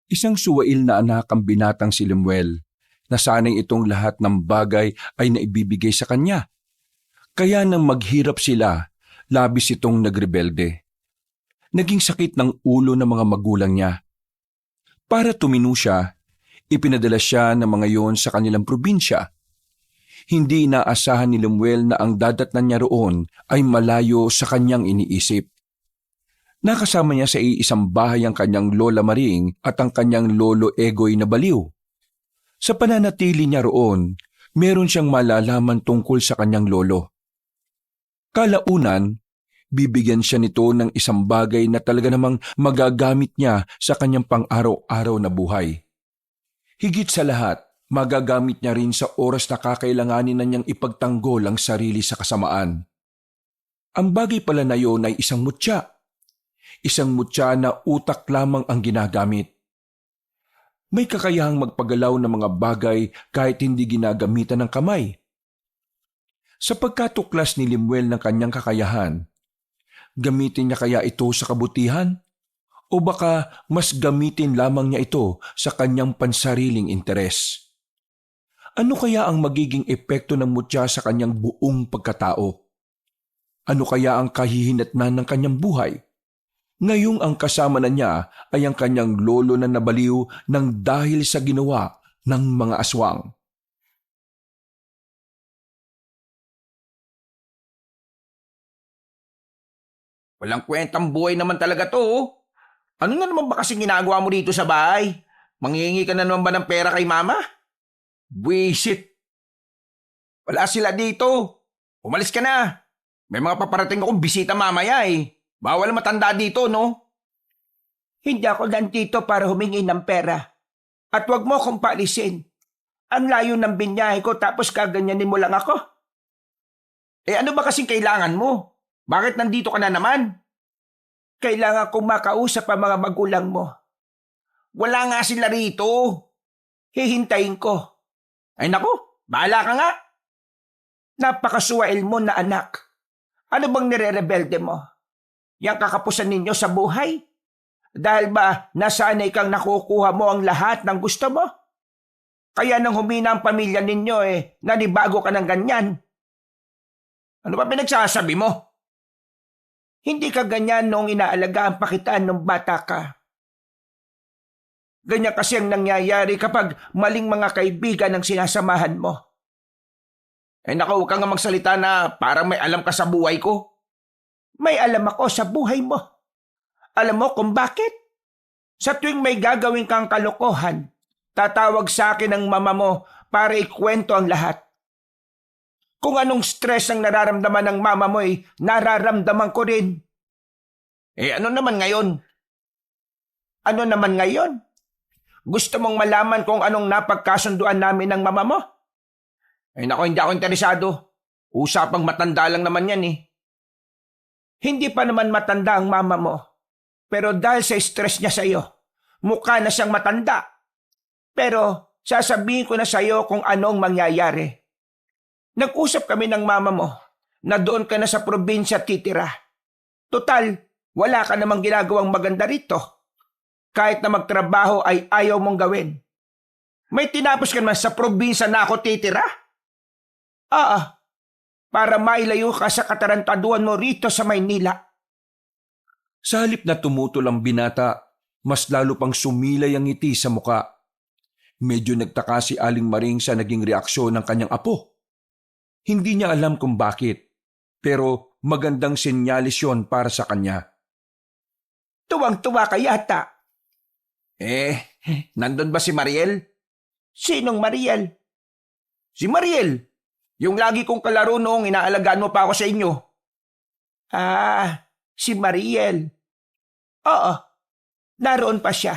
Isang suwail na anak ang binatang si Lemuel. Nasanay itong lahat ng bagay ay naibibigay sa kanya. Kaya nang maghirap sila, labis itong nagrebelde. Naging sakit ng ulo ng mga magulang niya. Para tumino siya, ipinadala siya ng mga yon sa kanilang probinsya. Hindi inaasahan ni Lemuel na ang dadatnan niya roon ay malayo sa kanyang iniisip. Nakasama niya sa iisang bahay ang kanyang lola Maring at ang kanyang lolo Egoy na baliw. Sa pananatili niya roon, meron siyang malalaman tungkol sa kanyang lolo. Kalaunan, bibigyan siya nito ng isang bagay na talaga namang magagamit niya sa kanyang pang-araw-araw na buhay. Higit sa lahat, magagamit niya rin sa oras na kakailanganin na niyang ipagtanggol ang sarili sa kasamaan. Ang bagay pala na yon ay isang mutya. Isang mutya na utak lamang ang ginagamit. May kakayahang magpagalaw ng mga bagay kahit hindi ginagamitan ng kamay. Sa pagkatuklas ni Lemuel ng kanyang kakayahan, gamitin niya kaya ito sa kabutihan? O baka mas gamitin lamang niya ito sa kanyang pansariling interes? Ano kaya ang magiging epekto ng mutya sa kanyang buong pagkatao? Ano kaya ang kahihinatnan ng kanyang buhay? Ngayong ang kasama na niya ay ang kanyang lolo na nabaliw ng dahil sa ginawa ng mga aswang. Walang kwentang buhay naman talaga to. Oh. Ano na naman ba kasing ginagawa mo dito sa bahay? Manghihingi ka na naman ba ng pera kay mama? Buisit. Wala sila dito. Umalis ka na. May mga paparating akong bisita mamaya eh. Bawal matanda dito, no? Hindi ako nandito para humingi ng pera. At wag mo akong paalisin. Ang layo ng binyahe ko tapos kaganyanin mo lang ako. Eh ano ba kasing kailangan mo? Bakit nandito ka na naman? Kailangan kong makausap ang mga magulang mo. Wala nga sila rito. Hihintayin ko. Ay naku, bahala ka nga. Napakasuwail mo na anak. Ano bang nire-rebelde mo? Yang kakapusan ninyo sa buhay? Dahil ba nasanay kang nakukuha mo ang lahat ng gusto mo? Kaya nang humina ang pamilya ninyo nanibago ka ng ganyan. Ano ba pinagsasabi mo? Hindi ka ganyan noong inaalagaan pa kita nung bata ka. Ganyan kasi ang nangyayari kapag maling mga kaibigan ang sinasamahan mo. Ay naku, huwag kang nga magsalita na parang may alam ka sa buhay ko. May alam ako sa buhay mo. Alam mo kung bakit? Sa tuwing may gagawin kang kalokohan, tatawag sa akin ang mama mo para ikwento ang lahat. Kung anong stress ang nararamdaman ng mama mo nararamdaman ko rin. Eh ano naman ngayon? Ano naman ngayon? Gusto mong malaman kung anong napagkasunduan namin ng mama mo? Ay naku, hindi ako interesado. Usapang matanda lang naman yan eh. Hindi pa naman matanda ang mama mo. Pero dahil sa stress niya sa iyo, mukha na siyang matanda. Pero sasabihin ko na sa iyo kung anong mangyayari. Nag-usap kami ng mama mo na doon ka na sa probinsya titira. Total, wala ka namang ginagawang maganda rito. Kahit na magtrabaho ay ayaw mong gawin. May tinapos ka naman sa probinsya na ako titira? Para mailayo ka sa katarantaduan mo rito sa Maynila. Sa halip na tumutol ang binata, mas lalo pang sumilay ang ngiti sa muka. Medyo nagtaka si Aling Maring sa naging reaksyon ng kanyang apo. Hindi niya alam kung bakit, pero magandang senyalis yon para sa kanya. Tuwang-tuwa ka yata. Nandun ba si Mariel? Sinong Mariel? Si Mariel! Yung lagi kong kalaro noong inaalagaan mo pa ako sa inyo. Si Mariel. Oo, naroon pa siya.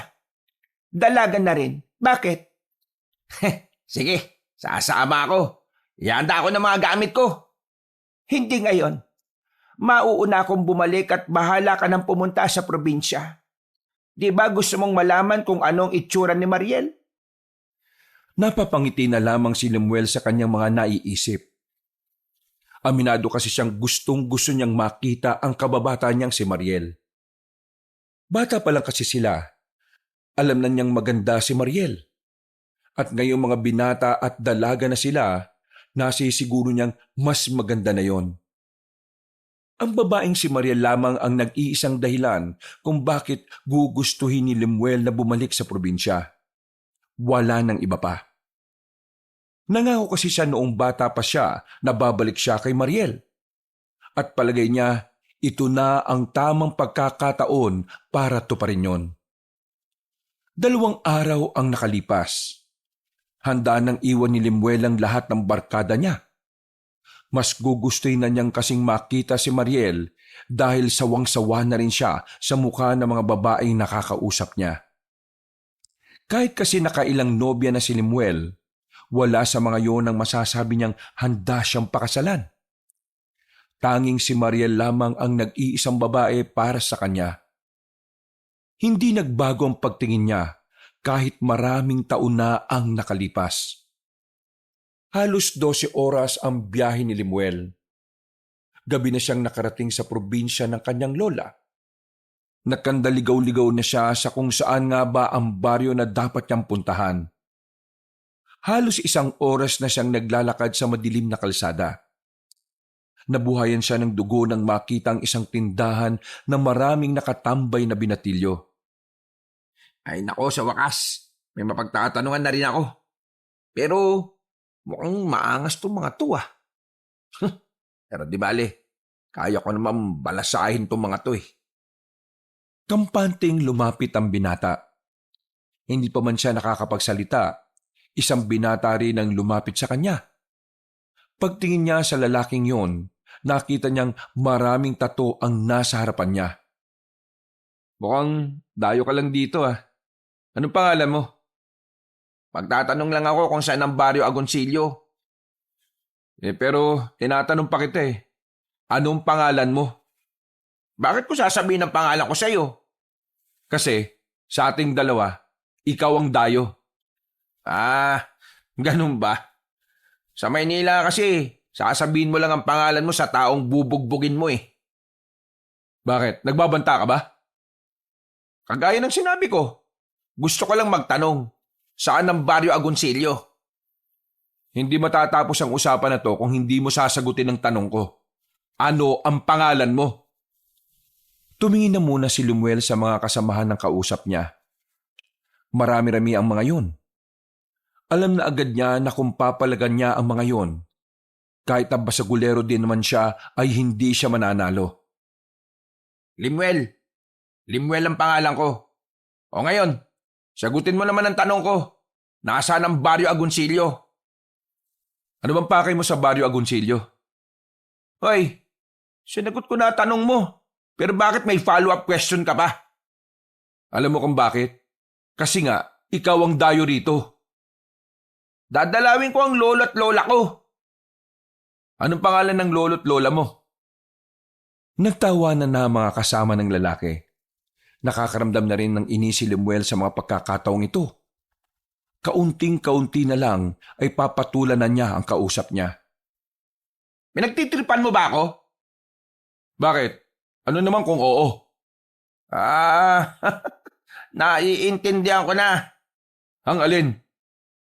Dalaga na rin. Bakit? Sige, sasama ako. Ihanda ako ng mga gamit ko. Hindi ngayon. Mauuna akong bumalik at bahala ka nang pumunta sa probinsya. Di ba gusto mong malaman kung anong itsura ni Mariel? Napapangiti na lamang si Lemuel sa kanyang mga naiisip. Aminado kasi siyang gustong-gusto niyang makita ang kababata niyang si Mariel. Bata pa lang kasi sila, Alam na niyang maganda si Mariel. At ngayong mga binata at dalaga na sila, nasisiguro niyang mas maganda na yon. Ang babaeng si Mariel lamang ang nag-iisang dahilan kung bakit gugustuhin ni Lemuel na bumalik sa probinsya. Wala nang iba pa. Nangako kasi siya noong bata pa siya na babalik siya kay Mariel. At palagay niya, ito na ang tamang pagkakataon para tuparin yon. 2 araw ang nakalipas. Handa nang iwan ni Lemuel ang lahat ng barkada niya. Mas gugustuhin na niyang kasing makita si Mariel dahil sawang-sawa na rin siya sa mukha ng mga babaeng nakakausap niya. Kahit kasi nakailang nobya na si Lemuel, wala sa mga yon ang masasabi niyang handa siyang pakasalan. Tanging si Mariel lamang ang nag-iisang babae para sa kanya. Hindi nagbago ang pagtingin niya kahit maraming taon na ang nakalipas. Halos 12 oras ang biyahe ni Lemuel. Gabi na siyang nakarating sa probinsya ng kanyang lola. Nakandaligaw-ligaw na siya sa kung saan nga ba ang baryo na dapat niyang puntahan. Halos 1 oras na siyang naglalakad sa madilim na kalsada. Nabuhayan siya ng dugo nang makita ang isang tindahan na maraming nakatambay na binatilyo. Ay nako, sa wakas, may mapagtatanungan na rin ako. Pero mukhang maangas tong mga to ah. Pero di bale, kaya ko naman balasahin tong mga to eh. Kampanteng lumapit ang binata. Hindi pa man siya nakakapagsalita, isang binata rin ang lumapit sa kanya. Pagtingin niya sa lalaking yon, nakita niyang maraming tato ang nasa harapan niya. Mukhang dayo ka lang dito ah. Anong pangalan mo? Magtatanong lang ako kung saan ang Barrio Agoncillo. Pero tinatanong pa kita eh. Anong pangalan mo? Bakit ko sasabihin ang pangalan ko sa'yo? Kasi sa ating dalawa, ikaw ang dayo. Ah, ganun ba? Sa Maynila kasi, sasabihin mo lang ang pangalan mo sa taong bubugbugin mo eh. Bakit? Nagbabanta ka ba? Kagaya ng sinabi ko, gusto ko lang magtanong, saan ang Barrio Agoncillo? Hindi matatapos ang usapan na to kung hindi mo sasagutin ang tanong ko. Ano ang pangalan mo? Tumingin na muna si Lemuel sa mga kasamahan ng kausap niya. Marami-rami ang mga yun. Alam na agad niya na kung papalagan niya ang mga yon, kahit ang basagulero din naman siya ay hindi siya mananalo. Limuel. Limuel ang pangalan ko. O ngayon, sagutin mo naman ang tanong ko. Nasaan ang Barrio Agoncillo? Ano bang pakay mo sa Barrio Agoncillo? Hoy, sinagot ko na tanong mo. Pero bakit may follow-up question ka pa? Alam mo kung bakit? Kasi nga, ikaw ang dayo rito. Dadalawin ko ang lolo at lola ko. Anong pangalan ng lolo at lola mo? Nagtawanan na ang mga kasama ng lalaki. Nakakaramdam na rin ng inis si Lemuel sa mga pagkakataong ito. Kaunting-kaunti na lang ay papatulan na niya ang kausap niya. Pinagtitripan mo ba ako? Bakit? Ano naman kung oo? Naiintindihan ko na. Ang alin?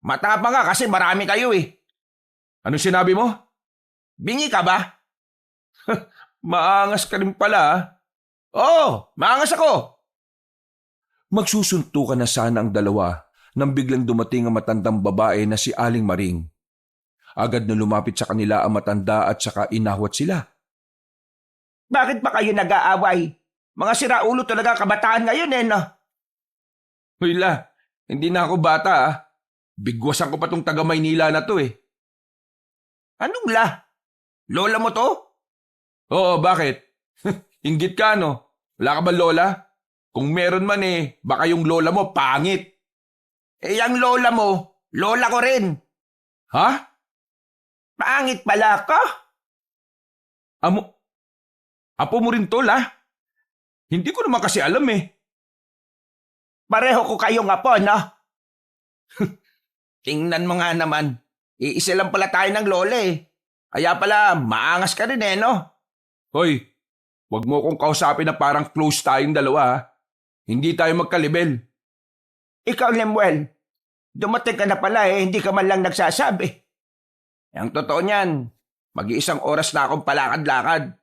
Matapang ka kasi marami kayo eh. Anong sinabi mo? Bingi ka ba? Maangas ka rin pala. Oo, maangas ako. Magsusuntukan na sana ang dalawa nang biglang dumating ang matandang babae na si Aling Maring. Agad na lumapit sa kanila ang matanda at saka inahwat sila. Bakit ba kayo nag-aaway? Mga siraulo talaga kabataan ngayon eh, no? Hoy la, hindi na ako bata ah. Bigwasan ko pa tong taga Maynila na to eh. Anong la? Lola mo to? Oo, bakit? Inggit ka no? Wala ka ba lola? Kung meron man eh, baka yung lola mo pangit. Eh, ang lola mo, lola ko rin. Ha? Pangit pala ka? Apo mo rin to la? Hindi ko naman kasi alam eh. Pareho ko kayong apo, no? Tingnan mo nga naman. Iisa lang pala tayo ng lola eh. Kaya pala, maangas ka rin eh, no? Hoy, wag mo kong kausapin na parang close tayong dalawa ha. Hindi tayo magkalibel. Ikaw, Lemuel, dumating ka na pala hindi ka man lang nagsasabi. Ang totoo niyan, mag-iisang oras na akong palakad-lakad.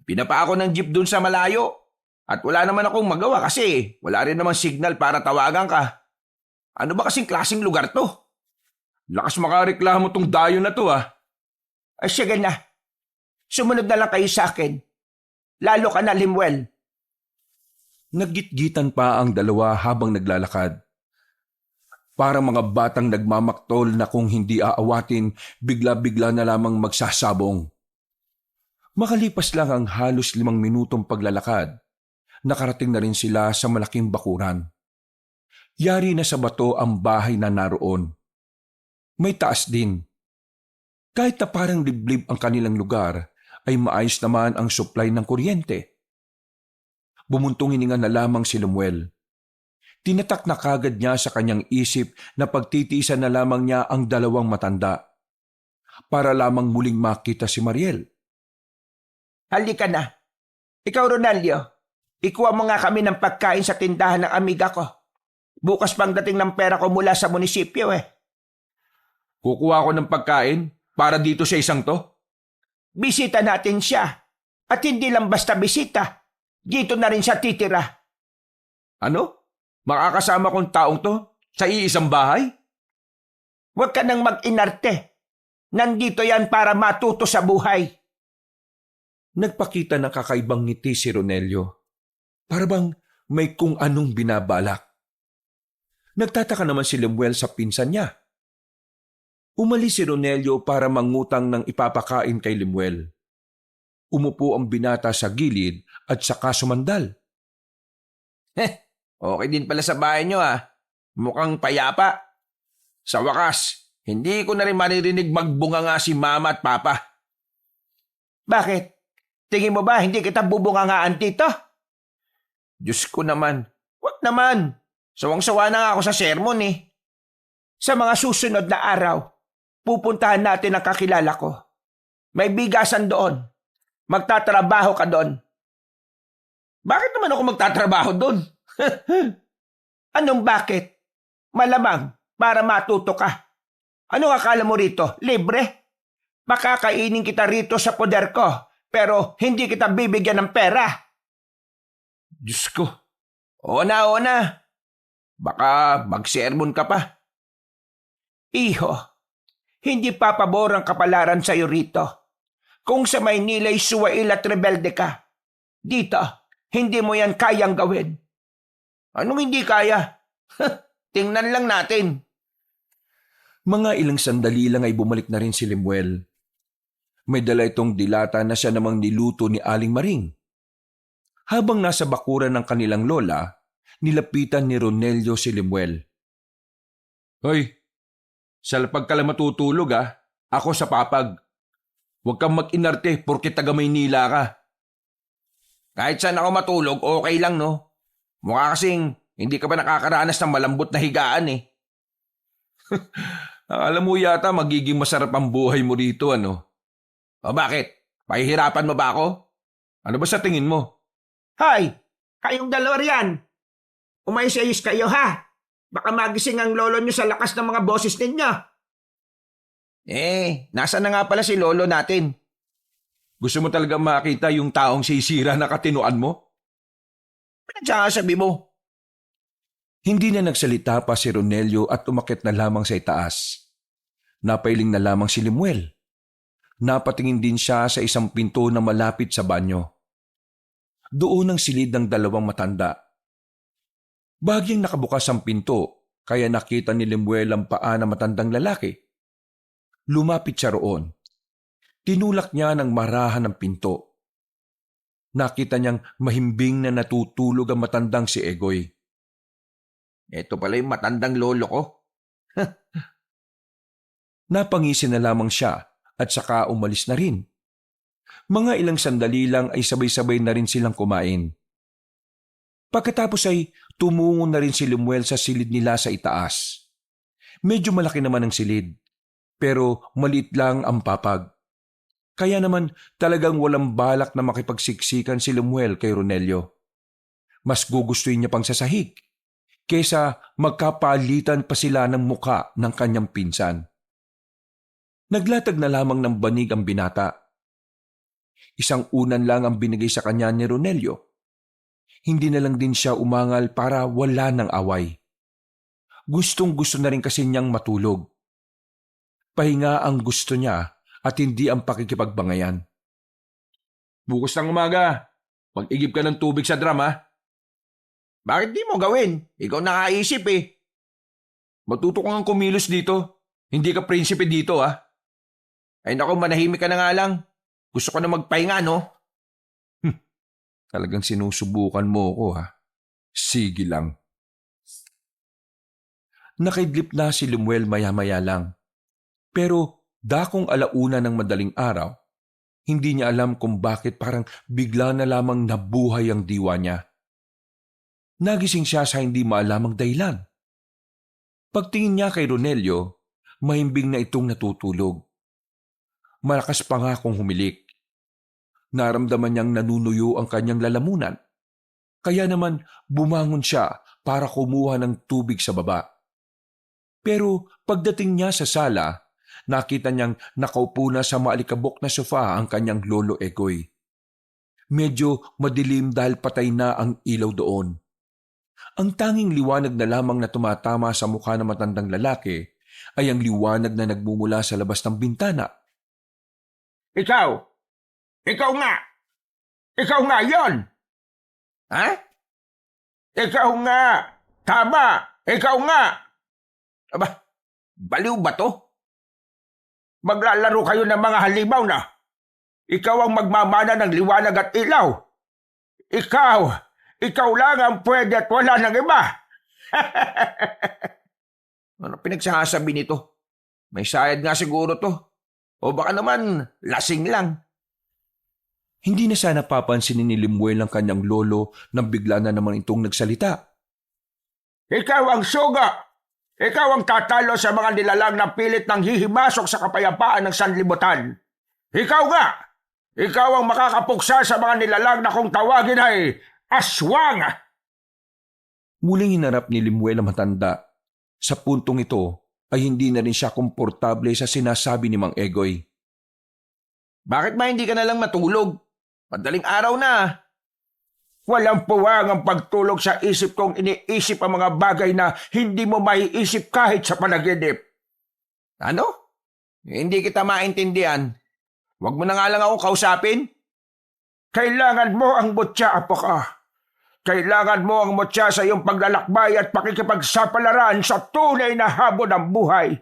Pinapa ako ng jeep dun sa malayo. At wala naman akong magawa kasi wala rin namang signal para tawagan ka. Ano ba kasing klaseng lugar to? Lakas makareklamo tong dayo na to Ay sige na, sumunod na lang kayo sa akin. Lalo ka na, Lemuel. Naggitgitan pa ang dalawa habang naglalakad. Parang mga batang nagmamaktol na kung hindi aawatin, bigla-bigla na lamang magsasabong. Makalipas lang ang halos 5 minutong paglalakad, nakarating na rin sila sa malaking bakuran. Yari na sa bato ang bahay na naroon. May taas din. Kahit na parang liblib ang kanilang lugar, ay maayos naman ang supply ng kuryente. Bumuntong hininga na lamang si Lemuel. Tinatak na kagad niya sa kanyang isip na pagtitiisan na lamang niya ang 2 matanda para lamang muling makita si Mariel. Halika na. Ikaw, Ronaldo, ikuha mo nga kami ng pagkain sa tindahan ng amiga ko. Bukas pang dating ng pera ko mula sa munisipyo Kukuha ko ng pagkain para dito sa isang to? Bisita natin siya. At hindi lang basta bisita. Dito na rin siya titira. Ano? Makakasama kong taong to sa iisang bahay? Huwag ka nang mag-inarte. Nandito yan para matuto sa buhay. Nagpakita ng kakaibang ngiti si Ronelio. Para bang may kung anong binabalak. Nagtataka naman si Lemuel sa pinsan niya. Umalis si Ronelio para mangutang ng ipapakain kay Lemuel. Umupo ang binata sa gilid at saka sumandal. Okay din pala sa bahay nyo Mukhang payapa. Sa wakas, hindi ko na rin maririnig magbunga nga si mama at papa. Bakit? Tingin mo ba hindi kita bubungangaan dito? Diyos ko naman. Huwag naman. Sawang-sawa na nga ako sa sermon Sa mga susunod na araw, pupuntahan natin ang kakilala ko. May bigasan doon. Magtatrabaho ka doon. Bakit naman ako magtatrabaho doon? Anong bakit? Malamang para matuto ka. Anong akala mo rito? Libre? Makakainin kita rito sa poder ko, pero hindi kita bibigyan ng pera. Diyos ko. Oo na. Baka mag-sermon ka pa. Iho, hindi papabor ang kapalaran sa'yo rito. Kung sa Maynila'y suwail at rebelde ka, dito, hindi mo yan kayang gawin. Anong hindi kaya? Tingnan lang natin. Mga ilang sandali lang ay bumalik na rin si Lemuel. May dala itong dilata na siya namang niluto ni Aling Maring. Habang nasa bakuran ng kanilang lola, nilapitan ni Ronelio si Lemuel. Hoy, salapag ka lang matutulog Ako sa papag. Huwag kang mag-inarte porke taga Maynila ka. Kahit saan ako matulog, okay lang no? Mukha kasing hindi ka pa nakakaranas ng malambot na higaan Alam mo yata magiging masarap ang buhay mo rito O bakit? Pahihirapan mo ba ako? Ano ba sa tingin mo? Hay, kayong dalawa riyan. Umayos-ayos kayo Baka magising ang lolo nyo sa lakas ng mga boses ninyo. Nasaan na nga pala si lolo natin? Gusto mo talaga makita yung taong sisira na katinuan mo? Pinagsasabi mo. Hindi na nagsalita pa si Ronelio at umakyat na lamang sa itaas. Napailing na lamang si Lemuel. Napatingin din siya sa isang pinto na malapit sa banyo. Doon ang silid ng 2 matanda. Bagyang nakabukas ang pinto, kaya nakita ni Lemuel ang paa ng matandang lalaki. Lumapit siya roon. Tinulak niya ng marahan ng pinto. Nakita niyang mahimbing na natutulog ang matandang si Egoy. Ito pala yung matandang lolo ko. Napangisi na lamang siya at saka umalis na rin. Mga ilang sandali lang ay sabay-sabay na rin silang kumain. Pagkatapos ay tumungo na rin si Lemuel sa silid nila sa itaas. Medyo malaki naman ang silid, pero maliit lang ang papag. Kaya naman talagang walang balak na makipagsiksikan si Lemuel kay Ronelio. Mas gugustuhin niya pang sasahig, kesa magkapalitan pa sila ng muka ng kanyang pinsan. Naglatag na lamang ng banig ang binata. Isang unan lang ang binigay sa kanya ni Ronelio. Hindi na lang din siya umangal para wala ng away. Gustong-gusto na rin kasi niyang matulog. Pahinga ang gusto niya at hindi ang pakikipagbangayan. Bukas ng umaga, mag-igib ka ng tubig sa drum, ha? Bakit di mo gawin? Ikaw nakaisip eh. Matuto kang kumilos dito. Hindi ka prinsipe dito, ha? Ay naku, manahimik ka na nga lang. Gusto ko na magpahinga, no? Talagang sinusubukan mo ko, ha? Sige lang. Nakidlip na si Lemuel maya-maya lang. Pero dakong alauna ng madaling araw, hindi niya alam kung bakit parang bigla na lamang nabuhay ang diwa niya. Nagising siya sa hindi maalamang dahilan. Pagtingin niya kay Ronelio, mahimbing na itong natutulog. Malakas pa nga kung humilik. Naramdaman niyang nanunuyo ang kanyang lalamunan. Kaya naman bumangon siya para kumuha ng tubig sa baba. Pero pagdating niya sa sala, nakita niyang nakaupo na sa maalikabok na sofa ang kanyang lolo Egoy. Medyo madilim dahil patay na ang ilaw doon. Ang tanging liwanag na lamang na tumatama sa mukha ng matandang lalaki ay ang liwanag na nagmumula sa labas ng bintana. Ikaw! Ikaw nga! Ikaw nga yon! Ha? Ikaw nga! Tama! Ikaw nga! Aba, baliw ba to? Maglalaro kayo ng mga halimaw na. Ikaw ang magmamana ng liwanag at ilaw. Ikaw lang ang pwede at wala ng iba. Ano pinagsasabi nito? May sayad nga siguro to. O baka naman, lasing lang. Hindi na sana papansinin ni Lemuel ang kanyang lolo nang bigla na naman itong nagsalita. Ikaw ang suga. Ikaw ang tatalo sa mga nilalang na pilit ng hihimasok sa kapayapaan ng sanlibutan. Ikaw nga! Ikaw ang makakapuksa sa mga nilalang na kung tawagin ay aswang! Muling hinarap ni Lemuel ang matanda. Sa puntong ito ay hindi na rin siya komportable sa sinasabi ni Mang Egoy. Bakit ba hindi ka na lang matulog? Madaling araw na. Walang puwang ang pagtulog sa isip kong iniisip ang mga bagay na hindi mo maiisip kahit sa panaginip. Ano? Hindi kita maintindihan. Huwag mo na nga lang akong kausapin. Kailangan mo ang mutya, apo ka. Kailangan mo ang mutya sa iyong paglalakbay at pakikipagsapalaran sa tunay na habon ng buhay.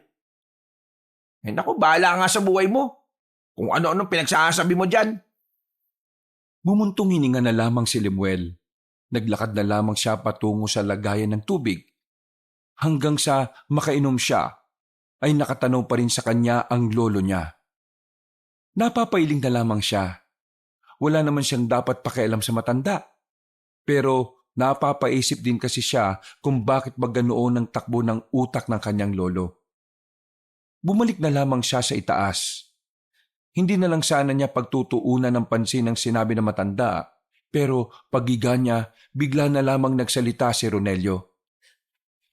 Eh naku, bahala nga sa buhay mo. Kung ano-anong pinagsasabi mo dyan. Bumuntong hininga na lamang si Lemuel. Naglakad na lamang siya patungo sa lagayan ng tubig. Hanggang sa makainom siya, ay nakatanaw pa rin sa kanya ang lolo niya. Napapailing na lamang siya. Wala naman siyang dapat pakialam sa matanda. Pero napapaisip din kasi siya kung bakit ba ganoon ang takbo ng utak ng kanyang lolo. Bumalik na lamang siya sa itaas. Hindi na lang sana niya pagtutuunan ng pansin ang sinabi ng matanda, pero pagiga niya, bigla na lamang nagsalita si Ronelio.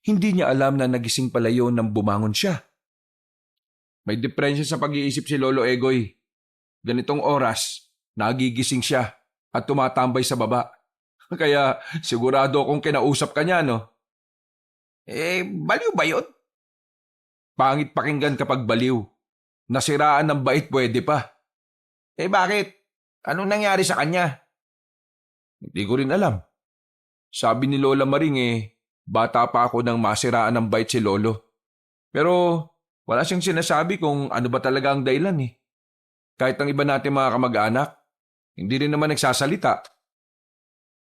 Hindi niya alam na nagising pala yun nang bumangon siya. May depresya sa pag-iisip si Lolo Egoy. Ganitong oras, nagigising siya at tumatambay sa baba. Kaya sigurado akong kinausap ka niya, no? Baliw ba yun? Pangit pakinggan kapag baliw. Nasiraan ng bait pwede pa. Bakit? Anong nangyari sa kanya? Hindi ko rin alam. Sabi ni Lola Maring bata pa ako nang masiraan ng bait si Lolo. Pero wala siyang sinasabi kung ano ba talaga ang dahilan Kahit ang iba natin mga kamag-anak, hindi rin naman nagsasalita.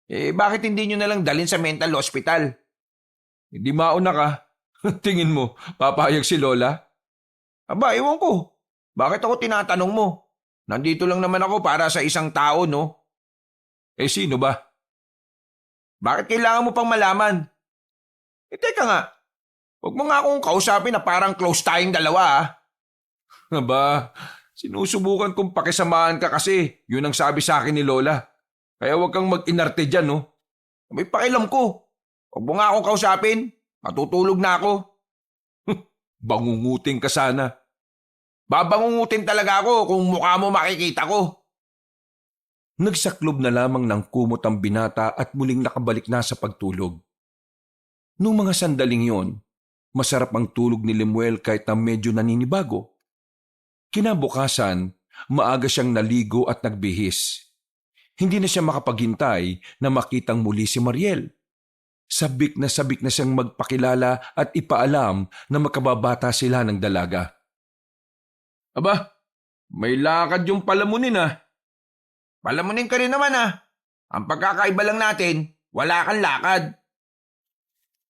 Bakit hindi nyo nalang dalhin sa mental hospital? Hindi mauna ka. Tingin mo, papayag si Lola? Aba, ewan ko. Bakit ako tinatanong mo? Nandito lang naman ako para sa isang tao, no? Sino ba? Bakit kailangan mo pang malaman? Teka nga. Huwag mo nga akong kausapin na parang close tayong dalawa, Aba, sinusubukan kong pakisamahan ka kasi yun ang sabi sa akin ni Lola. Kaya huwag kang mag-inarte dyan, no? May pakialam ko. Huwag mo nga akong kausapin. Matutulog na ako. Bangunguting ka sana. Babangungutin talaga ako kung mukha mo makikita ko. Nagsaklob na lamang ng kumot ang binata at muling nakabalik na sa pagtulog. Noong mga sandaling yon, masarap ang tulog ni Lemuel kahit na medyo naninibago. Kinabukasan, maaga siyang naligo at nagbihis. Hindi na siya makapaghintay na makitang muli si Mariel. Sabik na siyang magpakilala at ipaalam na makababata sila ng dalaga. Aba, may lakad yung palamunin ah. Palamunin ka rin naman ah. Ang pagkakaiba lang natin, wala kang lakad.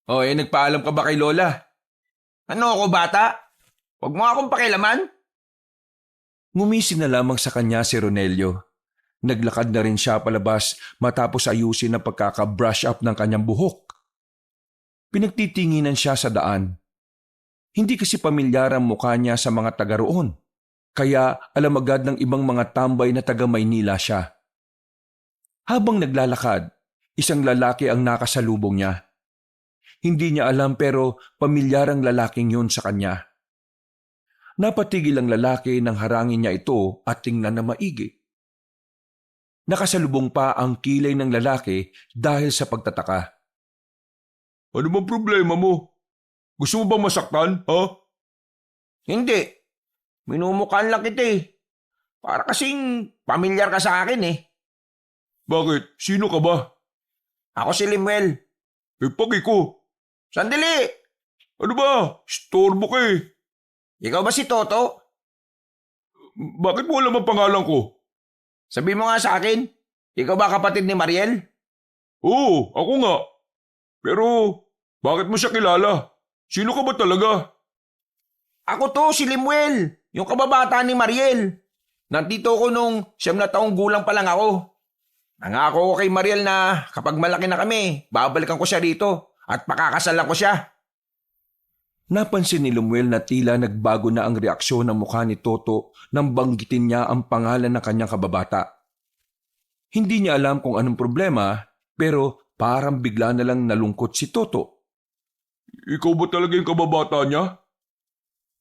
Nagpaalam ka ba kay Lola? Ano ako bata? Huwag mo akong pakilaman. Ngumisi na lamang sa kanya si Ronelio. Naglakad na rin siya palabas matapos ayusin ang pagkaka-brush up ng kanyang buhok. Pinagtitinginan siya sa daan. Hindi kasi pamilyar ang mukha niya sa mga taga roon, kaya alam agad ng ibang mga tambay na taga Maynila siya. Habang naglalakad, isang lalaki ang nakasalubong niya. Hindi niya alam pero pamilyar ang lalaking yun sa kanya. Napatigil ang lalaki nang harangin niya ito at tingnan na maigi. Nakasalubong pa ang kilay ng lalaki dahil sa pagtataka. Ano bang problema mo? Gusto mo bang masaktan, ha? Hindi. Minumukhaan lang kita eh. Para kasing pamilyar ka sa akin eh. Bakit? Sino ka ba? Ako si Limuel. Paki ko. Sandali! Ano ba? Storbo ka eh. Ikaw ba si Toto? Bakit mo alam ang pangalan ko? Sabi mo nga sa akin, ikaw ba kapatid ni Mariel? Oo, ako nga. Pero, bakit mo siya kilala? Sino ka ba talaga? Ako to, si Limuel, yung kababata ni Mariel. Nandito ko nung 9 na taong gulang pa lang ako. Nangako ko kay Mariel na kapag malaki na kami, babalikan ko siya rito at pakakasalan ko siya. Napansin ni Lemuel na tila nagbago na ang reaksyon ng mukha ni Toto nang banggitin niya ang pangalan ng kanyang kababata. Hindi niya alam kung anong problema, pero parang bigla na lang nalungkot si Toto. Ikaw ba talaga yung kababata niya?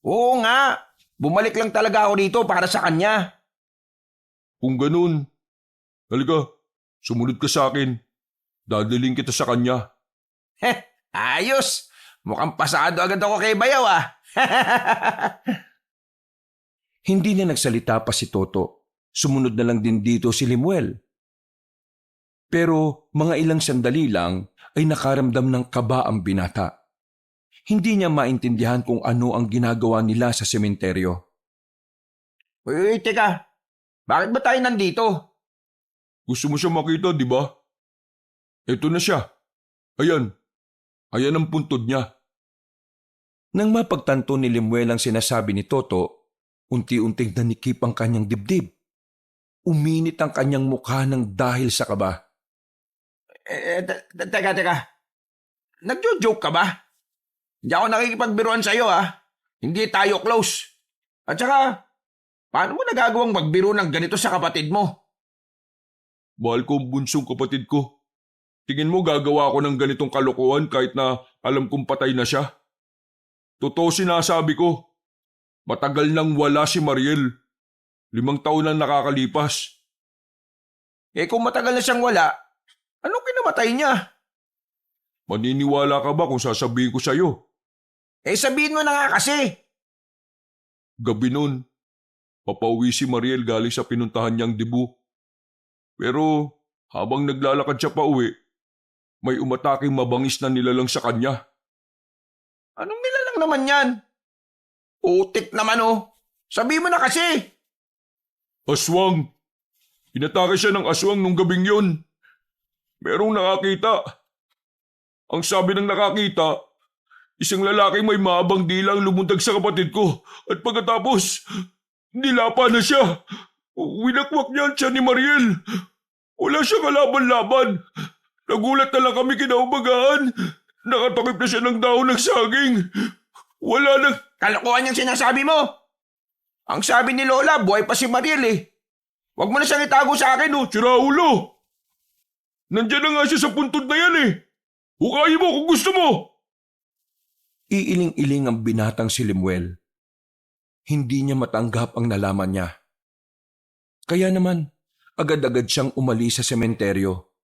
Oo nga, bumalik lang talaga ako dito para sa kanya. Kung ganun, halika, sumunod ka sa akin. Dadaling kita sa kanya. Ayos! Mukhang pasado agad ako kay Bayaw ah. Hindi na nagsalita pa si Toto. Sumunod na lang din dito si Lemuel. Pero mga ilang sandali lang ay nakaramdam ng kaba ang binata. Hindi niya maintindihan kung ano ang ginagawa nila sa sementeryo. Uy, teka. Bakit ba tayo nandito? Gusto mo siya makita, di ba? Ito na siya. Ayan. Ayan ang puntod niya. Nang mapagtanto ni Lemuel ang sinasabi ni Toto, unti-unting nanikip ang kanyang dibdib. Uminit ang kanyang mukha ng dahil sa kaba. Teka. Nagjo-joke ka ba? Hindi ako nakikipagbiruan sa'yo ah. Hindi tayo close. At saka, paano mo nagagawang magbiro ng ganito sa kapatid mo? Mahal ko ang bunsong kapatid ko. Tingin mo gagawa ako ng ganitong kalokohan kahit na alam kong patay na siya? Totoo sinasabi ko. Matagal nang wala si Mariel. 5 taon nang nakakalipas. Eh kung matagal na siyang wala, anong kinamatay niya? Maniniwala ka ba kung sasabihin ko sa'yo? Eh sabihin mo na nga kasi. Gabi nun, papauwi si Mariel galing sa pinuntahan niyang debu. Pero habang naglalakad siya pauwi, may umataking mabangis na nilalang sa kanya. Anong nilalang naman yan? Utik naman oh. Sabihin mo na kasi. Aswang! Inatake siya ng aswang nung gabing yun. Merong nakakita. Ang sabi ng nakakita, isang lalaking may mahabang dilang lumundag sa kapatid ko at pagkatapos, nilapa na siya. Winakwak niya ang tiyan ni Mariel. Wala siyang kalaban-laban. Nagulat na lang kami kinaumagahan. Nakatakip na siya ng dahon ng saging. Wala nang... Kalokohan yung sinasabi mo. Ang sabi ni Lola, buhay pa si Mariel eh. Huwag mo na siyang itago sa akin oh. Si Raulo! Nandiyan na nga siya sa puntod na yan eh. Hukayin mo kung gusto mo! Iiling-iling ang binatang si Lemuel. Hindi niya matanggap ang nalaman niya. Kaya naman, agad-agad siyang umalis sa sementeryo.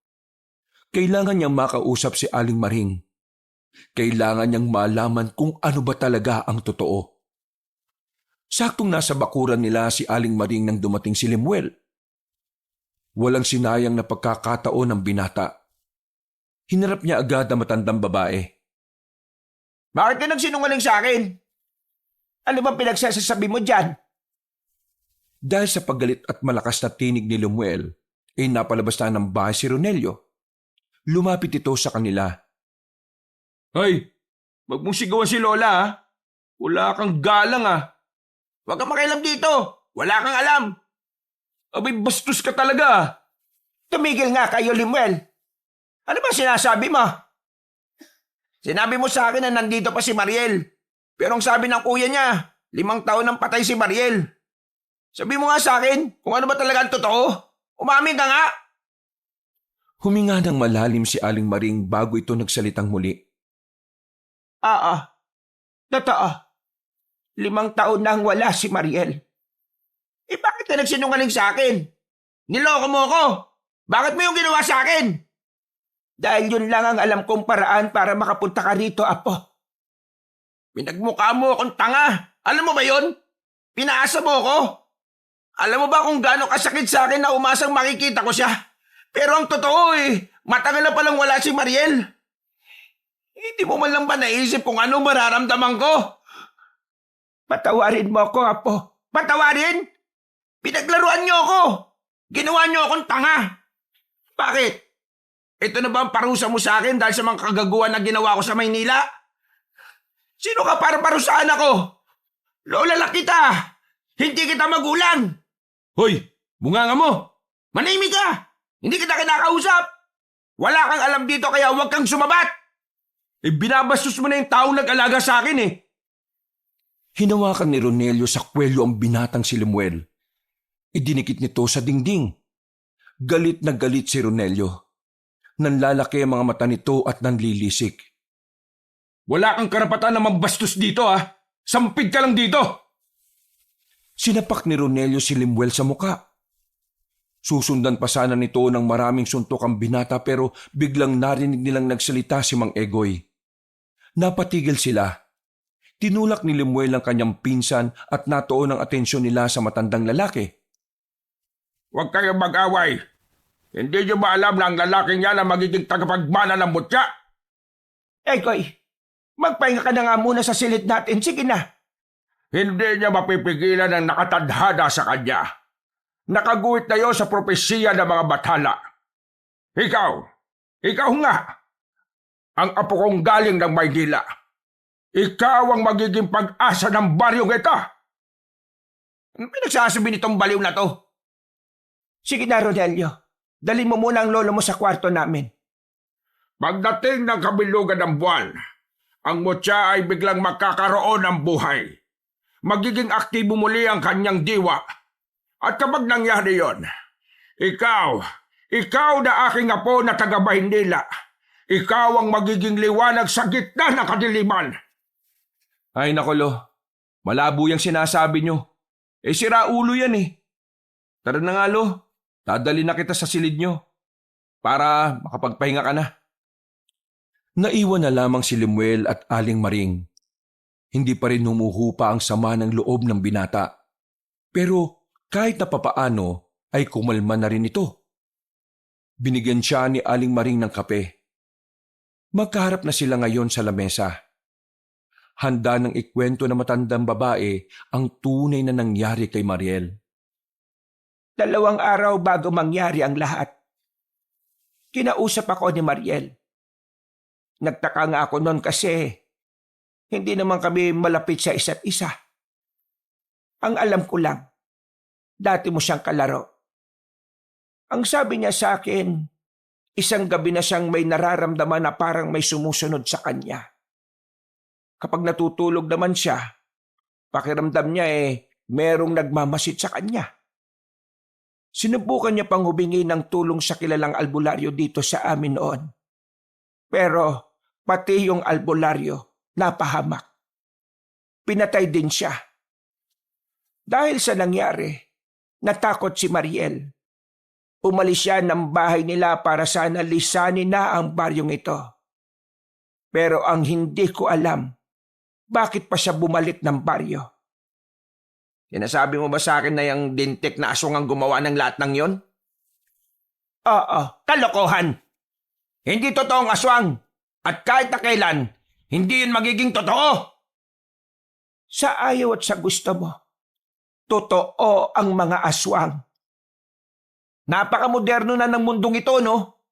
Kailangan niyang makausap si Aling Maring. Kailangan niyang malaman kung ano ba talaga ang totoo. Saktong nasa bakuran nila si Aling Maring nang dumating si Lemuel. Walang sinayang na pagkakataon ng binata. Hinarap niya agad ang matandang babae. Bakit ka nagsinungaling sa akin? Ano bang pinagsasasabi mo dyan? Dahil sa paggalit at malakas na tinig ni Lemuel, ay napalabas na ng bahay si Ronelio. Lumapit ito sa kanila. Ay, wag mong sigawan si Lola ha. Wala kang galang ha. Huwag kang makialam dito. Wala kang alam. Abay, bastos ka talaga ha. Tumigil nga kayo, Lemuel. Ano ba sinasabi mo? Sinabi mo sa akin na nandito pa si Mariel. Pero ang sabi ng kuya niya, 5 taon nang patay si Mariel. Sabi mo nga sa akin kung ano ba talaga ang totoo. Umamin ka nga. Huminga ng malalim si Aling Maring bago ito nagsalitang muli. Totoo. 5 taon nang wala si Mariel. Bakit ka nagsinungaling sa akin? Niloko mo ako. Bakit mo yung ginawa sa akin? Dahil yun lang ang alam kong paraan para makapunta ka rito, Apo. Pinagmukha mo akong tanga. Alam mo ba yun? Pinaasa mo ako. Alam mo ba kung gaano kasakit sa akin na umasang makikita ko siya? Pero ang totoo matagal na palang wala si Mariel. Hindi mo man lang ba naisip kung ano mararamdaman ko? Patawarin mo ako, Apo. Patawarin? Pinaglaruan niyo ako. Ginawa niyo akong tanga. Bakit? Ito na ba ang parusa mo sa akin dahil sa mga kagaguhan na ginawa ko sa Maynila? Sino ka para parusahan ako? Lola lang kita. Hindi kita magulang. Hoy, bunganga mo! Manahimik ka. Hindi kita kinakausap. Wala kang alam dito kaya huwag kang sumabat. Binabastos mo na yung taong nag-alaga sa akin eh. Hinawakan ni Ronelio sa kwelyo ang binatang si Lemuel. Idinikit nito sa dingding. Galit na galit si Ronelio. Nanlalaki ang mga mata nito at nanlilisik. Wala kang karapatan na mambastos dito ha. Sampid ka lang dito. Sinapak ni Ronelio si Lemuel sa muka. Susundan pa sana nito ng maraming suntok ang binata pero biglang narinig nilang nagsalita si Mang Egoy. Napatigil sila. Tinulak ni Lemuel ang kanyang pinsan at natuon ang atensyon nila sa matandang lalaki. Huwag kayong mag-away. Hindi niyo ba alam na ang lalaking yan ang magiging tagapagmana ng mutya? Egoy, magpahinga ka na nga muna sa silid natin. Sige na. Hindi niya mapipigilan ang nakatadhana sa kanya. Nakaguhit na yun sa propesiya ng mga bathala. Ikaw nga, ang apo kong galing ng Maynila. Ikaw ang magiging pag-asa ng baryong ito. Ano pinagsasabi nitong baliw na to? Sige na, Ronelio. Dalhin mo muna ang lolo mo sa kwarto namin. Pagdating ng kabilugan ng buwan, ang mutya ay biglang magkakaroon ng buhay. Magiging aktibo muli ang kanyang diwa. At kapag nangyari yon, ikaw na aking apo na taga Maynila. Ikaw ang magiging liwanag sa gitna ng kadiliman. Ay nakolo, malabo yung sinasabi nyo. Sira ulo yan eh. Tara na nga lo, dadali na kita sa silid nyo para makapagpahinga ka na. Naiwan na lamang si Lemuel at Aling Maring. Hindi pa rin humuhupa ang sama ng loob ng binata. Pero kahit na papaano ay kumalma na rin ito. Binigyan siya ni Aling Maring ng kape. Magkaharap na sila ngayon sa lamesa. Handa ng ikwento na matandang babae ang tunay na nangyari kay Mariel. 2 araw bago mangyari ang lahat, kinausap ako ni Mariel. Nagtaka nga ako noon kasi hindi naman kami malapit sa isa't isa. Ang alam ko lang, dati mo siyang kalaro. Ang sabi niya sa akin, isang gabi na siyang may nararamdaman na parang may sumusunod sa kanya. Kapag natutulog naman siya, pakiramdam niya merong nagmamasid sa kanya. Sinubukan niya pang humingi ng tulong sa kilalang albularyo dito sa amin noon. Pero pati yung albularyo napahamak. Pinatay din siya. Dahil sa nangyari, natakot si Mariel. Umalis siya ng bahay nila para sana lisanin na ang baryong ito. Pero ang hindi ko alam, bakit pa siya bumalik ng baryo? Sinasabi mo ba sa akin na yung dintik na aswang ang gumawa ng lahat ng yon? Oo, Kalokohan! Hindi totoong aswang! At kahit na kailan, hindi yun magiging totoo! sa ayaw at sa gusto mo, totoo ang mga aswang. Napakamoderno na ng mundong ito, no?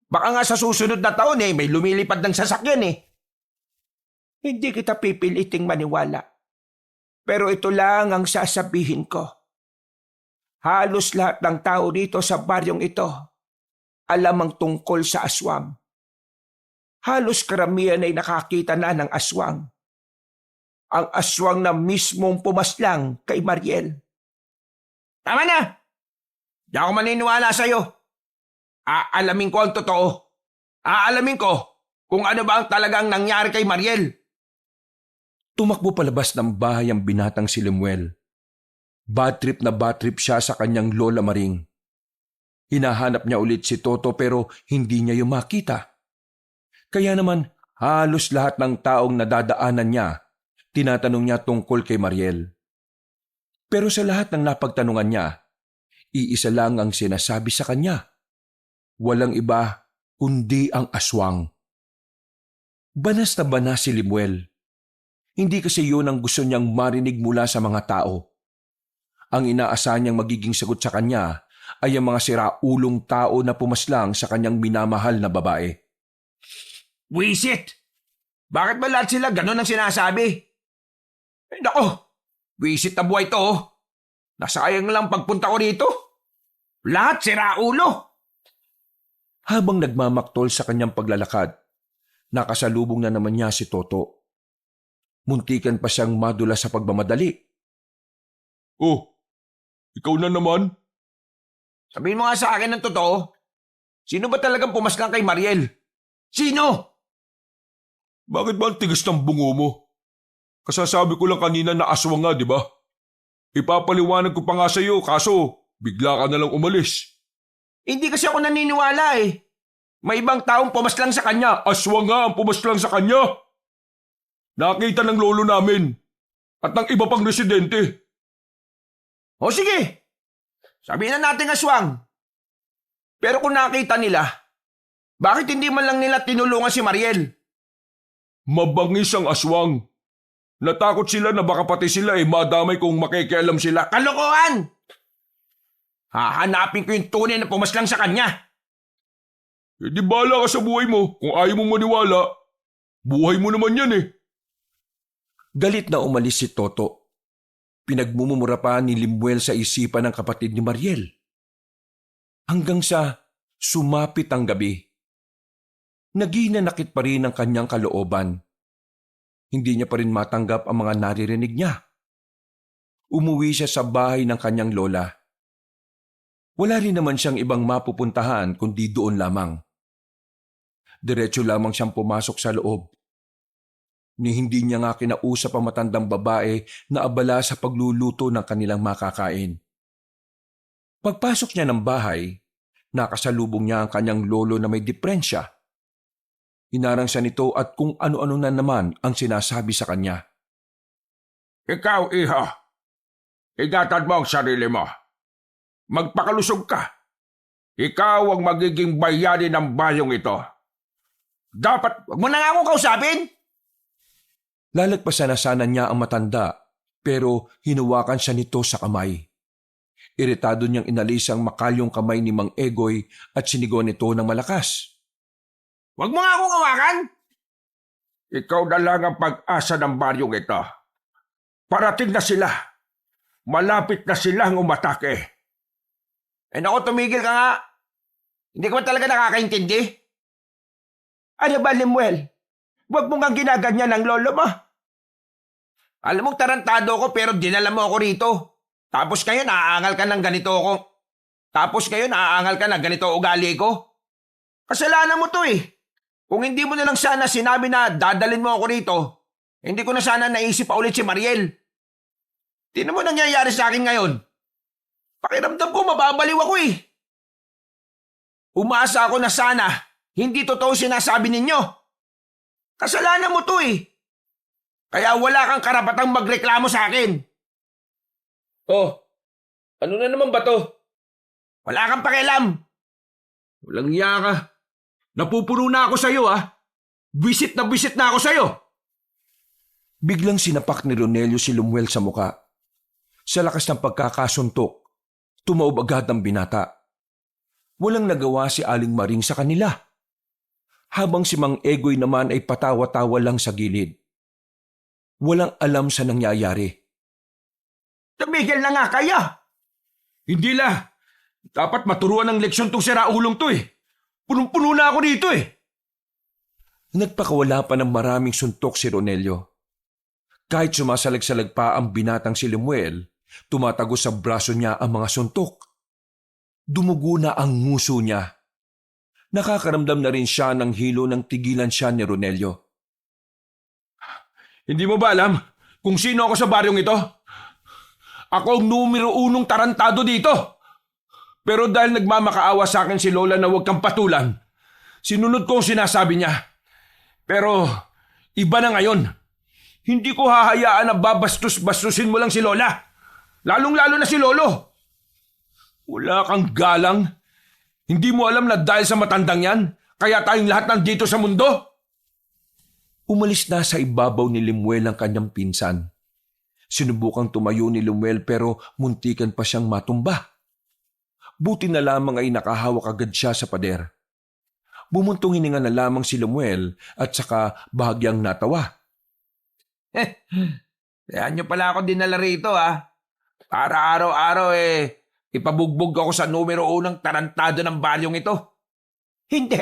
Baka nga sa susunod na taon may lumilipad ng sasakyan Hindi kita pipiliting maniwala. Pero ito lang ang sasabihin ko. Halos lahat ng tao dito sa baryong ito alam ang tungkol sa aswang. Halos karamihan ay nakakita na ng aswang. Ang aswang na mismong pumaslang kay Mariel. Tama na! Di ako maniniwala sa'yo. Aalamin ko ang totoo. Aalamin ko kung ano ba ang talagang nangyari kay Mariel. Tumakbo palabas ng bahay ang binatang si Lemuel. Bad trip siya sa kanyang lola Maring. Hinahanap niya ulit si Toto pero hindi niya yung makita. Kaya naman halos lahat ng taong nadadaanan niya, tinatanong niya tungkol kay Mariel. Pero sa lahat ng napagtanungan niya, iisa lang ang sinasabi sa kanya. Walang iba kundi ang aswang. Banas na banas si Lemuel. Hindi kasi yun ang gusto niyang marinig mula sa mga tao. Ang inaasahan niyang magiging sagot sa kanya ay ang mga siraulong tao na pumaslang sa kanyang minamahal na babae. Wisit! Bakit ba lahat sila ganun ang sinasabi? Nako! Wisit na buhay to. Nasayang lang pagpunta ko rito. Lahat sira ulo. Habang nagmamaktol sa kanyang paglalakad, nakasalubong na naman niya si Toto. Muntikan pa siyang madula sa pagmamadali. Oh, ikaw na naman? Sabihin mo nga sa akin ng totoo. Sino ba talagang pumaslang kay Mariel? Sino? Bakit ba ang tigas ng bungo mo? Kasasabi ko lang kanina na aswang nga, di ba? Ipapaliwanag ko pa nga sa'yo, kaso bigla ka na lang umalis. Hindi kasi ako naniniwala May ibang taong pumaslang sa kanya. Aswang nga ang pumaslang sa kanya. Nakita ng lolo namin at ng iba pang residente. O sige, sabihin na natin aswang. Pero kung nakita nila, bakit hindi man lang nila tinulungan si Mariel? Mabangis ang aswang. Natakot sila na baka pati sila madamay kung makikialam sila. Kalokohan! Hahanapin ko yung tunay na pumaslang sa kanya. Di bala ka sa buhay mo. Kung ayaw mong maniwala, buhay mo naman yan Galit na umalis si Toto. Pinagmumura pa ni Lemuel sa isipan ng kapatid ni Mariel. Hanggang sa sumapit ang gabi. Naginanakit pa rin ang kanyang kalooban. Hindi niya pa rin matanggap ang mga naririnig niya. Umuwi siya sa bahay ng kanyang lola. Wala rin naman siyang ibang mapupuntahan kundi doon lamang. Diretso lamang siyang pumasok sa loob. Ni hindi niya nga kinausap ang matandang babae na abala sa pagluluto ng kanilang makakain. Pagpasok niya ng bahay, nakasalubong niya ang kanyang lolo na may deprensya. Hinarang siya nito at kung ano-ano na naman ang sinasabi sa kanya. Ikaw, iha, igatad mo ang sarili mo. Magpakalusog ka. Ikaw ang magiging bayani ng bayong ito. Dapat, wag mo na nga akong kausapin! Lalagpasan na sana niya ang matanda pero hinuwakan siya nito sa kamay. Iritado niyang inalis ang makalyong kamay ni Mang Egoy at sinigawan nito ng malakas. Wag mo nga akong hawakan! Ikaw na lang ang pag-asa ng baryong ito. Parating na sila. Malapit na silang umatake. Naku, tumigil ka nga. Hindi ka ba talaga nakakaintindi? Ano ba, Lemuel? Huwag mo nga ginaganyan ng lolo mo. Alam mong tarantado ko pero dinala mo ako rito. Tapos ngayon aangal ka ng ganito ako. Tapos ngayon aangal ka ng ganito ugali ko. Kasalanan mo to Kung hindi mo na lang sana sinabi na dadalin mo ako rito, hindi ko na sana naisip pa ulit si Mariel. Tingnan mo nangyayari sa akin ngayon. Pakiramdam ko mababaliw ako eh. Umasa ako na sana hindi totoo sinasabi ninyo. Kasalanan mo to eh. Kaya wala kang karapatang magreklamo sa akin. Oh, ano na naman ba to? Wala kang pakialam. Walang iya ka. Napupuno na ako sa'yo Visit na ako sa'yo. Biglang sinapak ni Ronelio si Lumuel sa muka. Sa lakas ng pagkakasuntok, tumaob agad ang binata. Walang nagawa si Aling Maring sa kanila. Habang si Mang Egoy naman ay patawa-tawa lang sa gilid. Walang alam sa nangyayari. Tumigil na nga kaya. Hindi la. Dapat maturuan ng leksyon tong siraulong to eh. Punong-puno na ako dito eh. Nagpakawala pa ng maraming suntok si Ronelio. Kahit sumasalag-salag pa ang binatang si Lemuel, tumatago sa braso niya ang mga suntok. Dumugo na ang nguso niya. Nakakaramdam na rin siya ng hilo nang tigilan siya ni Ronelio. Hindi mo ba alam kung sino ako sa baryong ito? Ako ang numero 1 tarantado dito. Pero dahil nagmamakaawa sa akin si Lola na huwag kang patulan, sinunod ko ang sinasabi niya. Pero iba na ngayon. Hindi ko hahayaan na babastos-bastusin mo lang si Lola. Lalong-lalo na si Lolo. Wala kang galang. Hindi mo alam na dahil sa matandang yan, kaya tayong lahat nandito sa mundo? Umalis na sa ibabaw ni Lemuel ang kanyang pinsan. Sinubukang tumayo ni Lemuel pero muntikan pa siyang matumba. Buti na lamang ay nakahawak agad siya sa pader. Bumuntong hininga na lamang si Lemuel at saka bahagyang natawa. Kaya nyo pala ako dinala rito Para araw-araw ipabugbog ako sa numero 1 tarantado ng balyong ito. Hindi.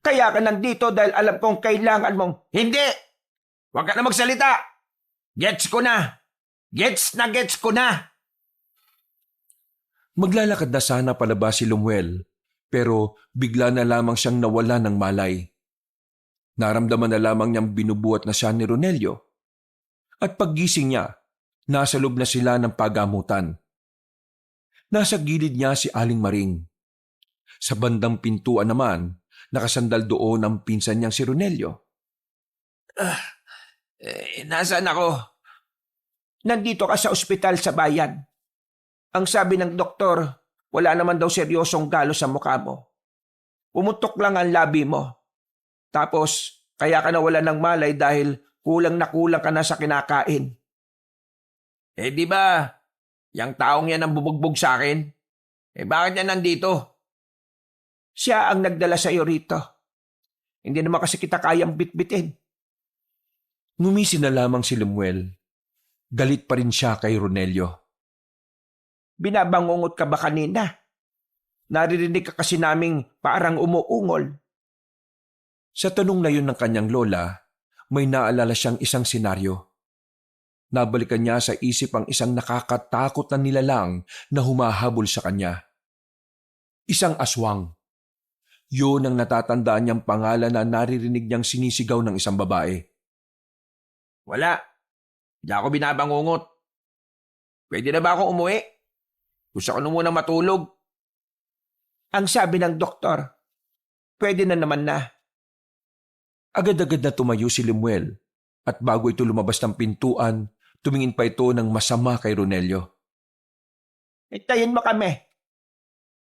Kaya ka nandito dahil alam kong kailangan mong... Hindi! Huwag ka na magsalita! Gets ko na! Gets ko na! Maglalakad na sana palabas si Lemuel, pero bigla na lamang siyang nawala ng malay. Naramdaman na lamang niyang binubuhat na siya ni Ronelio. At paggising niya, nasa loob na sila ng pagamutan. Nasa gilid niya si Aling Maring. Sa bandang pintuan naman, nakasandal doon ang pinsan niyang si Ronelio. Nasaan ako? Nandito ka sa ospital sa bayan. Ang sabi ng doktor, wala naman daw seryosong galo sa mukha mo. Pumutok lang ang labi mo. Tapos, kaya ka nawala ng malay dahil kulang na kulang ka na sa kinakain. Di ba, yung taong yan ang bubugbog sa akin? Bakit yan nandito? Siya ang nagdala sa iyo rito. Hindi naman kasi kita kayang bitbitin. Ngumisi na lamang si Lemuel. Galit pa rin siya kay Ronelio. Binabangungot ka ba kanina? Naririnig ka kasi naming parang umuungol. Sa tanong na yun ng kanyang lola, may naalala siyang isang senaryo. Nabalikan niya sa isip ang isang nakakatakot na nilalang na humahabol sa kanya. Isang aswang. Yun ang natatandaan niyang pangalan na naririnig niyang sinisigaw ng isang babae. Wala. Hindi ako binabangungot. Pwede na ba akong umuwi? Gusto ko na muna matulog. Ang sabi ng doktor, pwede na naman na. Agad-agad na tumayo si Lemuel at bago ito lumabas ng pintuan, tumingin pa ito ng masama kay Ronelio. Hintayin mo kami.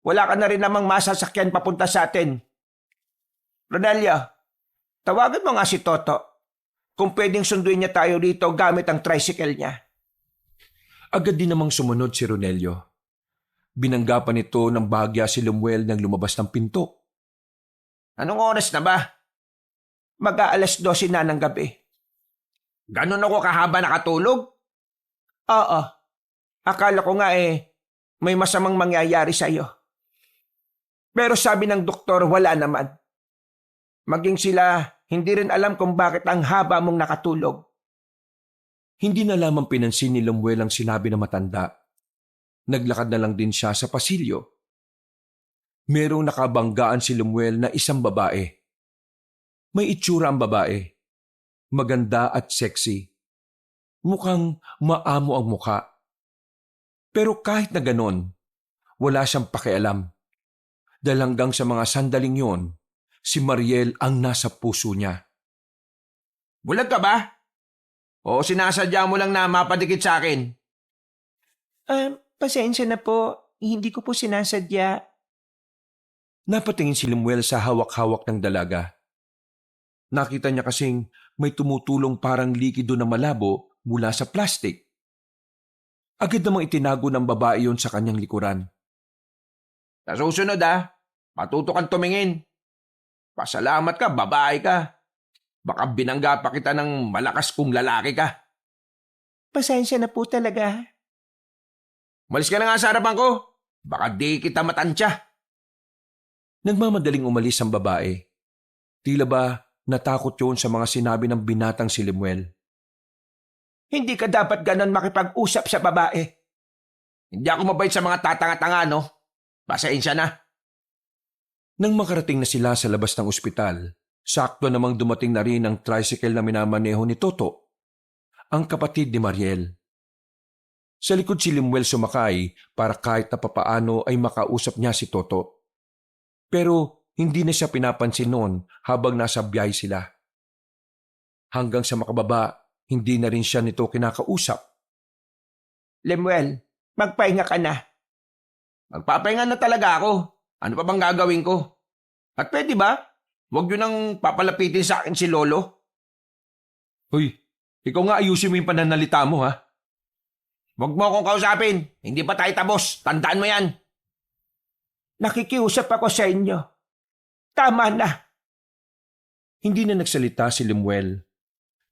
Wala ka na rin namang masasakyan papunta sa atin. Ronelio, tawagan mo nga si Toto kung pwedeng sunduin niya tayo rito gamit ang tricycle niya. Agad din namang sumunod si Ronelio. Binanggapan nito ng bahagya si Lemuel nang lumabas ng pinto. Anong oras na ba? Mag-aalas 12 na ng gabi. Ganun ako kahaba nakatulog? Oo. Akala ko nga may masamang mangyayari sa iyo. Pero sabi ng doktor wala naman. Maging sila hindi rin alam kung bakit ang haba mong nakatulog. Hindi na lamang pinansin ni Lemuel ang sinabi ng matanda. Naglakad na lang din siya sa pasilyo. Merong nakabanggaan si Lemuel na isang babae. May itsura ang babae. Maganda at sexy. Mukhang maamo ang mukha. Pero kahit na ganon, wala siyang pakialam. Dahil hanggang sa mga sandaling yon, si Mariel ang nasa puso niya. Bulag ka ba? O sinasadya mo lang na mapadikit sa akin? Pasensya na po. Hindi ko po sinasadya. Napatingin si Lemuel sa hawak-hawak ng dalaga. Nakita niya kasing may tumutulong parang likido na malabo mula sa plastik. Agad namang itinago ng babae yon sa kanyang likuran. Sa susunod matuto kang tumingin. Pasalamat ka, babae ka. Baka binangga pa kita ng malakas kung lalaki ka. Pasensya na po talaga. Malis ka na nga sa harapan ko. Baka di kita matansya. Nagmamadaling umalis ang babae. Tila ba natakot yun sa mga sinabi ng binatang si Lemuel. Hindi ka dapat ganon makipag-usap sa babae. Hindi ako mabait sa mga tatanga-tanga, no? Pasensya na. Nang makarating na sila sa labas ng ospital, sakto namang dumating na rin ang tricycle na minamaneho ni Toto, ang kapatid ni Mariel. Sa likod si Lemuel sumakay para kahit na papaano ay makausap niya si Toto. Pero hindi na siya pinapansin noon habang nasa biyahe sila. Hanggang sa makababa, hindi na rin siya nito kinakausap. Lemuel, magpahinga ka na. Magpapahinga na talaga ako. Ano pa bang gagawin ko? At pwede ba? Huwag yun nang papalapitin sa akin si Lolo. Hoy, ikaw nga ayusin mo yung pananalita mo ha. Huwag mo akong kausapin. Hindi pa tayo tapos. Tandaan mo yan. Nakikiusap ako sa inyo. Tama na. Hindi na nagsalita si Lemuel.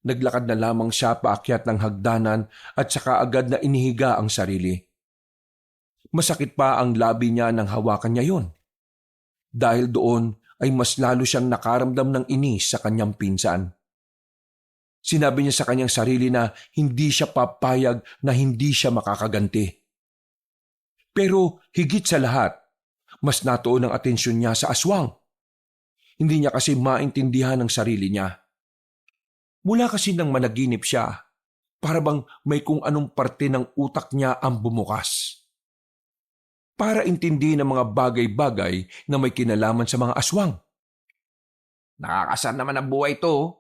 Naglakad na lamang siya paakyat ng hagdanan at saka agad na inihiga ang sarili. Masakit pa ang labi niya nang hawakan niya yon. Dahil doon ay mas lalo siyang nakaramdam ng inis sa kanyang pinsan. Sinabi niya sa kanyang sarili na hindi siya papayag na hindi siya makakaganti. Pero higit sa lahat, mas natuon ang atensyon niya sa aswang. Hindi niya kasi maintindihan ang sarili niya. Mula kasi nang managinip siya, para bang may kung anong parte ng utak niya ang bumukas. Para intindihin ang mga bagay-bagay na may kinalaman sa mga aswang. Nakakasar naman ang buhay to.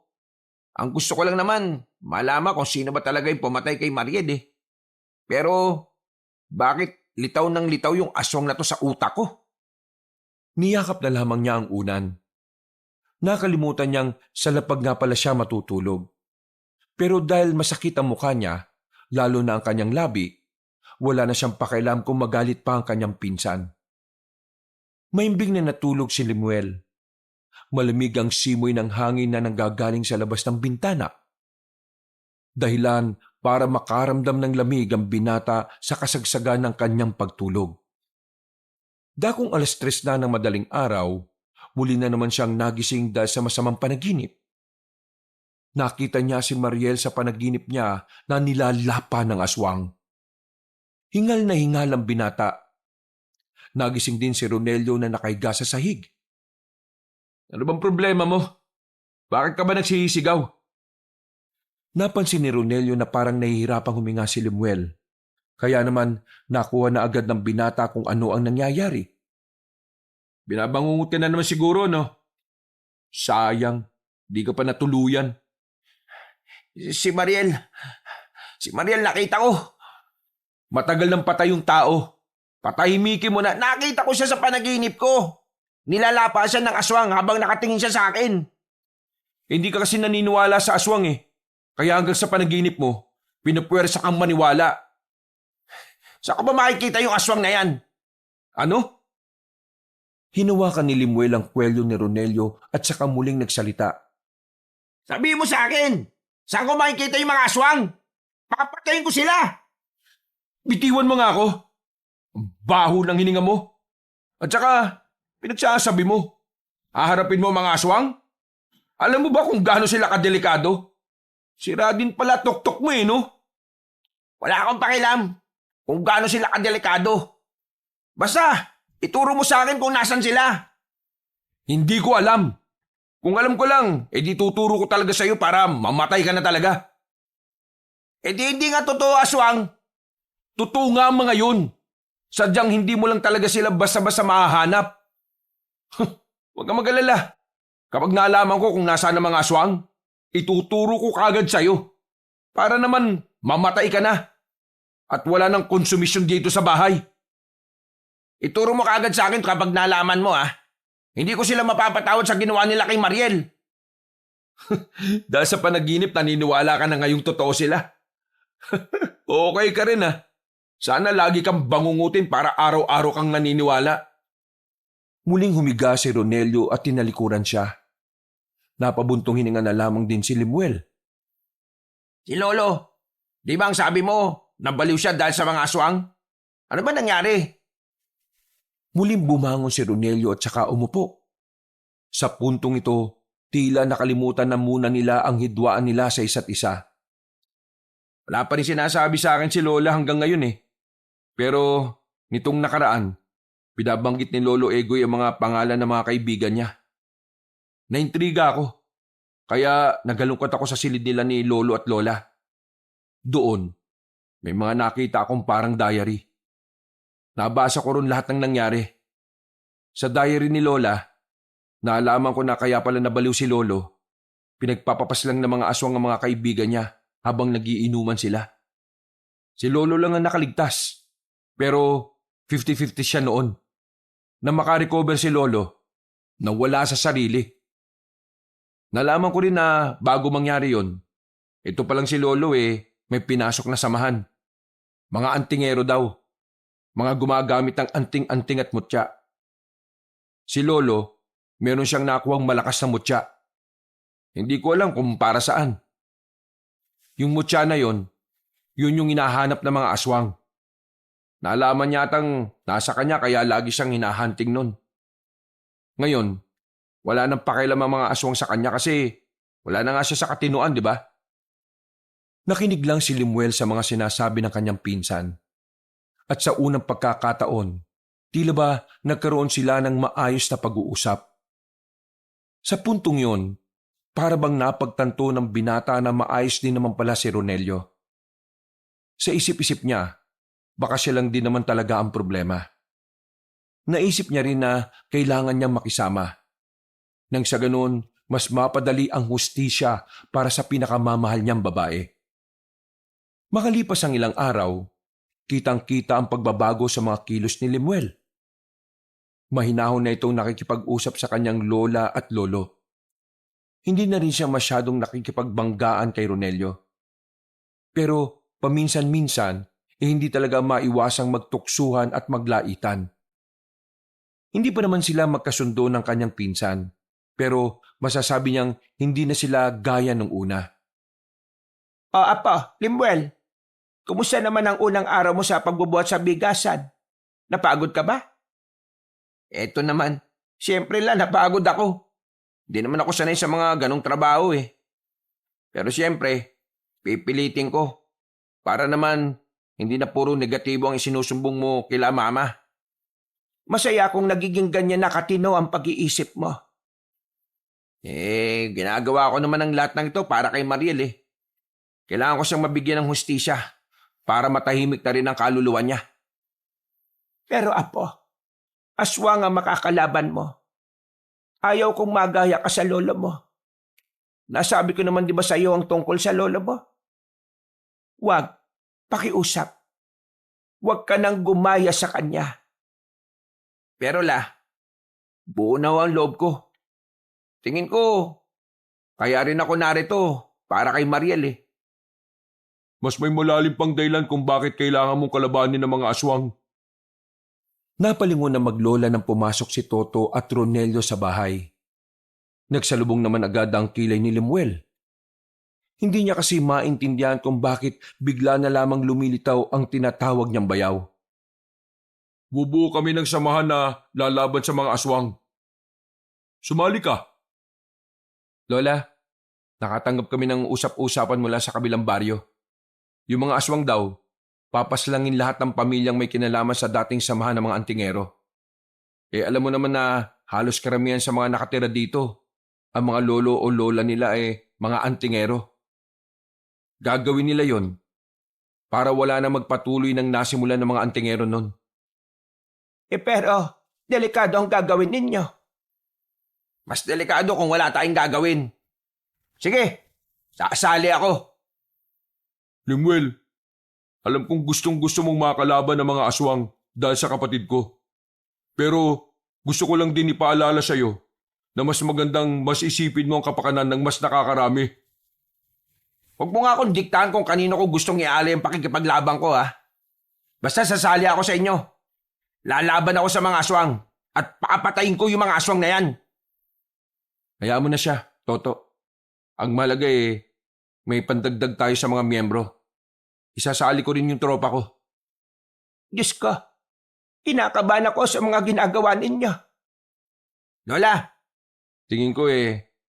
Ang gusto ko lang naman, malaman kung sino ba talaga yung pumatay kay Mariel Pero, bakit litaw ng litaw yung aswang na to sa utak ko? Niyakap na lamang niya ang unan. Nakalimutan niyang sa lapag nga pala siya matutulog. Pero dahil masakit ang mukha niya, lalo na ang kanyang labi, wala na siyang pakialam kung magalit pa ang kanyang pinsan. Maimbing na natulog si Lemuel. Malamig ang simoy ng hangin na nanggagaling sa labas ng bintana. Dahilan para makaramdam ng lamig ang binata sa kasagsagan ng kanyang pagtulog. Dakong 3:00 na ng madaling araw, muli na naman siyang nagising dahil sa masamang panaginip. Nakita niya si Mariel sa panaginip niya na nilalapa ng aswang. Hingal na hingal ang binata. Nagising din si Ronelio na nakahiga sa sahig. Ano bang problema mo? Bakit ka ba nagsisigaw? Napansin ni Ronelio na parang nahihirapang huminga si Lemuel. Kaya naman nakuha na agad ng binata kung ano ang nangyayari. Binabangungot ka na naman siguro, no? Sayang, di ka pa natuluyan. Si Mariel nakita ko. Matagal nang patay yung tao. Patahimikin mo na. Nakita ko siya sa panaginip ko. Nilalapa siya ng aswang habang nakatingin siya sa akin. Hindi ka kasi naniniwala sa aswang eh. Kaya hanggang sa panaginip mo, pinupwersa kang maniwala. Saan ko ba makikita yung aswang na yan? Ano? Hinawakan ni Lemuel ang kwelyo ni Ronelio at saka muling nagsalita. Sabihin mo sa akin, saan ko makikita yung mga aswang? Pakapatayin ko sila. Bitiwan mo nga ako. Ang baho ng hininga mo. At saka, pinagsasabi mo, haharapin mo mga aswang? Alam mo ba kung gaano sila kadelikado? Sira din pala tuktok mo no? Wala akong pakialam kung gaano sila kadelikado. Basta, ituro mo sa akin kung nasan sila. Hindi ko alam. Kung alam ko lang, di tuturo ko talaga sa'yo para mamatay ka na talaga. Hindi nga totoo, aswang. Totoo nga ang mga yun. Sadyang hindi mo lang talaga sila basta-basta mahahanap. Huwag kang mag-alala. Kapag naalaman ko kung nasaan ang mga aswang, ituturo ko kagad sa'yo. Para naman mamatay ka na. At wala nang konsumisyon dito sa bahay. Ituro mo kagad sa akin kapag nalaman mo, ha? Hindi ko sila mapapatawad sa ginawa nila kay Mariel. Dahil sa panaginip, naniniwala ka na ngayong totoo sila. Okay ka rin ah. Sana lagi kang bangungutin para araw-araw kang naniniwala. Muling humiga si Ronelio at tinalikuran siya. Napabuntong hininga na lamang din si Limuel. Si Lolo, di ba ang sabi mo, nabaliw siya dahil sa mga aswang? Ano ba nangyari? Muling bumangon si Ronelio at saka umupo. Sa puntong ito, tila nakalimutan na muna nila ang hidwaan nila sa isa't isa. Wala pa rin sinasabi sa akin si Lola hanggang ngayon eh. Pero nitong nakaraan, binabanggit ni Lolo Egoy ang mga pangalan ng mga kaibigan niya. Naintriga ako, kaya nagalungkot ako sa silid nila ni Lolo at Lola. Doon, may mga nakita akong parang diary. Nabasa ko ron lahat ng nangyari. Sa diary ni Lola, naalaman ko na kaya pala nabaliw si Lolo. Pinagpapapas lang ng mga aswang ang mga kaibigan niya habang nagiinuman sila. Si Lolo lang ang nakaligtas. Pero 50-50 siya noon. Na makarecover si Lolo, nawala sa sarili. Nalaman ko rin na bago mangyari yon, ito palang si Lolo may pinasok na samahan. Mga antingero daw. Mga gumagamit ng anting-anting at mutya. Si Lolo, meron siyang nakuhang malakas na mutya. Hindi ko alam kung para saan. Yung mutya na yon, yun yung hinahanap ng mga aswang. Naalaman yatang nasa kanya kaya lagi siyang hinahunting nun. Ngayon, wala nang pakialam ang mga aswang sa kanya kasi wala na nga siya sa katinuan, di ba? Nakinig lang si Limuel sa mga sinasabi ng kanyang pinsan. At sa unang pagkakataon, tila ba nagkaroon sila ng maayos na pag-uusap. Sa puntong yon, para bang napagtanto ng binata na maayos din naman pala si Ronelio. Sa isip-isip niya, baka siya lang din naman talaga ang problema. Naisip niya rin na kailangan niyang makisama. Nang sa ganun, mas mapadali ang hustisya para sa pinakamamahal niyang babae. Makalipas ang ilang araw, kitang-kita ang pagbabago sa mga kilos ni Limuel. Mahinahon na itong nakikipag-usap sa kanyang lola at lolo. Hindi na rin siya masyadong nakikipagbanggaan kay Ronelio. Pero paminsan-minsan, hindi talaga maiwasang magtuksuhan at maglaitan. Hindi pa naman sila magkasundo ng kanyang pinsan, pero masasabi niyang hindi na sila gaya nung una. O apo, Limuel, kumusta naman ang unang araw mo sa pagbubuhat sa bigasan? Napagod ka ba? Eto naman, siyempre lang napagod ako. Hindi naman ako sanay sa mga ganong trabaho eh. Pero siyempre, pipilitin ko. Para naman, hindi na puro negatibo ang isinusumbong mo kila mama. Masaya kung nagiging ganyan na katino ang pag-iisip mo. Ginagawa ko naman ang lahat ng ito para kay Mariel eh. Kailangan ko siyang mabigyan ng hustisya para matahimik na rin ang kaluluwa niya. Pero apo, aswang ang makakalaban mo. Ayaw kong magaya ka sa lolo mo. Nasabi ko naman di ba sa iyo ang tungkol sa lolo mo? Huwag, pakiusap. Huwag ka nang gumaya sa kanya. Pero buo na ang loob ko. Tingin ko, kaya rin ako narito para kay Mariel eh. Mas may malalim pang dahilan kung bakit kailangan mong kalabanin ng mga aswang. Napalingon na maglola nang pumasok si Toto at Ronelio sa bahay. Nagsalubong naman agad ang kilay ni Limuel. Hindi niya kasi maintindihan kung bakit bigla na lamang lumilitaw ang tinatawag niyang bayaw. Bubuo kami ng samahan na lalaban sa mga aswang. Sumali ka. Lola, nakatanggap kami ng usap-usapan mula sa kabilang baryo. Yung mga aswang daw, papaslangin lahat ng pamilyang may kinalaman sa dating samahan ng mga antingero. Alam mo naman na halos karamihan sa mga nakatira dito, ang mga lolo o lola nila mga antingero. Gagawin nila yon para wala na magpatuloy ng nasimulan ng mga antingero nun. Pero, delikado ang gagawin ninyo. Mas delikado kung wala tayong gagawin. Sige, sasali ako. Limuel, alam kong gustong-gusto mong makalaban ng mga aswang dahil sa kapatid ko. Pero gusto ko lang din ipaalala sa'yo na mas magandang mas isipin mo ang kapakanan ng mas nakakarami. Huwag mo nga akong diktahan kung kanino ko gustong ialay ang pakikipaglaban ko, ha? Basta sasali ako sa inyo. Lalaban ako sa mga aswang at papatayin ko yung mga aswang na yan. Hayaan mo na siya, Toto. Ang mahalaga may pandagdag tayo sa mga miyembro. Isasali ko rin yung tropa ko. Diyos ko, kinakabahan ako sa mga ginagawa ninyo. Lola, Tingin ko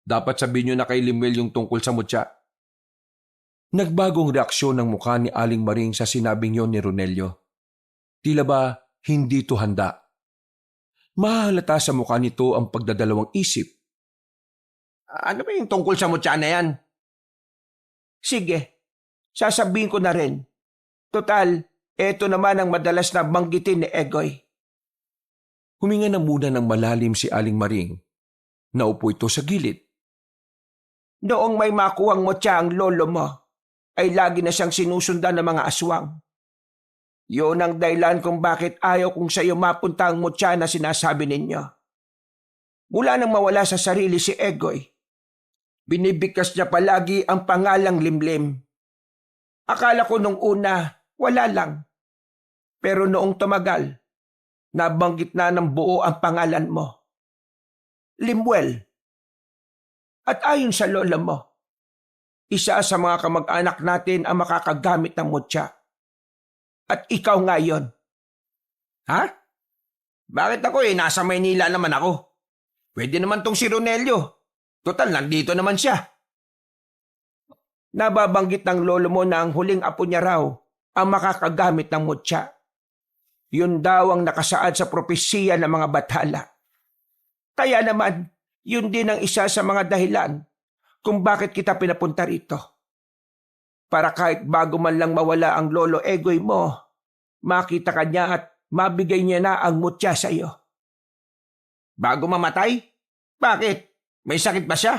dapat sabihin nyo na kay Limuel yung tungkol sa mutya. Nagbagong reaksyon ng mukha ni Aling Maring sa sinabing yon ni Ronelio. Tila ba hindi to handa? Mahalata sa mukha nito ang pagdadalawang isip. ano ba yung tungkol sa mutya na yan? Sige, sasabihin ko na rin. Total, eto naman ang madalas na banggitin ni Egoy. Huminga na muna ng malalim si Aling Maring. Naupo ito sa gilid. Noong may makuwang motya ang lolo mo, ay lagi na siyang sinusundan ng mga aswang. Yun ang dahilan kung bakit ayaw kong sa iyo mapunta ang motya na sinasabi ninyo. Mula nang mawala sa sarili si Egoy, binibigkas niya palagi ang pangalang Limlim. Akala ko nung una, wala lang. Pero noong tumagal, nabanggit na ng buo ang pangalan mo. Limuel. At ayon sa lola mo, isa sa mga kamag-anak natin ang makakagamit ng mutya. At ikaw ngayon. Ha? Bakit ako nasa Maynila naman ako? Pwede naman tong si Ronelio. Total, nandito naman siya. Nababanggit ng lolo mo na ang huling apo niya raw ang makakagamit ng mutya. Yun daw ang nakasaad sa propesiya ng mga bathala. Kaya naman, yun din ang isa sa mga dahilan kung bakit kita pinapunta rito. Para kahit bago man lang mawala ang lolo Egoy mo, makita ka niya at mabigay niya na ang mutya sa iyo. Bago mamatay? Bakit? May sakit ba siya?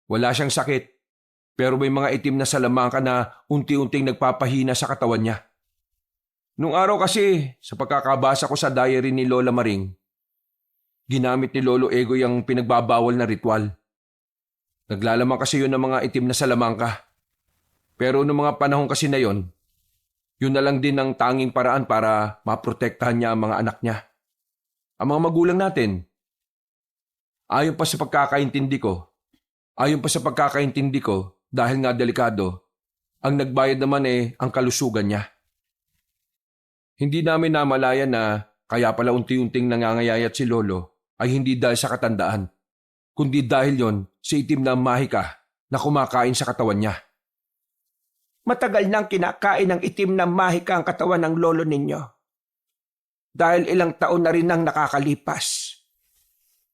Wala siyang sakit, pero may mga itim na salamangka na unti-unting nagpapahina sa katawan niya. Nung araw kasi, sa pagkakabasa ko sa diary ni Lola Maring, ginamit ni Lolo Egoy ang pinagbabawal na ritual. Naglalaman kasi yun ng mga itim na salamangka. Pero noong mga panahon kasi na yon, yun na lang din ang tanging paraan para maprotektahan niya ang mga anak niya. Ang mga magulang natin. Ayon pa sa pagkakaintindi ko, dahil nga delikado, ang nagbayad naman ang kalusugan niya. Hindi namin namalayan na kaya pala unti-unting nangangayayat si Lolo ay hindi dahil sa katandaan, kundi dahil yon sa itim na mahika na kumakain sa katawan niya. Matagal nang kinakain ng itim na mahika ang katawan ng lolo ninyo. Dahil ilang taon na rin nang nakakalipas.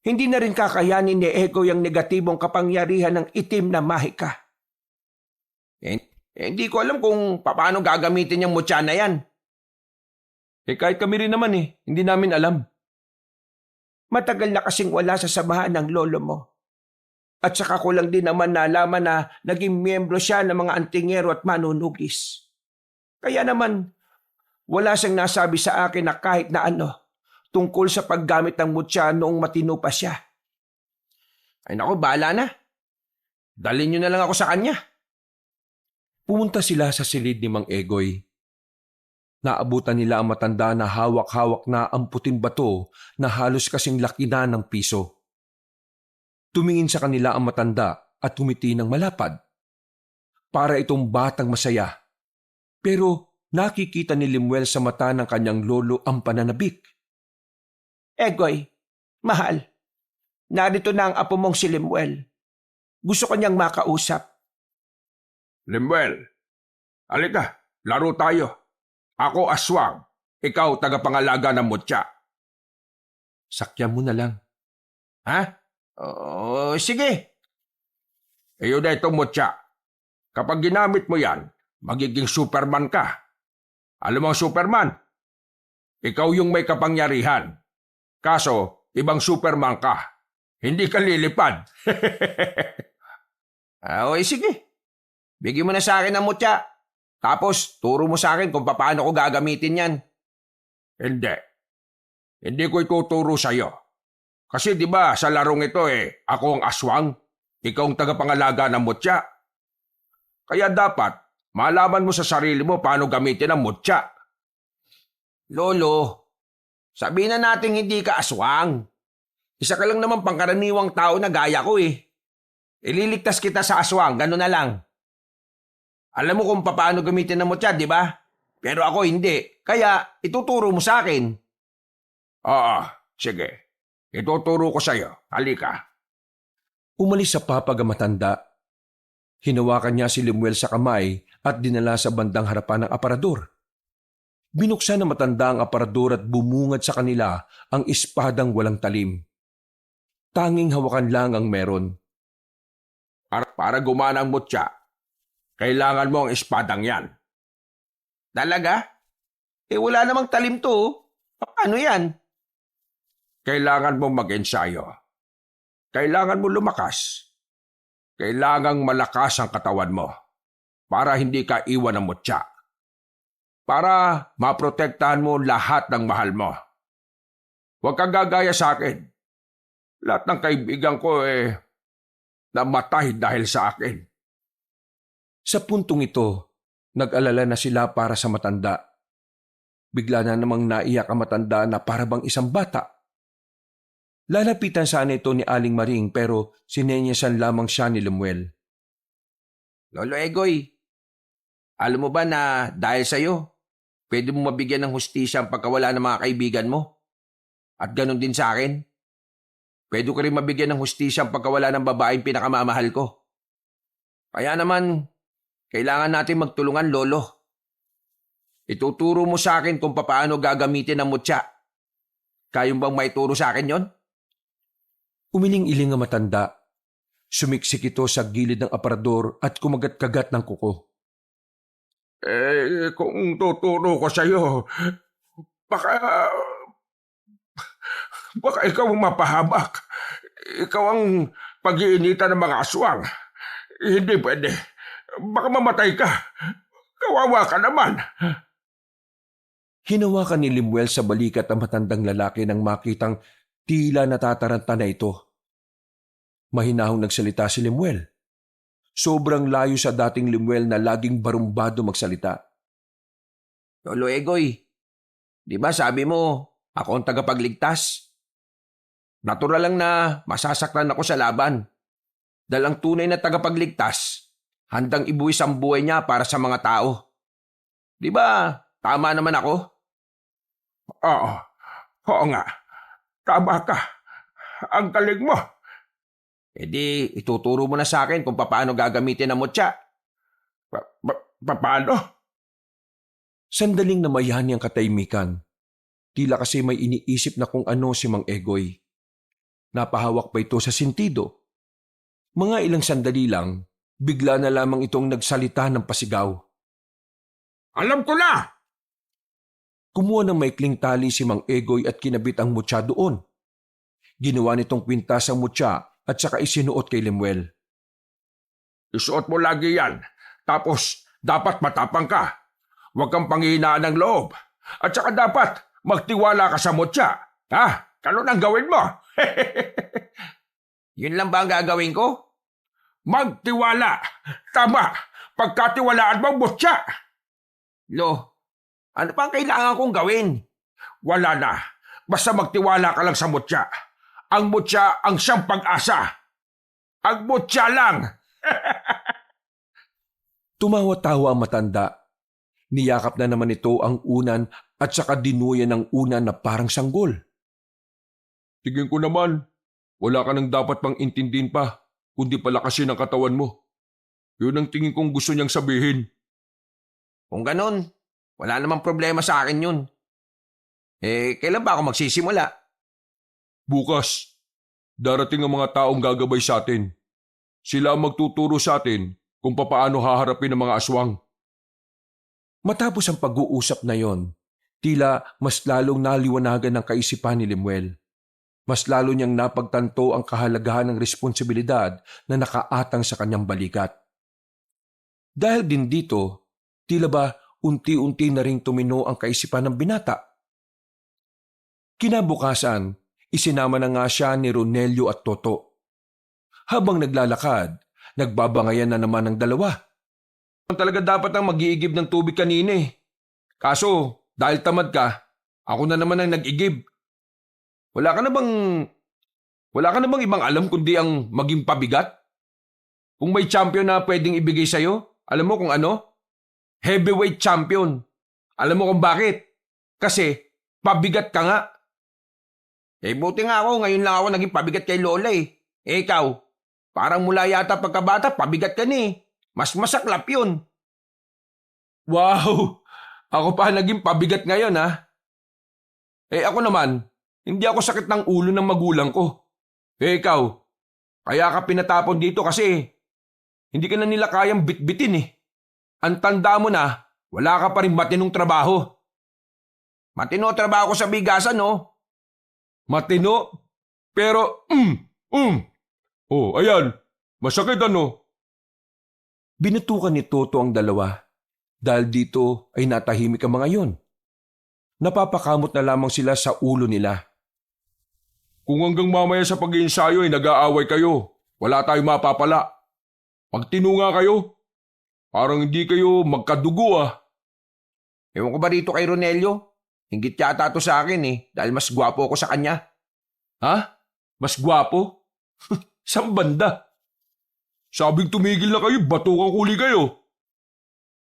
Hindi na rin kakayanin ni Egoy ang negatibong kapangyarihan ng itim na mahika. Hindi ko alam kung paano gagamitin yung mutya na yan. Kahit kami rin naman hindi namin alam. Matagal na kasing wala sa samahan ng lolo mo. At saka ko lang din naman nalaman na naging miyembro siya ng mga antingero at manunugis. Kaya naman, wala siyang nasabi sa akin na kahit na ano tungkol sa paggamit ng mutya noong matino pa siya. Ay naku, bahala na. Dalhin niyo na lang ako sa kanya. Pumunta sila sa silid ni Mang Egoy. Naabutan nila ang matanda na hawak-hawak na ang puting bato na halos kasing laki na ng piso. Tumingin sa kanila ang matanda at tumiti ng malapad. Para itong batang masaya. Pero nakikita ni Limuel sa mata ng kanyang lolo ang pananabik. Egoy, mahal, narito na ang apo mong si Limuel. Gusto ko niyang makausap. Limuel, halika, laro tayo. Ako aswang, ikaw tagapangalaga ng mutya. Sakyan mo na lang. Ha? Oh, sige. Iyo na itong mutya. Kapag ginamit mo yan, magiging Superman ka. Alam mo ang Superman? Ikaw yung may kapangyarihan. Kaso, ibang Superman ka. Hindi ka lilipad. Okay, sige. Bigyan mo na sa akin ng mutya. Tapos, turo mo sa akin kung paano ko gagamitin yan. Hindi. Hindi ko ituturo sa'yo. Kasi di ba sa larong ito ako ang aswang, ikaw ang tagapangalaga ng mutya. Kaya dapat, malaman mo sa sarili mo paano gamitin ang mutya. Lolo, sabihin na natin hindi ka aswang. Isa ka lang naman pangkaraniwang tao na gaya ko Ililigtas kita sa aswang, gano'n na lang. Alam mo kung paano gamitin ang mutya, di ba? Pero ako hindi. Kaya ituturo mo sa akin. Oo, sige. Ituturo ko sa'yo. Halika. Umalis sa papag ang matanda. Hinawakan niya si Lemuel sa kamay at dinala sa bandang harapan ng aparador. Binuksan ng matanda ang aparador at bumungad sa kanila ang espadang walang talim. Tanging hawakan lang ang meron. Para gumana ang mutya, kailangan mo ang espadang yan. Talaga? Wala namang talim to. Paano yan? Kailangan mong mag-ensayo. Kailangan mo lumakas. Kailangang malakas ang katawan mo para hindi ka iwan ng mutya. Para maprotektahan mo lahat ng mahal mo. Huwag kang gagaya sa akin. Lahat ng kaibigan ko namatay dahil sa akin. Sa puntong ito, nag-alala na sila para sa matanda. Bigla na namang naiyak ang matanda na para bang isang bata. Lalapitan sana ito ni Aling Maring pero sinenyasan lamang siya ni Lemuel. Lolo Egoy, alam mo ba na dahil sa'yo, pwede mo mabigyan ng hustisya ang pagkawala ng mga kaibigan mo? At ganun din sa akin. Pwede ko rin mabigyan ng hustisya ang pagkawala ng babaeng pinakamamahal ko. Kaya naman, kailangan natin magtulungan, Lolo. Ituturo mo sa akin kung paano gagamitin ang mutya. Kayong bang maituro sa akin yon? Umiling-iling ang matanda. Sumiksik ito sa gilid ng aparador at kumagat-kagat ng kuko. Kung tuturo ko sa'yo, baka ikaw ang mapahamak. Ikaw ang pag-iinitan ng mga aswang. Hindi pwede. Baka mamatay ka. Kawawa ka naman. Hinawakan ni Lemuel sa balikat ang matandang lalaki nang makitang tila natataranta na ito. Mahinahong nagsalita si Lemuel. Sobrang layo sa dating Lemuel na laging barumbado magsalita. Lolo Egoy, di ba sabi mo, ako ang tagapagligtas? Natural lang na masasaktan ako sa laban. Dahil ang tunay na tagapagligtas, handang ibuwis ang buhay niya para sa mga tao. Di ba, tama naman ako? Oo nga. Tama ka. Ang galing mo. Di, ituturo mo na sa akin kung paano gagamitin ang mutya. Paano? Sandaling namayani ang katahimikan. Tila kasi may iniisip na kung ano si Mang Egoy. Napahawak pa ito sa sentido. Mga ilang sandali lang, bigla na lamang itong nagsalita ng pasigaw. Alam ko na! Kumuha ng maikling tali si Mang Egoy at kinabit ang mutya doon. Ginawa nitong kwintas ang mutya at saka isinuot kay Lemuel. Isuot mo lagi yan. Tapos, dapat matapang ka. Huwag kang panghihinaan ng loob. At saka dapat, magtiwala ka sa mutya. Ha? Ganun ang gawin mo. Yun lang ba ang gagawin ko? Magtiwala. Tama. Pagkatiwalaan mo, mutya. Lo, ano pa ang kailangan kong gawin? Wala na. Basta magtiwala ka lang sa mutya. Ang mutya ang siyang pag-asa. Ang mutya lang. Tumawa-tawa ang matanda. Niyakap na naman ito ang unan at saka dinuyan ng unan na parang sanggol. Tingin ko naman, wala ka nang dapat pang intindihin pa, kundi palakasin ang katawan mo. Yun ang tingin kong gusto niyang sabihin. Kung ganun, wala namang problema sa akin yun. Kailan ba ako magsisimula? Bukas. Darating ang mga taong gagabay sa atin. Sila ang magtuturo sa atin kung papaano haharapin ang mga aswang. Matapos ang pag-uusap na yon, tila mas lalong naliwanagan ng kaisipan ni Lemuel. Mas lalo niyang napagtanto ang kahalagahan ng responsibilidad na nakaatang sa kanyang balikat. Dahil din dito, tila ba unti-unti na ring tumino ang kaisipan ng binata. Kinabukasan, isinama na nga siya ni Ronelio at Toto. Habang naglalakad, nagbabangayan na naman ang dalawa. Talaga dapat ang mag-iigib ng tubig kanina eh. Kaso, dahil tamad ka, ako na naman ang nag-igib. Wala ka na bang ibang alam kundi ang maging pabigat? Kung may champion na pwedeng ibigay sa'yo, alam mo kung ano? Heavyweight champion. Alam mo kung bakit? Kasi pabigat ka nga. Buti nga ako, ngayon lang ako naging pabigat kay Lola eh. Ikaw, parang mula yata pagkabata, pabigat ka ni. Mas masaklap yun. Wow! Ako pa naging pabigat ngayon ha. Ako naman, hindi ako sakit ng ulo ng magulang ko. Ikaw, kaya ka pinatapon dito kasi hindi ka na nila kayang bitbitin eh. Ang tanda mo na, wala ka pa rin matinong trabaho. Matino trabaho ko sa bigasan no? Matino? Pero, Oh, ayan. Masakit ano? Binutukan ni Toto ang dalawa dahil dito ay natahimik ang mga yon. Napapakamot na lamang sila sa ulo nila. Kung hanggang mamaya sa pag-iinsayo ay nag-aaway kayo, wala tayong mapapala. Pag tinunga kayo, parang hindi kayo magkadugo ah. Ewan ko ba dito kay Ronelio? Hinggit yata to sa akin eh, dahil mas gwapo ako sa kanya. Ha? Mas gwapo? Saan banda? Sabing tumigil na kayo, batukang huli kayo.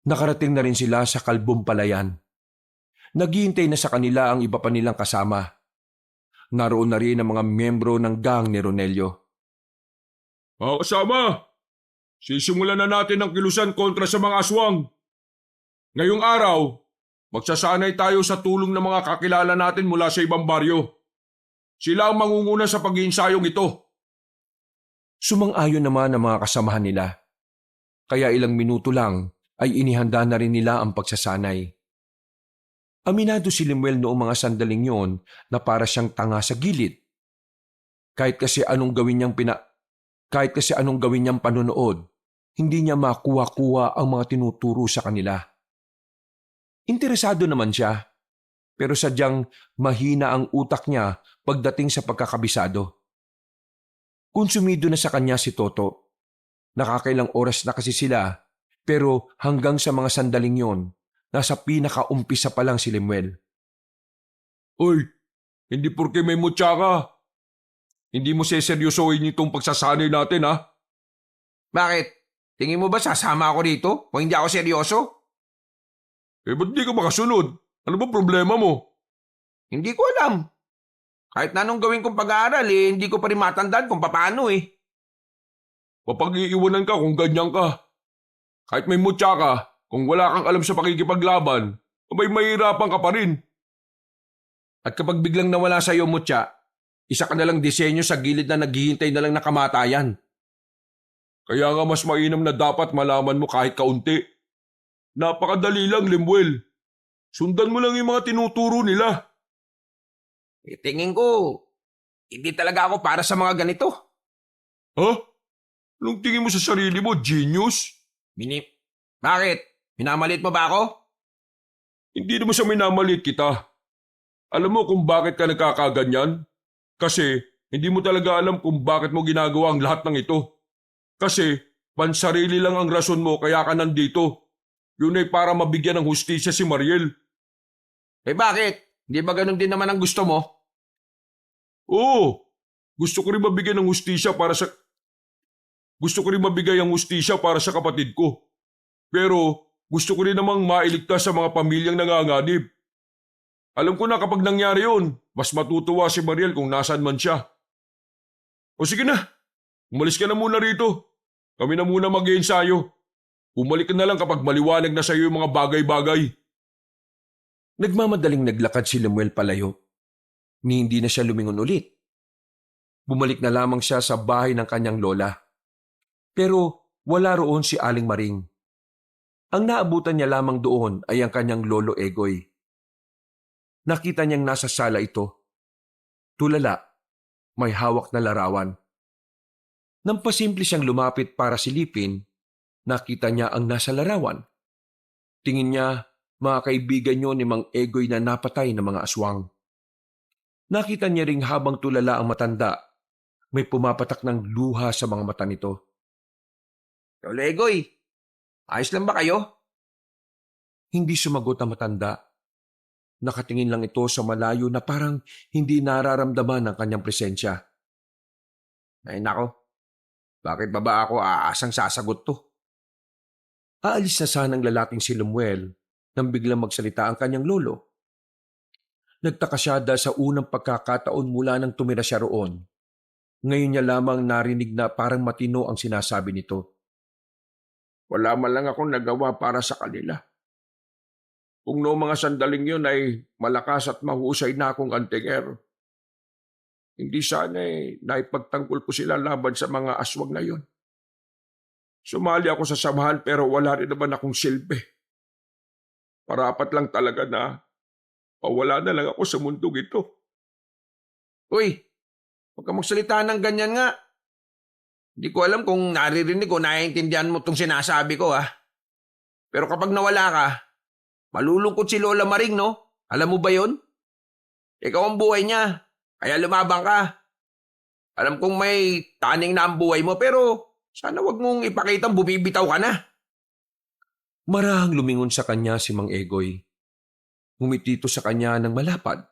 Nakarating na rin sila sa Kalbong Palayan. Naghihintay na sa kanila ang iba pa nilang kasama. Naroon na rin ang mga miyembro ng gang ni Ronelio. Mga kasama, sisimulan na natin ang kilusan kontra sa mga aswang. Ngayong araw, magsasanay tayo sa tulong ng mga kakilala natin mula sa ibang baryo. Sila ang mangunguna sa pag-iinsayong ito. Sumang-ayon naman ang mga kasamahan nila. Kaya ilang minuto lang ay inihanda na rin nila ang pagsasanay. Aminado si Lemuel noong mga sandaling yon na para siyang tanga sa gilid. Kahit kasi anong gawin niyang panonood, hindi niya makuha-kuha ang mga tinuturo sa kanila. Interesado naman siya, pero sadyang mahina ang utak niya pagdating sa pagkakabisado. Konsumido na sa kanya si Toto. Nakakailang oras na kasi sila, pero hanggang sa mga sandaling yon, nasa pinakaumpisa pa lang si Lemuel. Uy, hindi porke may mutya ka. Hindi mo seseryosohin itong pagsasanay natin ha? Bakit? Tingin mo ba sasama ako dito kung hindi ako seryoso? Ba't di ka makasunod? Ano ba problema mo? Hindi ko alam. Kahit na anong gawin kong pag-aaral hindi ko pa rin matandaan kung paano eh. Papag-iiwanan ka kung ganyan ka. Kahit may mutya ka, kung wala kang alam sa pakikipaglaban, abay mahirapan ka pa rin. At kapag biglang nawala sa iyo mutya, isa ka nalang disenyo sa gilid na naghihintay na lang na kamatayan. Kaya nga mas mainam na dapat malaman mo kahit kaunti. Napakadali lang, Lemuel. Sundan mo lang yung mga tinuturo nila. Tingin ko, hindi talaga ako para sa mga ganito. Ha? Anong tingin mo sa sarili mo, genius? Bakit? Minamalit mo ba ako? Hindi naman sa minamalit kita. Alam mo kung bakit ka nagkakaganyan? Kasi hindi mo talaga alam kung bakit mo ginagawa ang lahat ng ito. Kasi pansarili lang ang rason mo kaya ka nandito. Yun ay para mabigyan ng hustisya si Mariel. Bakit? Hindi ba ganun din naman ang gusto mo? Oo, gusto ko rin mabigyan ng hustisya para sa... Gusto ko rin mabigay ang hustisya para sa kapatid ko. Pero gusto ko rin namang mailigtas sa mga pamilyang nanganganib. Alam ko na kapag nangyari yun, mas matutuwa si Mariel kung nasaan man siya. O sige na, umalis ka na muna rito. Kami na muna mag-iensayo. Bumalik ka na lang kapag maliwanag na sa iyo yung mga bagay-bagay. Nagmamadaling naglakad si Lemuel palayo, ni hindi na siya lumingon ulit. Bumalik na lamang siya sa bahay ng kanyang lola. Pero wala roon si Aling Maring. Ang naabutan niya lamang doon ay ang kanyang lolo Egoy. Nakita niyang nasa sala ito. Tulala, may hawak na larawan. Nang pasimple siyang lumapit para silipin, nakita niya ang nasa larawan. Tingin niya, mga kaibigan niyo ni Mang Egoy na napatay ng mga aswang. Nakita niya ring habang tulala ang matanda, may pumapatak ng luha sa mga mata nito. Lolo Egoy, ayos lang ba kayo? Hindi sumagot ang matanda. Nakatingin lang ito sa malayo na parang hindi nararamdaman ang kanyang presensya. Ay nako, bakit ba ako aasang sasagot to? Aalis na sanang lalaking si Lemuel nang biglang magsalita ang kanyang lolo. Nagtaka siya dahil sa unang pagkakataon mula nang tumira siya roon. Ngayon niya lamang narinig na parang matino ang sinasabi nito. Wala man lang akong nagawa para sa kanila. Kung noong mga sandaling yun ay malakas at mahusay na akong antingero, hindi sana naipagtanggol ko sila laban sa mga aswang na yun. Sumali ako sa samahan pero wala rin naman akong silbi. Parapat lang talaga na pawala na lang ako sa mundong ito. Uy, huwag ka magsalita ng ganyan nga. Hindi ko alam kung naririnig o naiintindihan mo itong sinasabi ko Pero kapag nawala ka, malulungkot si Lola Maring, no? Alam mo ba yon? Ikaw ang buhay niya, kaya lumabang ka. Alam kong may taning na ang buhay mo, pero sana wag mong ipakitang bumibitaw ka na. Marahang lumingon sa kanya si Mang Egoy. Ngumiti ito sa kanya ng malapad.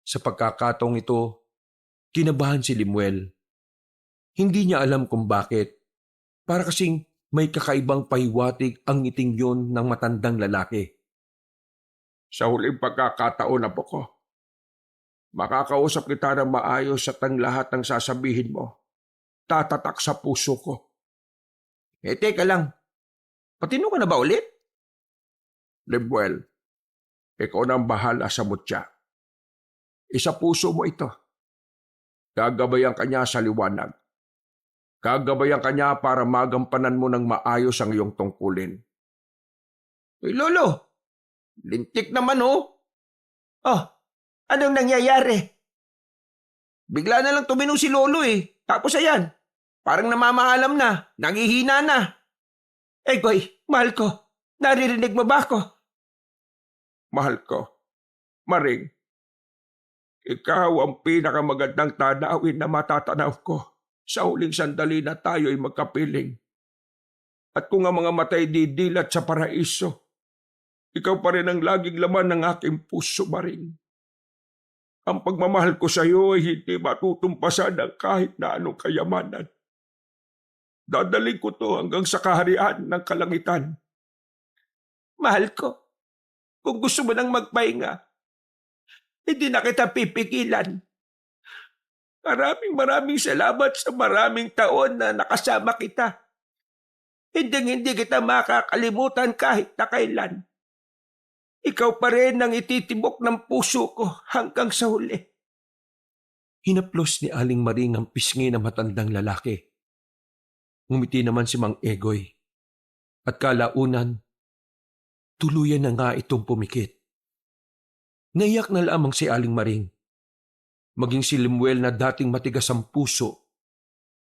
Sa pagkakataong ito, kinabahan si Lemuel. Hindi niya alam kung bakit. Para kasing may kakaibang pahiwatig ang ngiting yon ng matandang lalaki. Sa huling pagkakataon na po ko, makakausap kita ng maayos at ang lahat ng sasabihin mo, tatatak sa puso ko. Teka lang. Patino ka na ba ulit? Lemuel, ikaw na ang bahala sa mutya. Isa puso mo ito. Gagabayan ka niya sa liwanag. Gagabayan ka niya para magampanan mo ng maayos ang iyong tungkulin. Uy, Lolo. Lintik naman, oh. Oh, anong nangyayari? Bigla na lang tuminong si Lolo Tapos ayan, parang namamahalam na, nangihina na. Egoy, mahal ko. Naririnig mo ba ako? Mahal ko, Maring, ikaw ang pinakamagandang tanawin na matatanaw ko sa huling sandali na tayo ay magkapiling. At kung ang mga matay didilat sa paraiso, ikaw pa rin ang laging laman ng aking puso, Maring. Ang pagmamahal ko sa iyo ay hindi matutumpasan ng kahit na anong kayamanan. Dadaling ko to hanggang sa kaharian ng kalangitan. Mahal ko. Kung gusto mo nang magpahinga, hindi na kita pipigilan. Maraming salamat sa maraming taon na nakasama kita. Hindi kita makakalimutan kahit na kailan. Ikaw pa rin ang ititibok ng puso ko hanggang sa huli. Hinaplos ni Aling Maring ang pisngi ng matandang lalaki. Ngumiti naman si Mang Egoy. At kalaunan, tuluyan na nga itong pumikit. Naiyak na lamang si Aling Maring. Maging si Lemuel na dating matigas ang puso,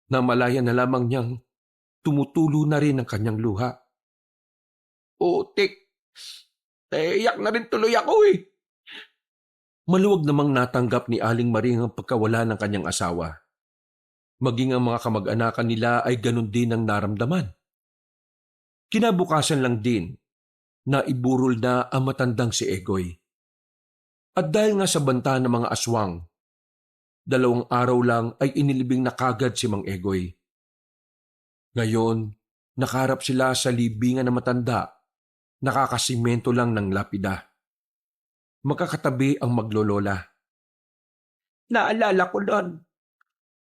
na malaya na lamang niyang tumutulo na rin ang kanyang luha. Utik. Iyak na rin tuloy ako Maluwag namang natanggap ni Aling Maring ang pagkawala ng kanyang asawa. Maging ang mga kamag-anakan nila ay ganun din ang naramdaman. Kinabukasan lang din na iburol na ang matandang si Egoy. At dahil nga sa banta ng mga aswang, 2 araw lang ay inilibing na kagad si Mang Egoy. Ngayon, nakaharap sila sa libingan ng matanda, nakakasimento lang ng lapida. Magkakatabi ang maglolola. Naalala ko noon,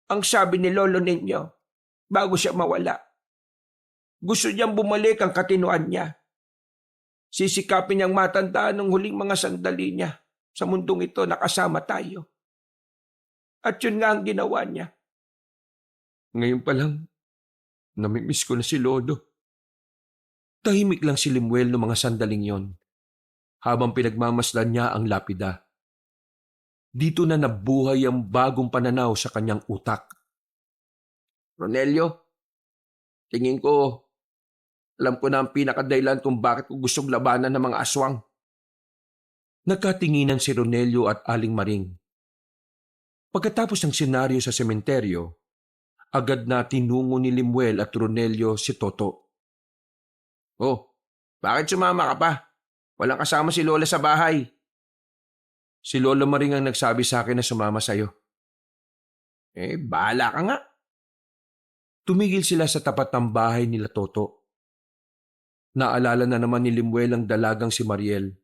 ang sabi ni lolo ninyo, bago siya mawala. Gusto niyang bumalik ang katinuan niya. Sisikapin niyang matandaan ng huling mga sandali niya sa mundong ito na kasama tayo. At yun nga ang ginawa niya. Ngayon pa lang, namimiss ko na si Lolo. Tahimik lang si Limuel noong mga sandaling yon, habang pinagmamasdan niya ang lapida. Dito na nabuhay ang bagong pananaw sa kanyang utak. Ronelio, tingin ko, alam ko na ang pinakadahilan kung bakit ko gustong labanan ng mga aswang. Nagkatinginan si Ronelio at Aling Maring. Pagkatapos ng senaryo sa sementeryo, agad na tinungo ni Limuel at Ronelio si Toto. Oh, bakit sumama ka pa? Walang kasama si Lola sa bahay. Si Lola Maring ang nagsabi sa akin na sumama sa'yo. Bahala ka nga. Tumigil sila sa tapat ng bahay nila Toto. Naalala na naman ni Limuel ang dalagang si Mariel.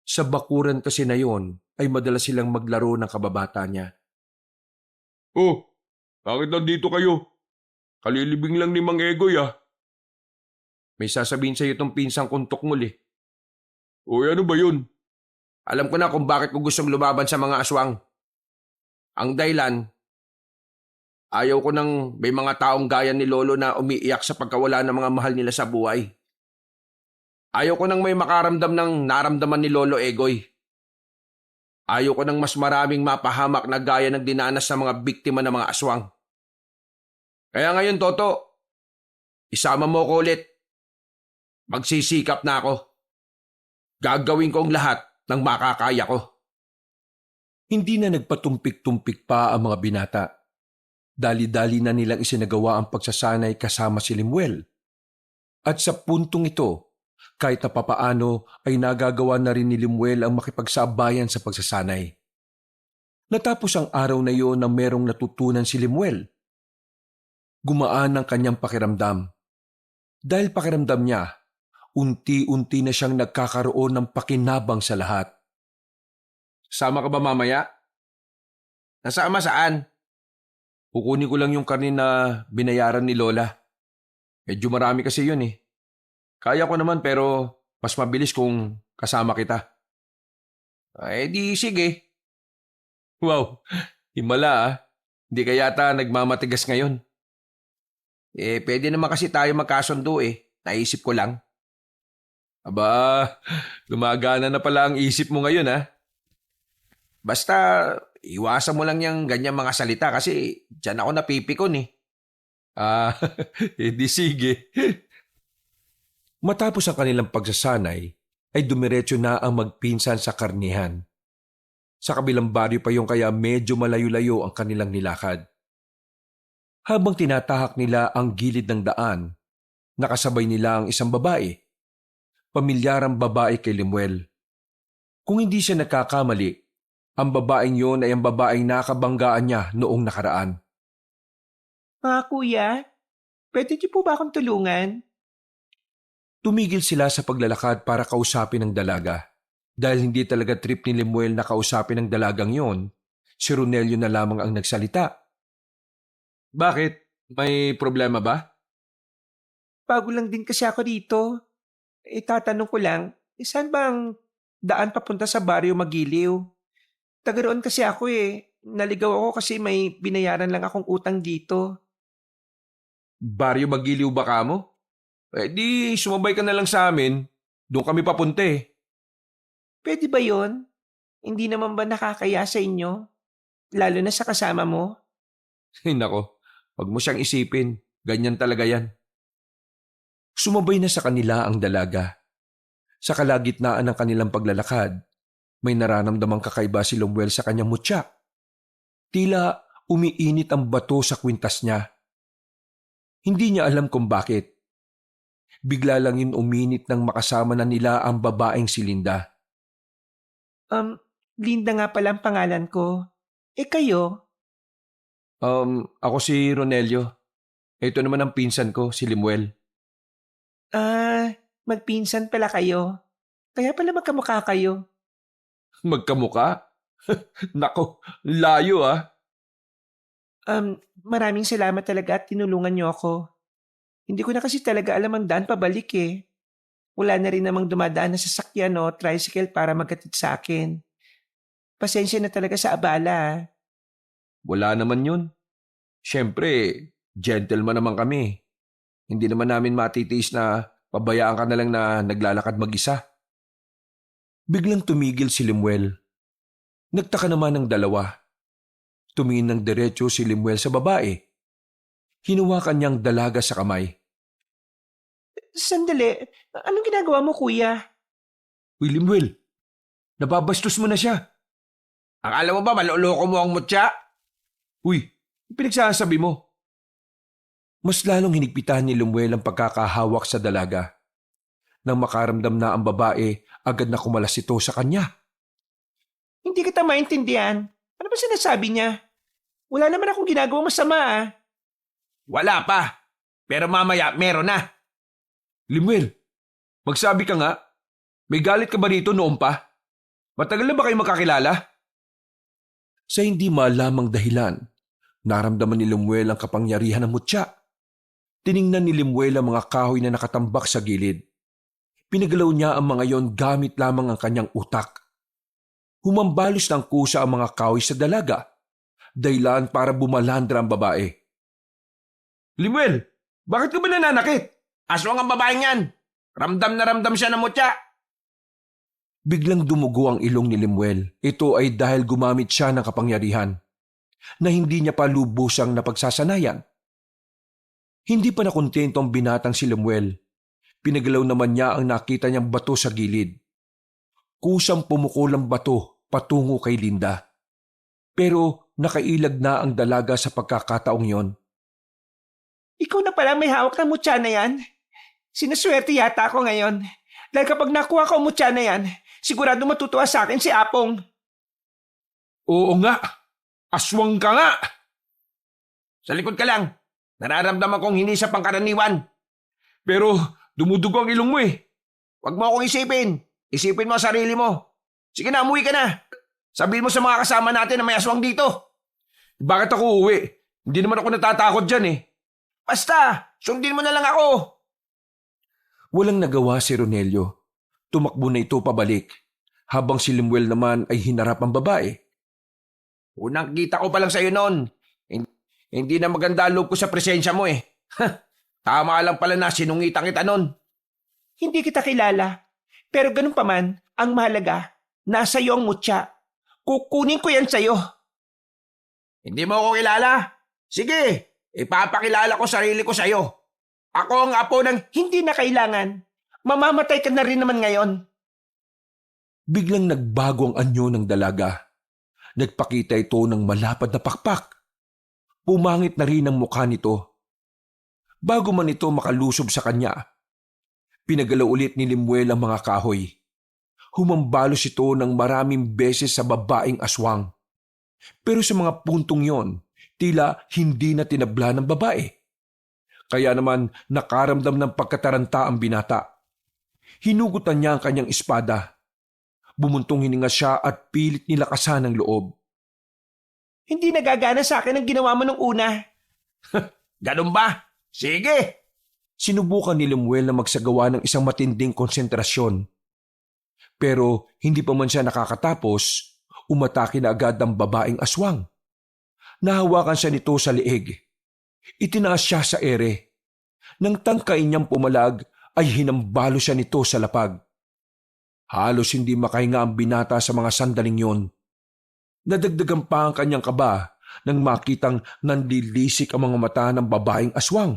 Sa bakuran kasi na yon ay madalas silang maglaro ng kababata niya. Oh, bakit nandito kayo? Kalilibing lang ni Mang Egoy ah. May sasabihin sa iyo itong pinsang kong tukmol eh. O ano ba yun? Alam ko na kung bakit ko gustong lumaban sa mga aswang. Ang dahilan, ayaw ko nang may mga taong gaya ni Lolo na umiiyak sa pagkawala ng mga mahal nila sa buhay. Ayaw ko nang may makaramdam ng naramdaman ni Lolo Egoy. Ayaw ko nang mas maraming mapahamak na gaya ng dinanas ng mga biktima ng mga aswang. Kaya ngayon, Toto, isama mo ko ulit. Magsisikap na ako. Gagawin ko ang lahat ng makakaya ko. Hindi na nagpatumpik-tumpik pa ang mga binata. Dali-dali na nilang isinagawa ang pagsasanay kasama si Limuel. At sa puntong ito, kahit na papaano ay nagagawa na rin ni Limuel ang makipagsabayan sa pagsasanay. Natapos ang araw na iyon na merong natutunan si Limuel. Gumaan ang kanyang pakiramdam. Dahil pakiramdam niya, unti-unti na siyang nagkakaroon ng pakinabang sa lahat. Sama ka ba mamaya? Nasama saan? Kukunin ko lang yung karne na binayaran ni Lola. Medyo marami kasi yun eh. Kaya ko naman pero mas mabilis kung kasama kita. Di sige. Wow, himala ah. Hindi ka yata nagmamatigas ngayon. Pwede naman kasi tayo magkasundo eh. Naisip ko lang. Aba, gumagana na pala ang isip mo ngayon ah. Basta iwasan mo lang yung ganyang mga salita kasi dyan ako napipikon eh. Ah, edi sige. Matapos ang kanilang pagsasanay, ay dumiretso na ang magpinsan sa karnihan. Sa kabilang baryo pa yung kaya medyo malayo-layo ang kanilang nilakad. Habang tinatahak nila ang gilid ng daan, nakasabay nila ang isang babae. Pamilyarang babae kay Limuel. Kung hindi siya nagkakamali, ang babaeng yon ay ang babaeng nakabanggaan niya noong nakaraan. Mga kuya, pwede niyo po ba akong tulungan? Tumigil sila sa paglalakad para kausapin ang dalaga. Dahil hindi talaga trip ni Limuel na kausapin ang dalagang yon, si Ronelio na lamang ang nagsalita. Bakit? May problema ba? Bago lang din kasi ako dito. Tatanong ko lang, saan ba ang daan papunta sa baryo Magiliw? Taga roon kasi ako eh. Naligaw ako kasi may binayaran lang akong utang dito. Baryo Magiliw ba ka mo? Di sumabay ka na lang sa amin. Doon kami papunta eh. Pwede ba yon? Hindi naman ba nakakaya sa inyo? Lalo na sa kasama mo? Ay nako, wag mo siyang isipin. Ganyan talaga yan. Sumabay na sa kanila ang dalaga. Sa kalagitnaan ng kanilang paglalakad, may nararamdamang kakaiba si Limuel sa kanyang mutya. Tila umiinit ang bato sa kwintas niya. Hindi niya alam kung bakit. Bigla lang yun uminit nang makasama na nila ang babaeng si Linda. Linda nga pala ang pangalan ko. Kayo? Ako si Ronelio. Ito naman ang pinsan ko, si Limuel. Magpinsan pala kayo. Kaya pala magkamukha kayo. Magkamuka? Nako, layo ah. Maraming salamat talaga at tinulungan niyo ako. Hindi ko na kasi talaga alam ang daan pabalik eh. Wala na rin namang dumadaan na sasakyan o tricycle para maghatid sa akin. Pasensya na talaga sa abala ah. Wala naman yun. Siyempre, gentleman naman kami. Hindi naman namin matitiis na pabayaan ka na lang na naglalakad mag-isa. Biglang tumigil si Lemuel. Nagtaka naman ng dalawa. Tumingin ng diretso si Lemuel sa babae. Hinuwakan niyang dalaga sa kamay. Sandali, anong ginagawa mo, kuya? Uy, Lemuel, nababastos mo na siya. Akala mo ba maloloko mo ang mutya? Uy, pinagsasabi mo. Mas lalong hinigpitan ni Lemuel ang pagkakahawak sa dalaga. Nang makaramdam na ang babae, agad na kumalas ito sa kanya. Hindi kita maintindihan. Ano ba sinasabi niya? Wala naman akong ginagawang masama, ah. Wala pa. Pero mamaya meron na. Lemuel, magsabi ka nga, may galit ka ba dito noon pa? Matagal na ba kayo magkakilala? Sa hindi malamang dahilan, naramdaman ni Lemuel ang kapangyarihan ng mutya. Tiningnan ni Lemuel ang mga kahoy na nakatambak sa gilid. Pinagalaw niya ang mga yon gamit lamang ang kanyang utak. Humambalos ng kusa ang mga kahoy sa dalaga, dahilan para bumalandra ang babae. Lemuel, bakit ka ba nananakit? Aswang ang babaeng yan. Ramdam na ramdam siya ng mutya. Biglang dumugo ang ilong ni Lemuel. Ito ay dahil gumamit siya ng kapangyarihan na hindi niya pa lubusang napagsasanayan. Hindi pa nakontento ang binatang si Lemuel. Pinagalaw naman niya ang nakita niyang bato sa gilid. Kusang pumukol ang bato patungo kay Linda. Pero nakailag na ang dalaga sa pagkakataong yon. Ikaw na pala may hawak ng mutya na yan. Sinaswerte yata ako ngayon. Dahil kapag nakuha ko ang mutya na yan, sigurado matutuwa sa akin si Apong. Oo nga, aswang ka nga. Sa likod ka lang. Nararamdaman kong hindi siya pangkaraniwan. Pero dumudugo ang ilong mo eh. Huwag mo akong isipin. Isipin mo ang sarili mo. Sige na, umuwi ka na. Sabihin mo sa mga kasama natin na may aswang dito. Bakit ako uuwi? Hindi naman ako natatakot dyan eh. Basta, sundin mo na lang ako. Walang nagawa si Ronelio. Tumakbo na ito pabalik, habang si Lemuel naman ay hinarap ang babae. Unang kita ko pa lang sa'yo noon. Hindi na maganda ang loob ko sa presensya mo eh. Tama lang pala na sinungitan kita noon. Hindi kita kilala. Pero ganun pa man, ang mahalaga, nasa iyo ang mutya. Kukunin ko yan sa'yo. Hindi mo ako kilala? Sige, ipapakilala ko sarili ko sa'yo. Ako ang apo ng... Hindi na kailangan. Mamamatay ka na rin naman ngayon. Biglang nagbago ang anyo ng dalaga. Nagpakita ito ng malapad na pakpak. Pumangit na rin ang mukha nito. Bago man ito makalusob sa kanya, pinagalaw ulit ni Lemuel ang mga kahoy. Humambalos ito ng maraming beses sa babaeng aswang. Pero sa mga puntong yon, tila hindi na tinabla ng babae. Kaya naman nakaramdam ng pagkataranta ang binata. Hinugutan niya ang kanyang espada. Bumuntong hininga siya at pilit nilakasan ang loob. Hindi nagagana sa akin ang ginawa mo nung una. Ganun ba? Sige! Sinubukan ni Lemuel na magsagawa ng isang matinding konsentrasyon. Pero hindi pa man siya nakakatapos, umatake na agad ang babaeng aswang. Nahawakan siya nito sa leeg. Itinaas siya sa ere. Nang tangkain niyang pumalag, ay hinambalo siya nito sa lapag. Halos hindi makahinga ang binata sa mga sandaling yon. Nadagdagan pa ang kanyang kaba nang makitang nanlilisik ang mga mata ng babaeng aswang.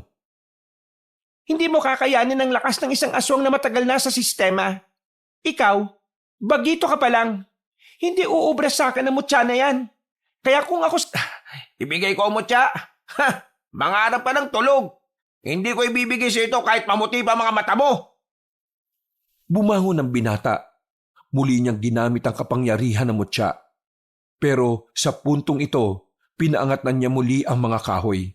Hindi mo kakayanin ang lakas ng isang aswang na matagal na sa sistema. Ikaw, bagito ka pa lang. Hindi uubra sa akin ang mutya na yan. Kaya kung ako... Ibigay ko ang mutya. Mangarap pa ng tulog. Hindi ko ibibigay sa ito kahit mamuti pa mga mata mo. Bumangon ang binata. Muli niyang ginamit ang kapangyarihan ng mutya. Pero sa puntong ito, pinaangat na niya muli ang mga kahoy.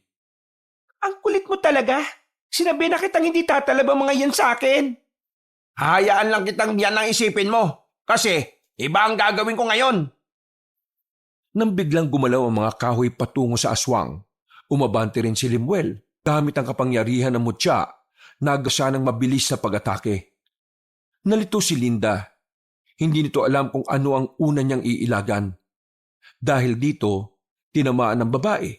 Ang kulit mo talaga. Sinabi na kitang hindi tatalab ang mga yan sa akin. Hayaan lang kitang yan ang isipin mo. Kasi iba ang gagawin ko ngayon. Nang biglang gumalaw ang mga kahoy patungo sa aswang, umabante rin si Lemuel. Gamit ang kapangyarihan ng mutya, nagasa ng mabilis na pag-atake. Nalito si Linda. Hindi nito alam kung ano ang una niyang iilagan. Dahil dito, tinamaan ng babae.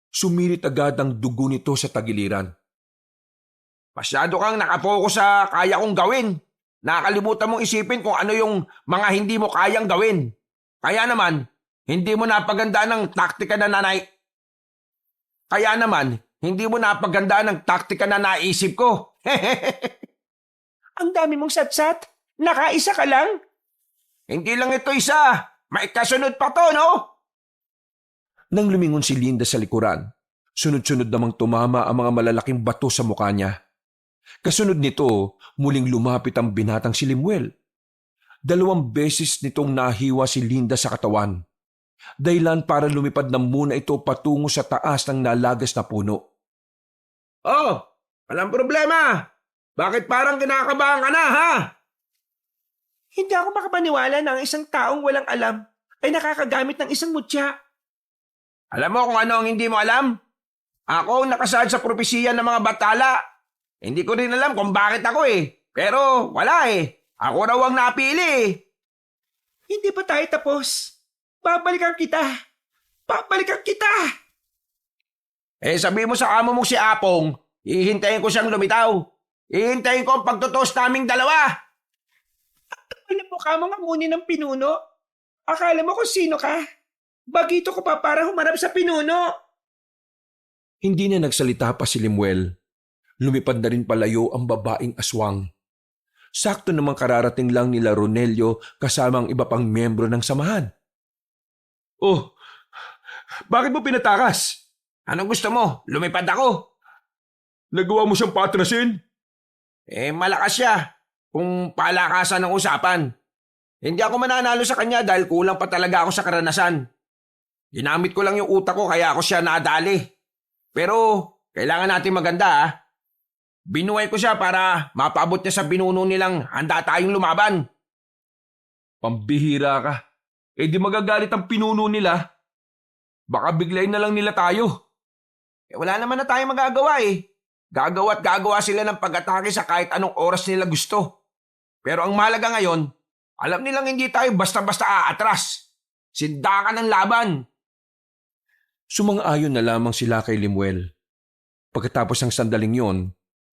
Sumirit agad ang dugo nito sa tagiliran. Masyado kang nakapokus sa kaya kong gawin. Nakakalimutan mong isipin kung ano yung mga hindi mo kayang gawin. Kaya naman, hindi mo napagandaan ng taktika na naisip ko. Ang dami mong satsat. Nakaisa ka lang. Hindi lang ito isa. May kasunod pa to, no? Nang lumingon si Linda sa likuran, sunod-sunod namang tumama ang mga malalaking bato sa mukha niya. Kasunod nito, muling lumapit ang binatang si Limuel. 2 beses nitong nahiwa si Linda sa katawan. Dahilan para lumipad na muna ito patungo sa taas ng nalagas na puno. Oh, walang problema. Bakit parang kinakabahan ka na, ha? Hindi ako makapaniwala na ang isang taong walang alam ay nakakagamit ng isang mutya. Alam mo kung ano ang hindi mo alam? Ako ang nakasaad sa propesiya ng mga batala. Hindi ko rin alam kung bakit ako Pero wala Ako raw ang napili Hindi pa tayo tapos. Babalikan kita. Babalikan kita. Sabi mo sa amo mong si Apong, hihintayin ko siyang lumitaw. Hihintayin ko ang pagtutos naming dalawa. Alam mo ka mga muni ng pinuno. Akala mo kung sino ka? Bagito ko pa para humarap sa pinuno. Hindi na nagsalita pa si Limuel. Lumipad na rin palayo ang babaeng aswang. Sakto namang kararating lang nila Ronelio kasama ang iba pang miyembro ng samahan. Oh, bakit mo pinatakas? Anong gusto mo? Lumipad ako. Nagawa mo siyang patrasin? Malakas siya. Kung palakasan ng usapan. Hindi ako mananalo sa kanya dahil kulang pa talaga ako sa karanasan. Ginamit ko lang yung utak ko kaya ako siya nadali. Pero kailangan natin maganda Binuhay ko siya para mapaabot niya sa binuno nilang handa tayong lumaban. Pambihira ka. Di magagalit ang pinuno nila. Baka biglayin na lang nila tayo. Wala naman na tayong magagawa gagawa sila ng pag-atake sa kahit anong oras nila gusto. Pero ang mahalaga ngayon, alam nilang hindi tayo basta-basta aatras. Sindakan ng laban. Sumang-ayon na lamang sila kay Limuel. Pagkatapos ng sandaling yon,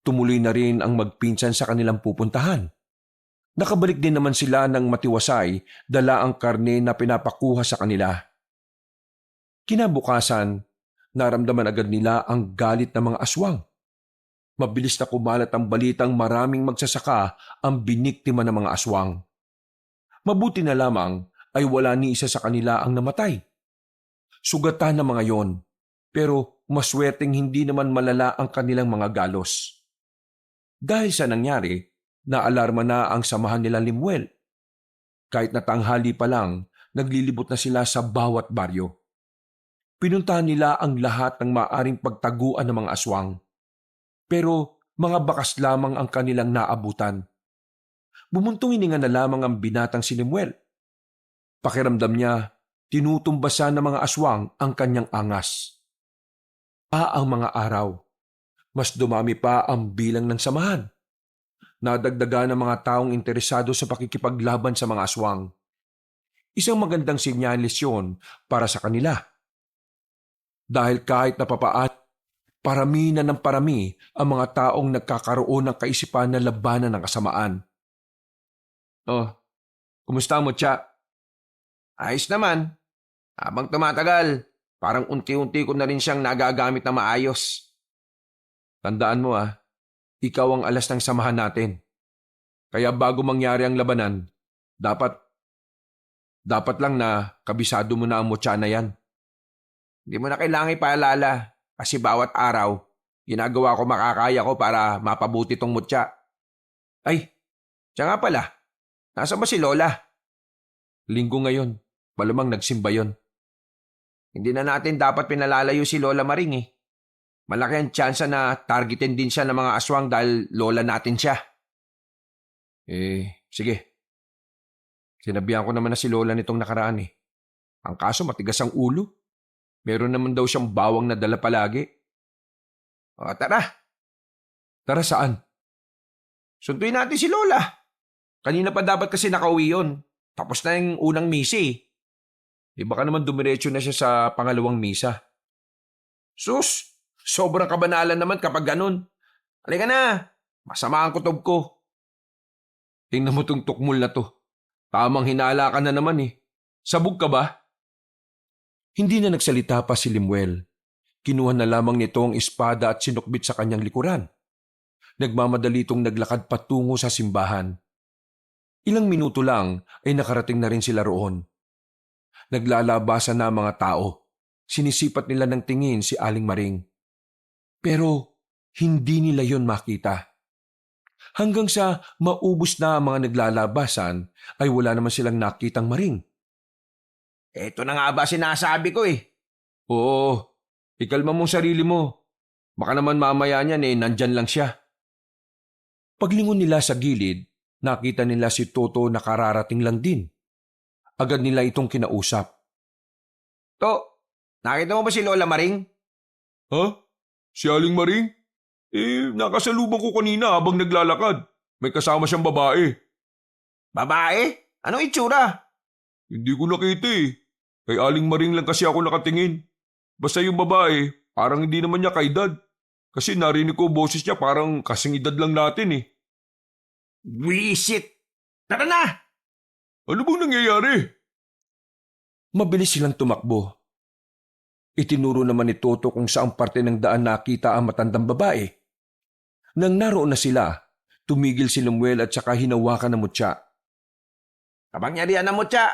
tumuloy na rin ang magpinsan sa kanilang pupuntahan. Nakabalik din naman sila ng matiwasay, dala ang karne na pinapakuha sa kanila. Kinabukasan, naramdaman agad nila ang galit ng mga aswang. Mabilis na kumalat ang balitang maraming magsasaka ang biniktima ng mga aswang. Mabuti na lamang ay wala ni isa sa kanila ang namatay. Sugatan ng mga yon, pero maswerteng hindi naman malala ang kanilang mga galos. Dahil sa nangyari, naalarma na ang samahan nila Limuel. Kahit na tanghali pa lang, naglilibot na sila sa bawat baryo. Pinuntahan nila ang lahat ng maaring pagtaguan ng mga aswang. Pero mga bakas lamang ang kanilang naabutan. Bumuntong hininga na lamang ang binatang si Limuel. Pakiramdam niya, tinutumbasan ng mga aswang ang kanyang angas. Ang mga araw, mas dumami pa ang bilang ng samahan. Nadagdagan ng mga taong interesado sa pakikipaglaban sa mga aswang. Isang magandang senyales yun para sa kanila. Dahil kahit napapaat, parami na ng parami ang mga taong nagkakaroon ng kaisipan na labanan ng kasamaan. Oh, kumusta mo, Tsa? Ayos naman. Habang tumatagal, parang unti-unti ko na rin siyang nagagamit na maayos. Tandaan mo ikaw ang alas ng samahan natin. Kaya bago mangyari ang labanan, dapat lang na kabisado mo na ang mutya na yan. Hindi mo na kailangan ipaalala kasi bawat araw, ginagawa ko makakaya ko para mapabuti tong mutya. Ay, siya nga pala. Nasaan ba si Lola? Linggo ngayon, malamang nagsimba yon. Hindi na natin dapat pinalalayo si Lola Maring Malaki ang tsansa na targetin din siya ng mga aswang dahil lola natin siya. Sige. Sinabihan ko naman na si Lola nitong nakaraan Ang kaso matigas ang ulo. Meron naman daw siyang bawang na dala palagi. O tara, Tara saan? sunduin natin si Lola. Kanina pa dapat kasi nakauwi yun. Tapos na yung unang misi Baka naman dumiretso na siya sa pangalawang misa. Sus, sobrang kabanalan naman kapag ganun. Halika na, masama ang kutob ko. Tingnan mo tong tukmol na to. Tamang hinala ka na naman eh. Sabog ka ba? Hindi na nagsalita pa si Limuel. Kinuha na lamang nito ang espada at sinukbit sa kanyang likuran. Nagmamadali itong naglakad patungo sa simbahan. Ilang minuto lang ay nakarating na rin sila roon. Naglalabasan na ang mga tao. Sinisipat nila ng tingin si Aling Maring. Pero hindi nila yon makita. Hanggang sa maubos na ang mga naglalabasan ay wala naman silang nakitang Maring. Eto na nga ba sinasabi ko eh. Oo, ikalma mong sarili mo. Baka naman mamaya niyan nandyan lang siya. Paglingon nila sa gilid, nakita nila si Toto na kararating lang din. Agad nila itong kinausap. Nakita mo ba si Lola Maring? Ha? Si Aling Maring? Nakasalubong ko kanina habang naglalakad. May kasama siyang babae. Babae? Anong itsura? Hindi ko nakita eh. Kay Aling Maring lang kasi ako nakatingin. Basta yung babae, parang hindi naman niya kaedad. Kasi narinig ko boses niya parang kasing edad lang natin eh. Wisit! Tara na! Ano bang nangyayari? Mabilis silang tumakbo. Itinuro naman ni Toto kung saang parte ng daan nakita ang matandang babae. Nang naroon na sila, tumigil si Lemuel at saka hinawakan ng mutya. Kapangyarihan na mo, Tsa.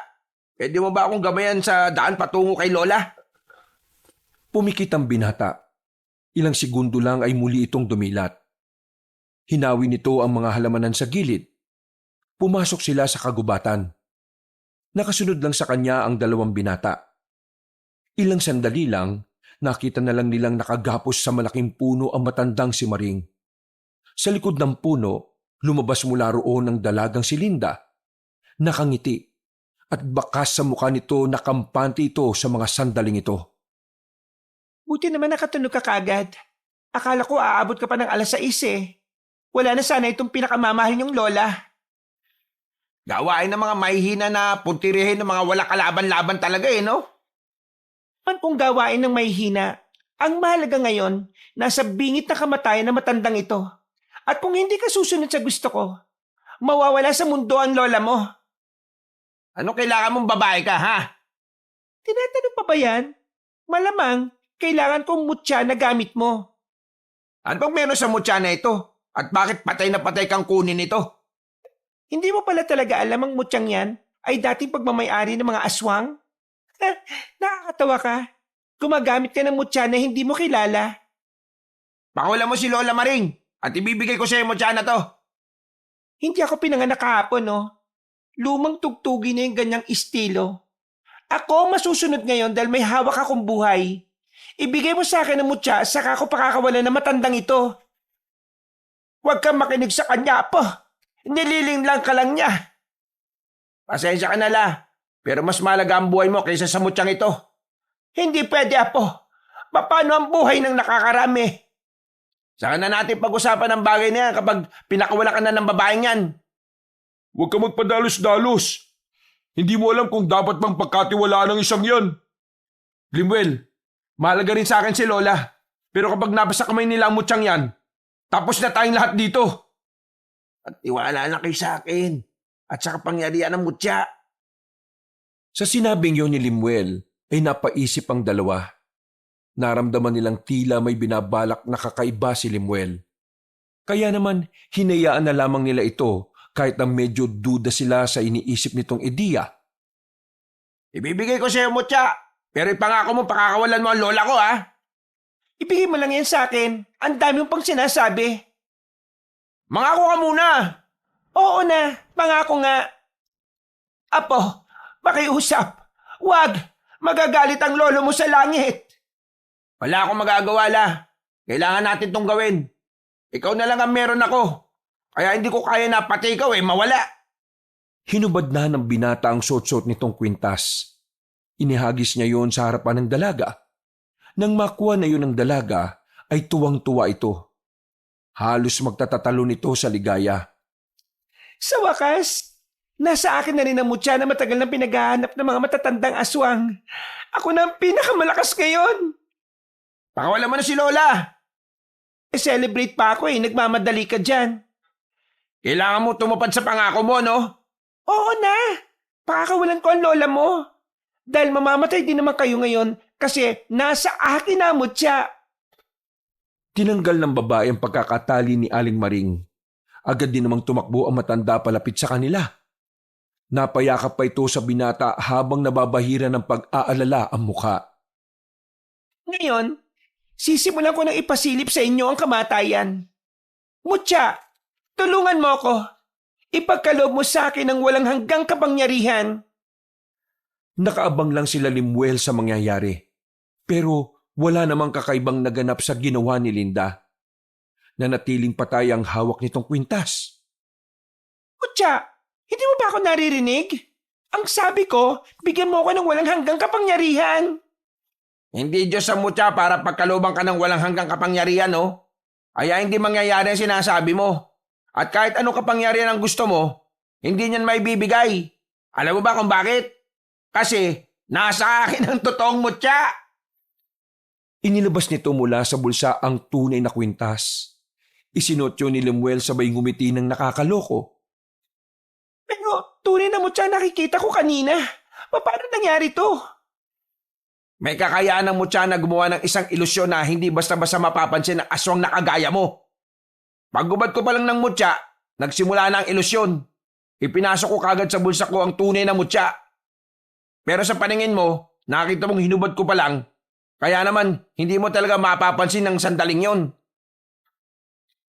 Pwede mo ba akong gabayan sa daan patungo kay Lola? Pumikit ang binata. Ilang segundo lang ay muli itong dumilat. Hinawi nito ang mga halamanan sa gilid. Pumasok sila sa kagubatan. Nakasunod lang sa kanya ang dalawang binata. Ilang sandali lang, nakita na lang nilang nakagapos sa malaking puno ang matandang si Maring. Sa likod ng puno, lumabas mula roon ang dalagang si Linda. Nakangiti at bakas sa mukha nito nakampante ito sa mga sandaling ito. Buti naman nakatunog ka kagad. Akala ko aabot ka pa ng 6:00 eh. Wala na sana itong pinakamamahal niyong lola. Gawain ng mga mahihina na puntirihin ng mga wala kalaban-laban talaga eh, no? Man kung gawain ng may hina, ang mahalaga ngayon, nasa bingit na kamatayan na matandang ito. At kung hindi ka susunod sa gusto ko, mawawala sa mundo ang lola mo. Ano kailangan mong babae ka, ha? Tinatanong pa ba yan? Malamang, kailangan kong mutya na gamit mo. Ano bang meron sa mutya na ito? At bakit patay na patay kang kunin ito? Hindi mo pala talaga alam ang mutyang yan ay dating pagmamayari ng mga aswang? Nakakatawa ka. Gumagamit ka ng mutya na hindi mo kilala. Pakawala mo si Lola Maring at ibibigay ko sa iyo mutya na to. Hindi ako pinanganak kahapon, no? Lumang tugtugi na yung ganyang estilo. Ako ang masusunod ngayon dahil may hawak akong buhay. Ibigay mo sa akin ang mutya saka ako pakakawalan ng matandang ito. Huwag kang makinig sa kanya, Apo. Nililing lang ka lang niya. Pasensya ka na la, pero mas malaga ang buhay mo kaysa sa mutyang ito. Hindi pwede, Apo. Paano ang buhay ng nakakarami? Saka na natin pag-usapan ng bagay na yan kapag pinakawala ka na ng babaeng yan. Huwag ka magpadalos-dalos. Hindi mo alam kung dapat bang pagkatiwalaan ng isang yan. Limuel, mahalaga rin sa akin si Lola. Pero kapag nabasa kamay nila ang mutyang yan, tapos na tayong lahat dito. At tiwala na kayo sa akin. At sa kapangyarihan ng mutya. Sa sinabing yon ni Limuel ay napaisip ang dalawa. Naramdaman nilang tila may binabalak na kakaiba si Limuel. Kaya naman hinayaan na lamang nila ito kahit na medyo duda sila sa iniisip nitong ideya. Ibibigay ko sa iyo mutya. Pero ipangako mo pakakawalan mo ang lola ko, ha? Ibigay mo lang yan sa akin. Ang dami mong pang sinasabi. Mangako ka muna. Oo na, pangako nga. Apo, pakiusap. Wag, magagalit ang lolo mo sa langit. Wala akong magagawa, la. Kailangan natin tong gawin. Ikaw na lang ang meron ako. Kaya hindi ko kaya na pati ikaw mawala. Hinubad na ng binata ang suot-suot nitong kwintas. Inihagis niya yon sa harapan ng dalaga. Nang makuha na yun ng dalaga, ay tuwang-tuwa ito. Halos magtatatalo nito sa ligaya. Sa wakas, Nasa akin na rin ang mutya na matagal nang pinaghahanap ng mga matatandang aswang. Ako na ang pinakamalakas ngayon. Pakawalan mo na si Lola. Celebrate pa ako nagmamadali ka dyan. Kailangan mo tumupad sa pangako mo, no? Oo na, pakakawalan ko ang lola mo. Dahil mamamatay din naman kayo ngayon kasi nasa akin na ang mutya. Tinanggal ng babae ang pagkakatali ni Aling Maring. Agad din namang tumakbo ang matanda palapit sa kanila. Napayakap pa ito sa binata habang nababahira ng pag-aalala ang muka. Ngayon, sisimulan ko nang ipasilip sa inyo ang kamatayan. Mutya, tulungan mo ako. Ipagkaloob mo sa akin ang walang hanggang kapangyarihan. Nakaabang lang sila Limuel sa mangyayari. Pero wala namang kakaibang naganap sa ginawa ni Linda. Nanatiling patay ang hawak nitong kwintas. Mutya, hindi mo ba ako naririnig? Ang sabi ko, bigyan mo ako ng walang hanggang kapangyarihan. Hindi Diyos sa mutya para pagkalooban ka ng walang hanggang kapangyarihan, no? Kaya hindi mangyayari ang sinasabi mo. At kahit anong kapangyarihan ang gusto mo, hindi niyan may bibigay. Alam mo ba kung bakit? Kasi nasa akin ang totoong mutya. Inilabas nito mula sa bulsa ang tunay na kwintas. Isinuot yun ni Lemuel sabay ngumiti ng nakakaloko. Pero tunay na mutya nakikita ko kanina. Paano nangyari to? May kakayaan ng mutya na gumawa ng isang ilusyon na hindi basta-basta mapapansin ng aswang na kagaya mo. Paggubad ko pa lang ng mutya, nagsimula na ang ilusyon. Ipinasok ko kagad sa bulsa ko ang tunay na mutya. Pero sa paningin mo, nakita mong hinubad ko pa lang, kaya naman hindi mo talaga mapapansin ng sandaling yon.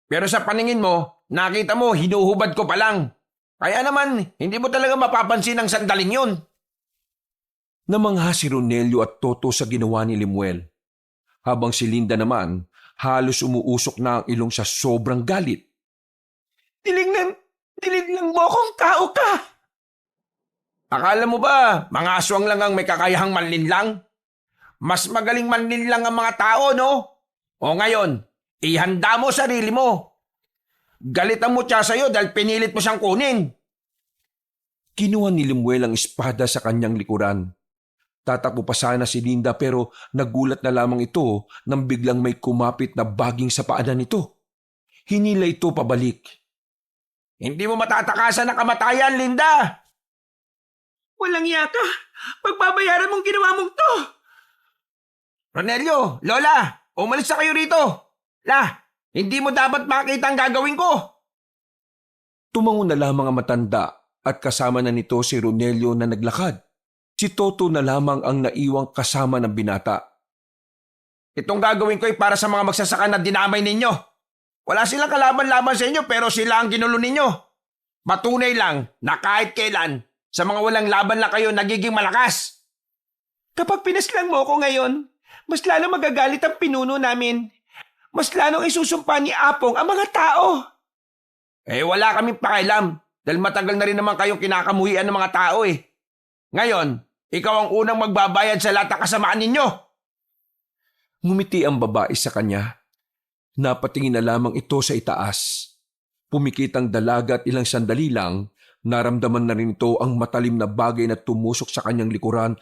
Pero sa paningin mo, nakita mo hinuhubad ko pa lang, kaya naman hindi mo talaga mapapansin ng sandaling yon. Namangha si Ronelio at Toto sa ginawa ni Limuel. Habang si Linda naman, halos umuusok na ang ilong sa sobrang galit. Dilig lang mo kung tao ka. Akala mo ba, mga aswang lang ang may kakayahang manlinlang? Mas magaling manlinlang ang mga tao, no? O ngayon, ihanda mo sarili mo. Galit ang mutya sa'yo dahil pinilit mo siyang kunin. Kinuha ni Limuel ang espada sa kanyang likuran. Tatakbo pa sana si Linda pero nagulat na lamang ito nang biglang may kumapit na baging sa paanan nito. Hinila ito pabalik. Hindi mo matatakasan ang kamatayan, Linda! Walang yaka. Pagbabayaran mong ginawa mong to. Ronelio, Lola, umalis na kayo rito. Hindi mo dapat makita ang gagawin ko. Tumango na lamang ang matanda at kasama na nito si Ronelio na naglakad. Si Toto na lamang ang naiwang kasama ng binata. Itong gagawin ko ay para sa mga magsasaka na dinamay ninyo. Wala silang kalaban-laban sa inyo pero sila ang ginulo ninyo. Matunay lang na kahit kailan, sa mga walang laban lang kayo nagiging malakas. Kapag pinaslang mo ako ngayon, mas lalo magagalit ang pinuno namin. Mas lalong isusumpa ni Apong ang mga tao. Wala kaming pakialam dahil matagal na rin naman kayong kinakamuhian ng mga tao eh. Ngayon, ikaw ang unang magbabayad sa lahat ng kasamaan ninyo. Ngumiti ang babae sa kanya. Napatingin na lamang ito sa itaas. Pumikit ang dalaga at ilang sandali lang, naramdaman na rin ito ang matalim na bagay na tumusok sa kanyang likuran,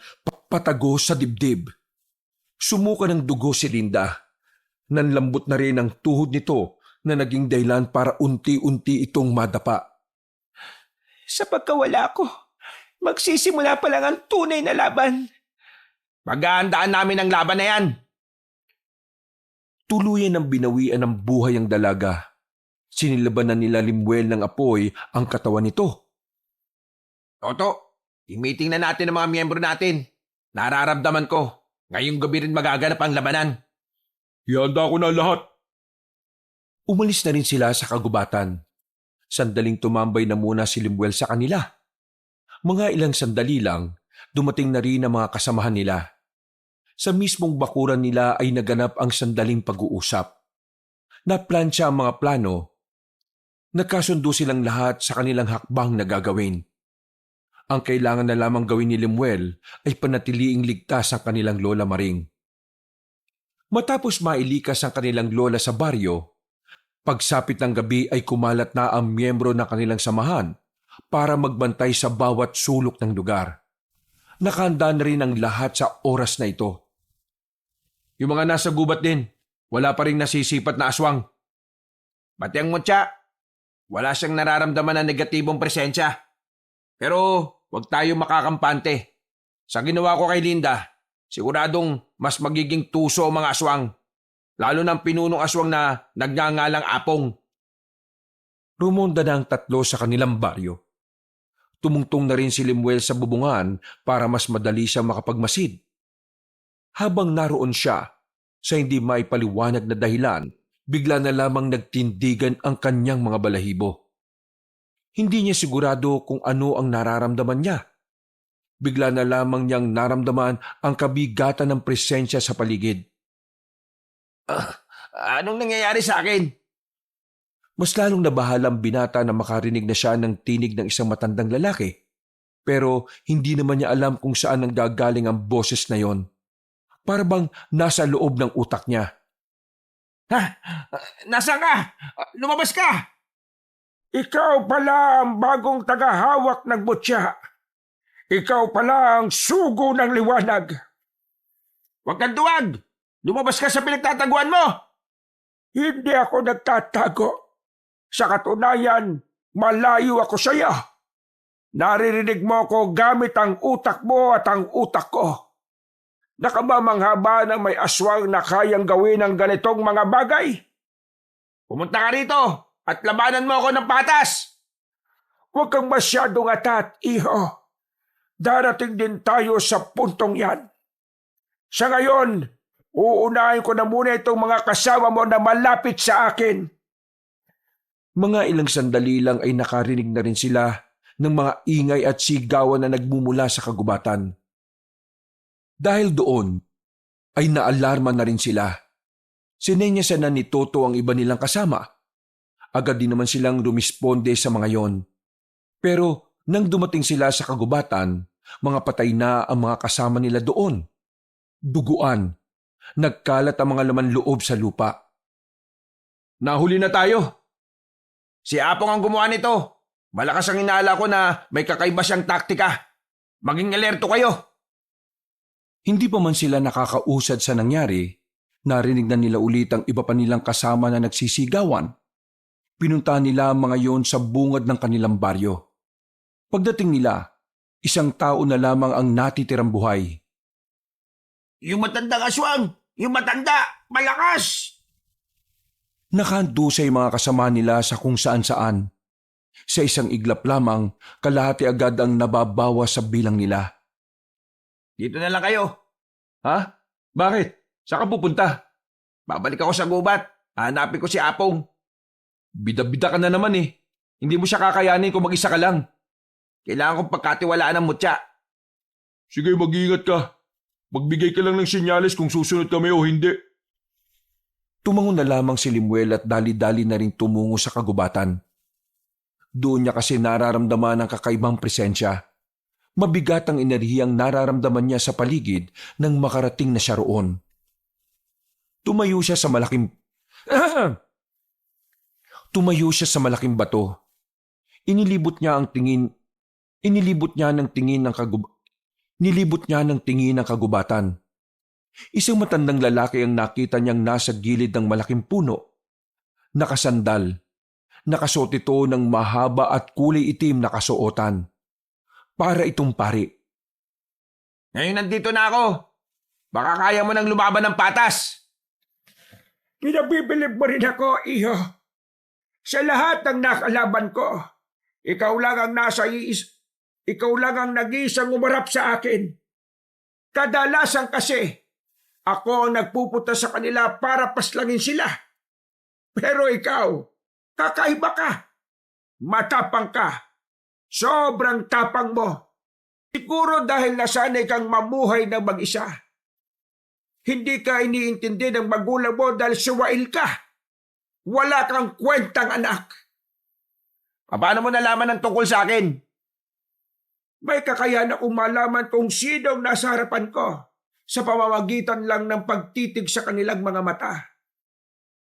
patago sa dibdib. Sumuka ng dugo si Linda. Nanlambot na rin ang tuhod nito na naging dahilan para unti-unti itong madapa. Sa pagkawala ko, magsisimula pa lang ang tunay na laban. Paghahandaan namin ang laban na yan. Tuluyan ang binawian ng buhay ang dalaga. Sinilaban na nila Limuel ng apoy ang katawan nito. Toto, i-meeting na natin ang mga miyembro natin. Nararamdaman ko, ngayong gabi rin magaganap ang labanan. Ihanda ko na lahat. Umalis na rin sila sa kagubatan. Sandaling tumambay na muna si Limuel sa kanila. Mga ilang sandali lang, dumating na rin ang mga kasamahan nila. Sa mismong bakuran nila ay naganap ang sandaling pag-uusap. Naplansya ang mga plano. Nagkasundo silang lahat sa kanilang hakbang na gagawin. Ang kailangan na lamang gawin ni Limuel ay panatiliing ligtas ang kanilang Lola Maring. Matapos mailikas ang kanilang lola sa baryo, pagsapit ng gabi ay kumalat na ang miyembro ng kanilang samahan para magbantay sa bawat sulok ng lugar. Nakahanda na rin ang lahat sa oras na ito. Yung mga nasa gubat din, wala pa rin nasisipat na aswang. Pati ang mutya, wala siyang nararamdaman na negatibong presensya. Pero huwag tayo makakampante. Sa ginawa ko kay Linda, siguradong mas magiging tuso ang mga aswang. Lalo ng pinunong aswang na nagngangalang Apong. Rumonda na ang tatlo sa kanilang baryo. Tumungtong na rin si Lemuel sa bubungan para mas madali siyang makapagmasid. Habang naroon siya, sa hindi maipaliwanag na dahilan, bigla na lamang nagtindigan ang kanyang mga balahibo. Hindi niya sigurado kung ano ang nararamdaman niya. Bigla na lamang niyang naramdaman ang kabigatan ng presensya sa paligid. Anong nangyayari sa akin? Mas lalong nabahalang binata na makarinig na siya ng tinig ng isang matandang lalaki. Pero hindi naman niya alam kung saan nanggagaling ang boses na yon. Para bang nasa loob ng utak niya. Nasaan ka? Lumabas ka! Ikaw pala ang bagong tagahawak ng mutya. Ikaw pala ang sugo ng liwanag. Huwag kang duwag! Lumabas ka sa pinagtataguan mo! Hindi ako nagtatago. Sa katunayan, malayo ako sa iyo. Naririnig mo ko gamit ang utak mo at ang utak ko. Nakamamangha ba na may aswang na kayang gawin ang ganitong mga bagay? Pumunta ka rito at labanan mo ako ng patas! Huwag kang masyadong atat, iho. Darating din tayo sa puntong yan. Sa ngayon, uunahin ko na muna itong mga kasama mo na malapit sa akin. Mga ilang sandali lang ay nakarinig na rin sila ng mga ingay at sigawan na nagmumula sa kagubatan. Dahil doon, ay naalarma na rin sila. Sinenyasan na ni Toto ang iba nilang kasama. Agad din naman silang rumisponde sa mga yon. Pero nang dumating sila sa kagubatan, mga patay na ang mga kasama nila doon. Duguan. Nagkalat ang mga laman loob sa lupa. Nahuli na tayo! Si Apong ang gumawa nito. Malakas ang inaala ko na may kakaiba siyang taktika. Maging alerto kayo! Hindi pa man sila nakakausad sa nangyari, narinig na nila ulit ang iba pa nilang kasama na nagsisigawan. Pinuntahan nila ang mga yon sa bungad ng kanilang baryo. Pagdating nila, isang tao na lamang ang natitirang buhay. Yung matandang aswang! Yung matanda! Malakas! Nakahando sa mga kasama nila sa kung saan-saan. Sa isang iglap lamang, kalahati agad ang nababawa sa bilang nila. Dito na lang kayo. Ha? Bakit? Saan ka pupunta? Babalik ako sa gubat. Hanapin ko si Apong. Bida-bida ka na naman eh. Hindi mo siya kakayanin kung mag-isa ka lang. Kailangan kong pagkatiwalaan ng mutya. Sige, mag-ingat ka. Magbigay ka lang ng senyales kung susunod kami o hindi. Tumangon na lamang si Lemuel at dali-dali na rin tumungo sa kagubatan. Doon niya kasi nararamdaman ang kakaibang presensya. Mabigat ang enerhiyang nararamdaman niya sa paligid nang makarating na siya roon. Tumayo siya sa malaking bato. Nilibot niya ng tingin ng kagubatan. Isang matandang lalaki ang nakita niyang nasa gilid ng malaking puno. Nakasandal. Nakasuot ito ng mahaba at kulay itim na kasuotan. Para itong pari. Ngayon nandito na ako. Baka kaya mo nang lumaban ng patas. Pinabibilib mo rin ako, iho. Sa lahat ng nakalaban ko, ikaw lang ang nag-iisang umarap sa akin. Kadalasan kasi, ako ang nagpupunta sa kanila para paslangin sila. Pero ikaw, kakaiba ka. Matapang ka. Sobrang tapang mo. Siguro dahil nasanay kang mamuhay ng mag-isa. Hindi ka iniintindi ng magulang mo dahil suwail ka. Wala kang kwentang anak. Paano mo nalaman ang tungkol sa akin? May kakayahan akong malaman kung sino ang nasa harapan ko sa pamamagitan lang ng pagtitig sa kanilang mga mata.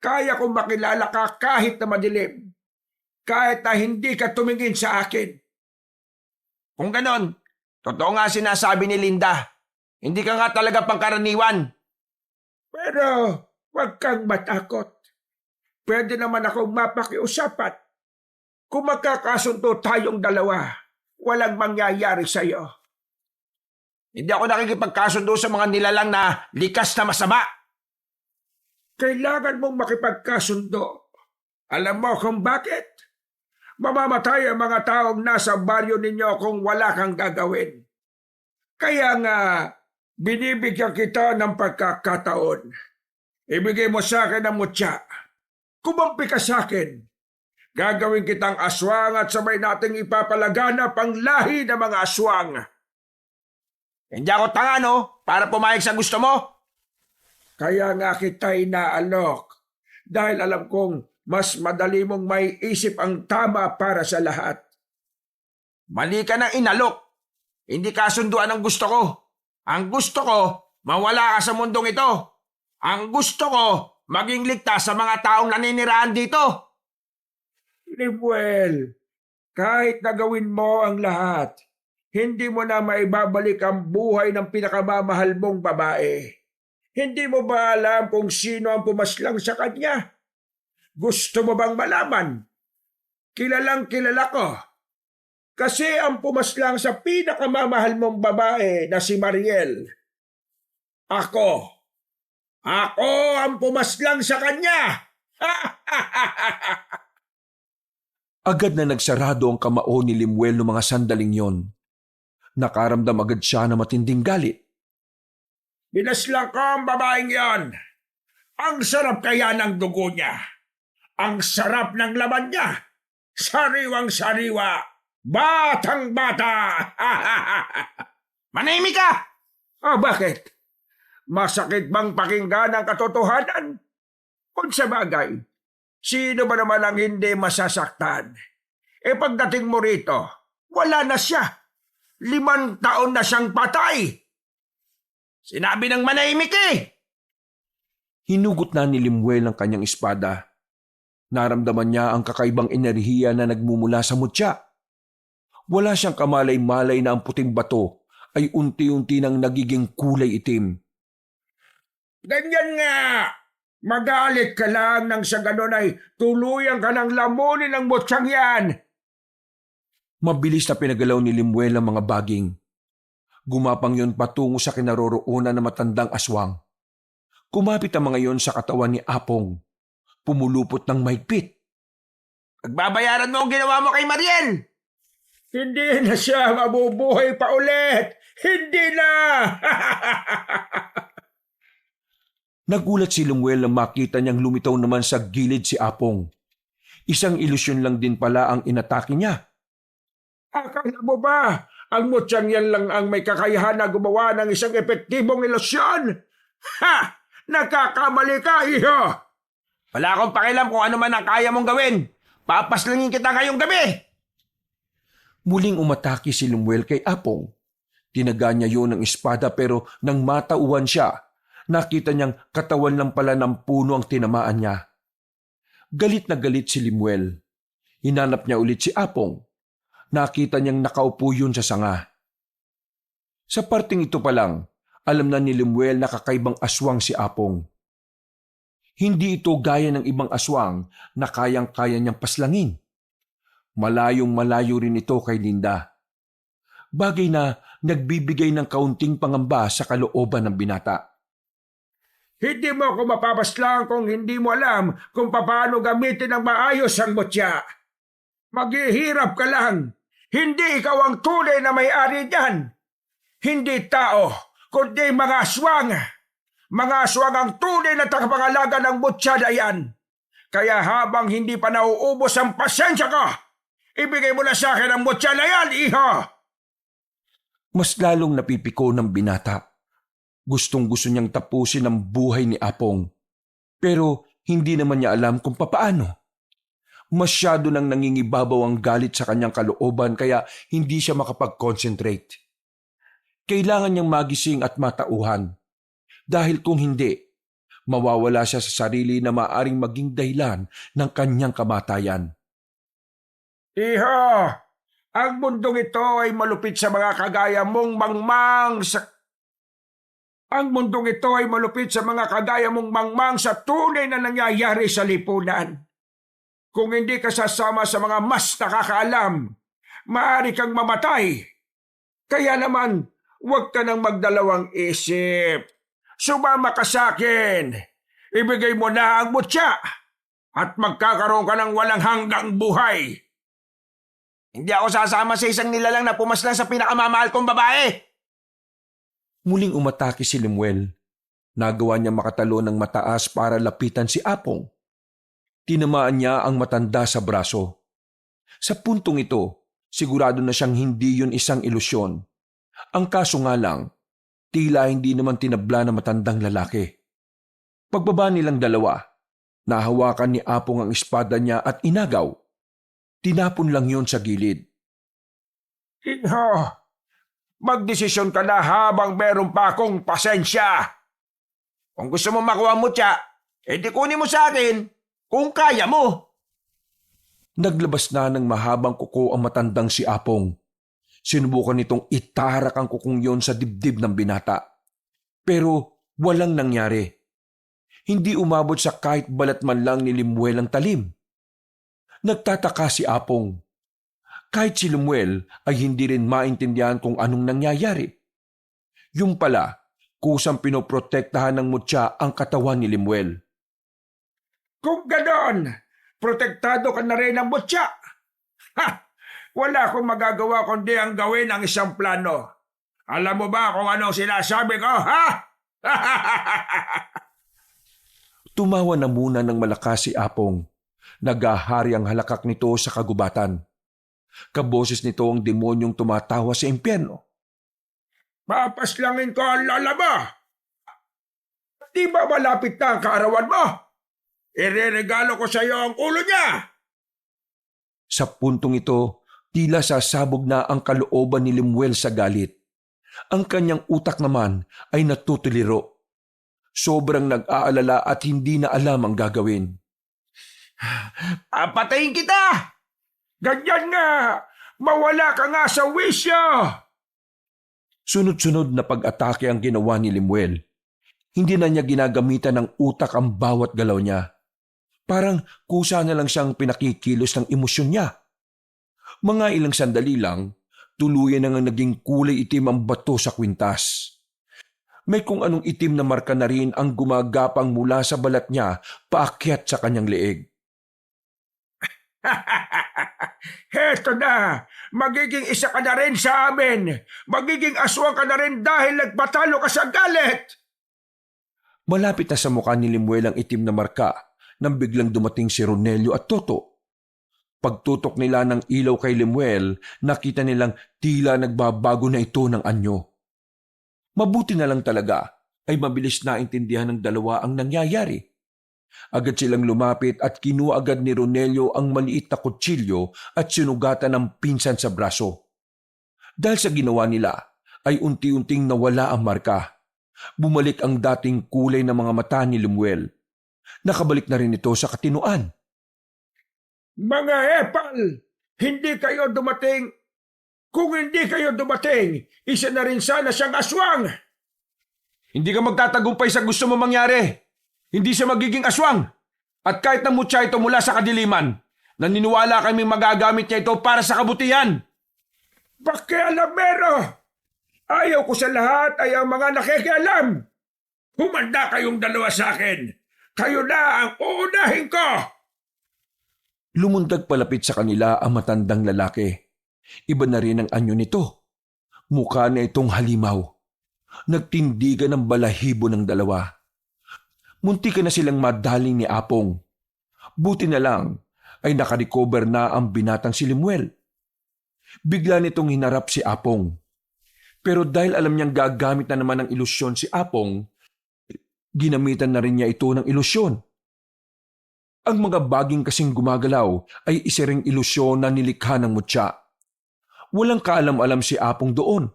Kaya kong makilala ka kahit na madilim, kahit na hindi ka tumingin sa akin. Kung ganon, totoo nga sinasabi ni Linda. Hindi ka nga talaga pangkaraniwan. Pero huwag kang matakot. Pwede naman akong mapakiusapan. Kung magkakasundo tayong dalawa, walang mangyayari sa'yo. Hindi ako nakikipagkasundo sa mga nilalang na likas na masama. Kailangan mong makipagkasundo. Alam mo kung bakit? Mamamatay ang mga taong nasa baryo ninyo kung wala kang gagawin. Kaya nga, binibigyan kita ng pagkakataon. Ibigay mo sa akin ang mutya. Kumampi ka sa akin. Gagawin kitang aswang at sabay nating ipapalaganap ang lahi ng mga aswang. Hindi ako tanga, no? Para pumayag sa gusto mo. Kaya nga kita inaalok. Dahil alam kong mas madali mong may isip ang tama para sa lahat. Mali ka ng inalok. Hindi kasunduan ang gusto ko. Ang gusto ko, mawala ka sa mundong ito. Ang gusto ko, maging ligtas sa mga taong naninirahan dito. Limuel, kahit nagawin mo ang lahat, hindi mo na maibabalik ang buhay ng pinakamamahal mong babae. Hindi mo ba alam kung sino ang pumaslang sa kanya? Gusto mo bang malaman? Kilalang kilala ko. Kasi ang pumaslang sa pinakamamahal mong babae na si Mariel. Ako. Ako ang pumaslang sa kanya. Agad na nagsarado ang kamao ni Limuel noong mga sandaling yon. Nakaramdam agad siya na matinding galit. Binaslang ko ang babaeng yon. Ang sarap kaya ng dugo niya. Ang sarap ng laman niya. Sariwang-sariwa. Batang-bata. Manahimik ka! Bakit? Masakit bang pakinggan ang katotohanan? Kung sa bagay, sino ba naman ang hindi masasaktan? Pagdating mo rito, wala na siya. 5 taon na siyang patay. Sinabi ng manahimik eh! Hinugot na ni Limuel ang kanyang espada. Naramdaman niya ang kakaibang enerhiya na nagmumula sa mutya. Wala siyang kamalay-malay na ang puting bato ay unti-unti nang nagiging kulay itim. Ganyan nga! Magalit ka lang nang sa ganon ay tuluyan ka ng lamunin ng mutsyang yan. Mabilis na pinagalaw ni Limuel ang mga baging. Gumapang yon patungo sa kinaroroonan ng matandang aswang. Kumapit ang mga yon sa katawan ni Apong. Pumulupot ng mahigpit. Pagbabayaran mo ang ginawa mo kay Mariel! Hindi na siya mabubuhay pa ulit! Hindi na! Nagulat si Limuel nang makita niyang lumitaw naman sa gilid si Apong. Isang ilusyon lang din pala ang inatake niya. Akala mo ba, ang mutsyang yan lang ang may kakayahan na gumawa ng isang epektibong ilusyon? Ha! Nakakamali ka, iho! Wala akong pakialam kung ano man ang kaya mong gawin. Papaslangin kita ngayong gabi! Muling umatake si Limuel kay Apong. Tinaga niya yun ng espada pero nang matauhan siya, nakita niyang katawan lang pala ng puno ang tinamaan niya. Galit na galit si Limuel. Hinanap niya ulit si Apong. Nakita niyang nakaupo yun sa sanga. Sa parting ito pa lang, alam na ni Limuel na kakaibang aswang si Apong. Hindi ito gaya ng ibang aswang na kayang-kaya niyang paslangin. Malayong malayo rin ito kay Linda. Bagay na nagbibigay ng kaunting pangamba sa kalooban ng binata. Hindi mo ako mapapaslang kung hindi mo alam kung paano gamitin ng maayos ang mutya. Maghihirap ka lang. Hindi ikaw ang tunay na may-ari niyan. Hindi tao, kundi mga aswang. Mga aswang ang tunay na tagapangalaga ng mutya na yan. Kaya habang hindi pa nauubos ang pasensya ko, ibigay mo na sa akin ang mutya na yan, iho! Mas lalong napipiko ng binata. Gustong-gusto niyang tapusin ang buhay ni Apong. Pero hindi naman niya alam kung papaano. Masyado nang nangingibabaw ang galit sa kanyang kalooban kaya hindi siya makapag-concentrate. Kailangan niyang magising at matauhan. Dahil kung hindi, mawawala siya sa sarili na maaring maging dahilan ng kanyang kamatayan. Iho! Ang mundong ito ay malupit sa mga kagaya mong mangmang sa... Ang mundong ito ay malupit sa mga kagaya mong mangmang sa tunay na nangyayari sa lipunan. Kung hindi ka sasama sa mga mas nakakaalam, maaari kang mamatay. Kaya naman, huwag ka nang magdalawang isip. Sumama ka sa akin. Ibigay mo na ang mutya at magkakaroon ka ng walang hanggang buhay. Hindi ako sasama sa isang nilalang na pumaslang sa pinakamamahal kong babae. Muling umatake si Lemuel. Nagawa niya makatalo ng mataas para lapitan si Apong. Tinamaan niya ang matanda sa braso. Sa puntong ito, sigurado na siyang hindi yun isang ilusyon. Ang kaso nga lang, tila hindi naman tinabla ng matandang lalaki. Pagbaba nilang dalawa, nahawakan ni Apong ang espada niya at inagaw. Tinapon lang yon sa gilid. Iho, magdesisyon ka na habang meron pa akong pasensya. Kung gusto mo makuha mo siya, edi kunin mo sa akin kung kaya mo. Naglabas na ng mahabang kuko ang matandang si Apong. Sinubukan nitong itarak ang kukong yon sa dibdib ng binata. Pero walang nangyari. Hindi umabot sa kahit balat man lang ni Lemuel ang talim. Nagtataka si Apong. Kahit si Lemuel ay hindi rin maintindihan kung anong nangyayari. Yung pala, kusang pinoprotektahan ng mutya ang katawan ni Lemuel. Kung ganon, protektado ka na rin ng mutya. Ha! Wala akong magagawa kundi ang gawin ang isang plano. Alam mo ba kung anong sinasabi ko, ha? Tumawa na muna ng malakas si Apong. Nagahari ang halakak nito sa kagubatan. Kaboses nito ang demonyong tumatawa sa impyerno. Papaslangin ko ang lola mo. Di ba malapit na ang kaarawan mo? Ireregalo ko sa iyo ang ulo niya. Sa puntong ito, tila sasabog na ang kalooban ni Lemuel sa galit. Ang kanyang utak naman ay natutuliro. Sobrang nag-aalala at hindi na alam ang gagawin. Patayin kita! Ganyan nga! Mawala ka nga sa wisyo! Sunod-sunod na pag-atake ang ginawa ni Lemuel. Hindi na niya ginagamitan ng utak ang bawat galaw niya. Parang kusa na lang siyang pinakikilos ng emosyon niya. Mga ilang sandali lang, tuluyan na nga naging kulay itim ang bato sa kwintas. May kung anong itim na marka na rin ang gumagapang mula sa balat niya paakyat sa kanyang leeg. Heto na! Magiging isa ka na rin sa amin! Magiging aswang ka na rin dahil nagpatalo ka sa galit! Malapit na sa mukha ni Lemuel ang itim na marka nang biglang dumating si Ronelio at Toto. Pagtutok nila ng ilaw kay Lemuel, nakita nilang tila nagbabago na ito ng anyo. Mabuti na lang talaga ay mabilis na intindihan ng dalawa ang nangyayari. Agad silang lumapit at kinuha agad ni Ronelio ang maliit na kutsilyo at sinugatan ng pinsan sa braso. Dahil sa ginawa nila ay unti-unting nawala ang marka. Bumalik ang dating kulay ng mga mata ni Lemuel. Nakabalik na rin ito sa katinuan. Mga epal! Hindi kayo dumating! Kung hindi kayo dumating, isa na rin sana siyang aswang! Hindi ka magtatagumpay sa gusto mo mangyari. Hindi siya magiging aswang. At kahit na mutya ito mula sa kadiliman, naniniwala kami magagamit niya ito para sa kabutihan. Pakialamero! Ayaw ko sa lahat ay ang mga nakikialam! Humanda kayong dalawa sa akin! Kayo na ang uunahin ko! Lumundag palapit sa kanila ang matandang lalaki. Iba na rin ang anyo nito. Mukha na itong halimaw. Nagtindigan ng balahibo ng dalawa. Munti ka na silang madaling ni Apong. Buti na lang ay nakarecover na ang binatang si Lemuel. Bigla nitong hinarap si Apong. Pero dahil alam niyang gagamit na naman ng ilusyon si Apong, ginamitan na rin niya ito ng ilusyon. Ang mga baging kasing gumagalaw ay isa ring ilusyon na nilikha ng mutya. Walang kaalam-alam si Apong doon.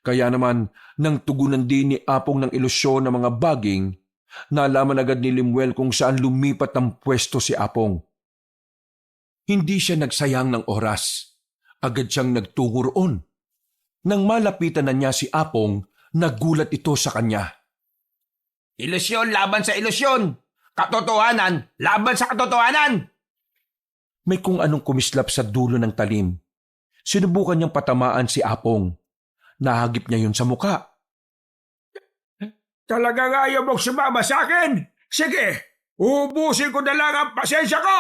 Kaya naman, nang tugunan din ni Apong ng ilusyon ng mga baging, nalaman agad ni Lemuel kung saan lumipat ng pwesto si Apong. Hindi siya nagsayang ng oras. Agad siyang nagtungo roon. Nang malapitan na niya si Apong, nagulat ito sa kanya. Ilusyon laban sa ilusyon. Katotohanan laban sa katotohanan. May kung anong kumislap sa dulo ng talim. Sinubukan niyang patamaan si Apong. Nahagip niya yun sa muka. Talagang ayaw mong sumama sa akin? Sige, ubusin ko na lang ang pasensya ko.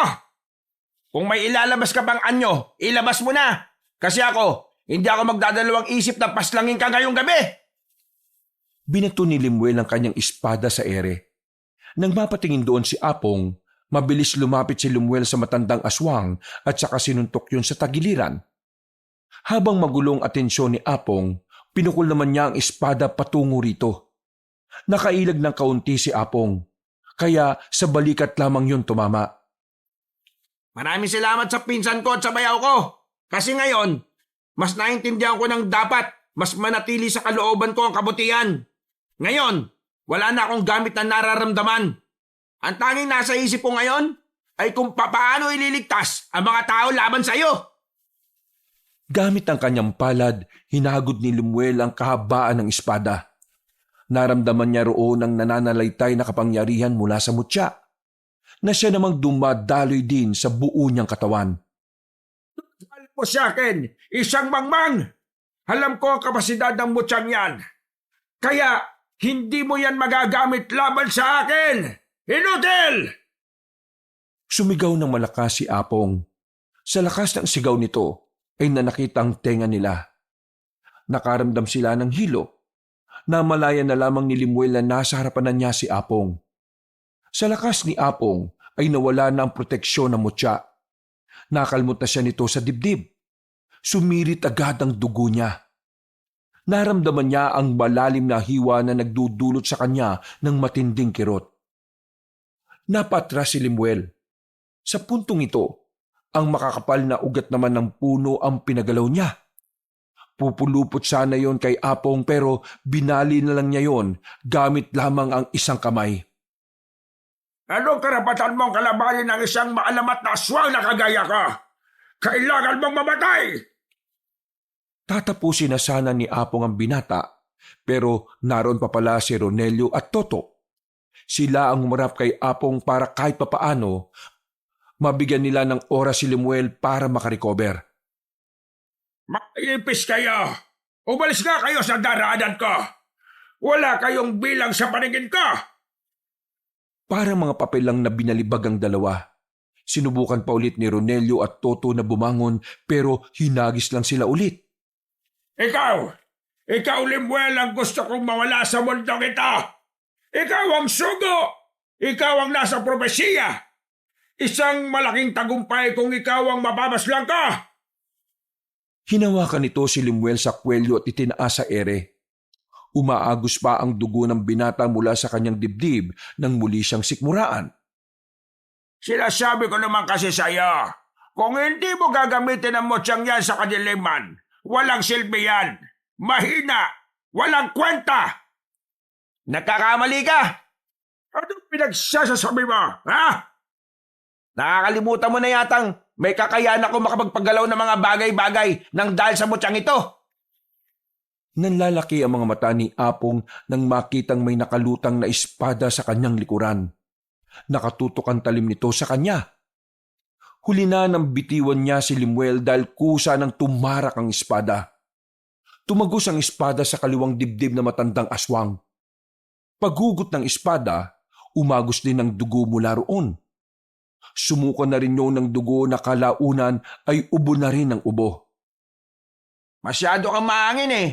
Kung may ilalabas ka pang anyo, ilabas mo na. Kasi ako, hindi ako magdadalawang isip na paslangin ka ngayong gabi. Binato ni Lemuel ang kanyang espada sa ere. Nang mapatingin doon si Apong, mabilis lumapit si Lemuel sa matandang aswang at saka sinuntok yun sa tagiliran. Habang magulong atensyon ni Apong, pinukol naman niya ang espada patungo rito. Nakailag ng kaunti si Apong, kaya sa balikat lamang yun tumama. Maraming salamat sa pinsan ko at sa bayaw ko. Kasi ngayon, mas naintindihan ko ng dapat mas manatili sa kalooban ko ang kabutihan. Ngayon, wala na akong gamit na nararamdaman. Ang tanging nasa isip ko ngayon ay kung paano ililigtas ang mga tao laban sa iyo. Gamit ang kanyang palad, hinagod ni Lemuel ang kahabaan ng espada. Naramdaman niya roon ang nananalaytay na kapangyarihan mula sa mutya, na siya namang dumadaloy din sa buo niyang katawan. Alam mo sa akin, isang mangmang. Alam ko ang kapasidad ng mutyang yan. Kaya hindi mo yan magagamit laban sa akin. Inutil! Sumigaw ng malakas si Apong. Sa lakas ng sigaw nito ay nanakita ang tenga nila. Nakaramdam sila ng hilo. Namalaya na lamang ni Lemuel na nasa harapan na niya si Apong. Sa lakas ni Apong ay nawala na ang proteksyon ng mutya. Nakalmot na siya nito sa dibdib. Sumirit agad ang dugo niya. Naramdaman niya ang malalim na hiwa na nagdudulot sa kanya ng matinding kirot. Napatras si Lemuel. Sa puntong ito, ang makakapal na ugat naman ng puno ang pinagalaw niya. Pupulupot sana yon kay Apong pero binali na lang niya yon gamit lamang ang isang kamay. Anong karapatan mong kalabanin ng isang maalamat na aswang na kagaya ka? Kailangan mong mamatay! Tatapusin na sana ni Apong ang binata, pero naroon pa pala si Ronelio at Toto. Sila ang humarap kay Apong para kahit papaano, mabigyan nila ng oras si Lemuel para makarecover. Maipis kayo! Umalis nga kayo sa daraanan ko! Wala kayong bilang sa paningin ko! Para mga papel lang na binalibag ang dalawa. Sinubukan pa ulit ni Ronelio at Toto na bumangon pero hinagis lang sila ulit. Ikaw Lemuel ang gusto kong mawala sa mundong ito! Ikaw ang sugo! Ikaw ang nasa propesiya! Isang malaking tagumpay kung ikaw ang mapapaslang ka! Hinawakan nito si Lemuel sa kwelyo at itinaas sa ere. Umaagos pa ang dugo ng binata mula sa kanyang dibdib nang muli siyang sikmuraan. Sinasabi ko naman kasi sa iyo, kung hindi mo gagamitin ang motsang yan sa kadiliman, walang silbi yan. Mahina! Walang kwenta! Nagkakamali ka! Anong pinagsasasabi mo, ha? Nakakalimutan mo na yatang may kakayahan ako makapagpagalaw ng mga bagay-bagay nang dahil sa motsang ito. Nanlalaki ang mga mata ni Apong nang makitang may nakalutang na espada sa kanyang likuran. Nakatutok ang talim nito sa kanya. Huli na nang bitiwan niya si Lemuel dahil kusa ng tumarak ang espada. Tumagos ang espada sa kaliwang dibdib na matandang aswang. Paghugot ng espada, umagos din ang dugo mula roon. Sumuko na rin yun ng dugo na kalaunan ay ubo na rin ng ubo. Masyado kang maangin eh.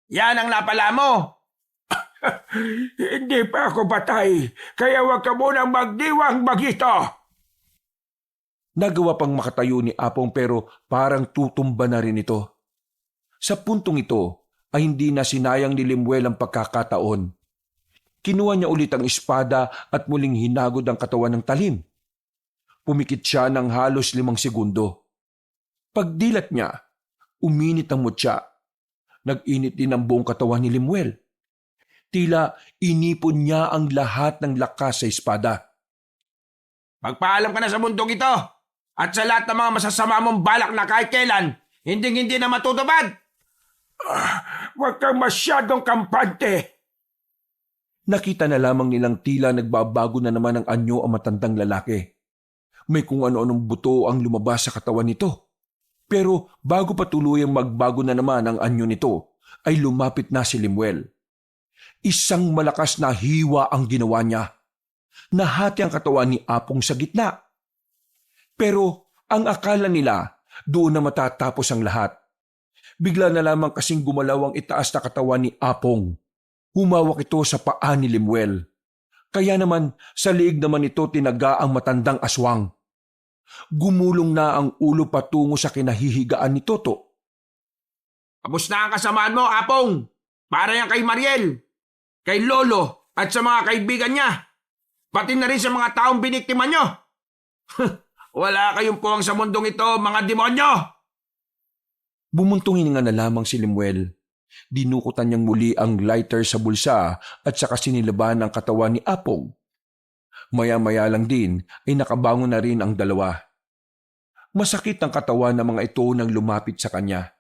Yan ang napala mo. Hindi pa ako patay, kaya huwag ka munang magdiwang magito. Nagawa pang makatayo ni Apong pero parang tutumba na rin ito. Sa puntong ito ay hindi na sinayang ni Lemuel ang pagkakataon. Kinuha niya ulit ang espada at muling hinagod ang katawan ng talim. Pumikit siya ng halos 5 segundo. Pagdilat niya, uminit ang mutya. Nag-init din ang buong katawan ni Lemuel. Tila inipon niya ang lahat ng lakas sa espada. Magpaalam ka na sa mundong ito at sa lahat ng mga masasama mong balak na kahit kailan, Hindi na matutupad. Huwag kang masyadong kampante. Nakita na lamang nilang tila nagbabago na naman ang anyo ang matandang lalaki. May kung ano-anong buto ang lumabas sa katawan nito. Pero bago pa tuluyang magbago na naman ang anyo nito, ay lumapit na si Lemuel. Isang malakas na hiwa ang ginawa niya. Nahati ang katawan ni Apong sa gitna. Pero ang akala nila, doon na matatapos ang lahat. Bigla na lamang kasing gumalaw ang itaas na katawan ni Apong. Humawak ito sa paa ni Lemuel. Kaya naman sa liig naman ito tinaga ang matandang aswang. Gumulong na ang ulo patungo sa kinahihigaan ni Toto. Tapos na ang kasamaan mo, Apong. Para yan kay Mariel, kay Lolo, at sa mga kaibigan niya. Pati na rin sa mga taong biniktima nyo. Wala kayong puwang sa mundong ito, mga demonyo! Bumuntong hininga na lamang si Lemuel. Dinukutan niyang muli ang lighter sa bulsa at saka sinilaban ang katawan ni Apong. Maya-maya lang din ay nakabangon na rin ang dalawa. Masakit ang katawan ng mga ito nang lumapit sa kanya.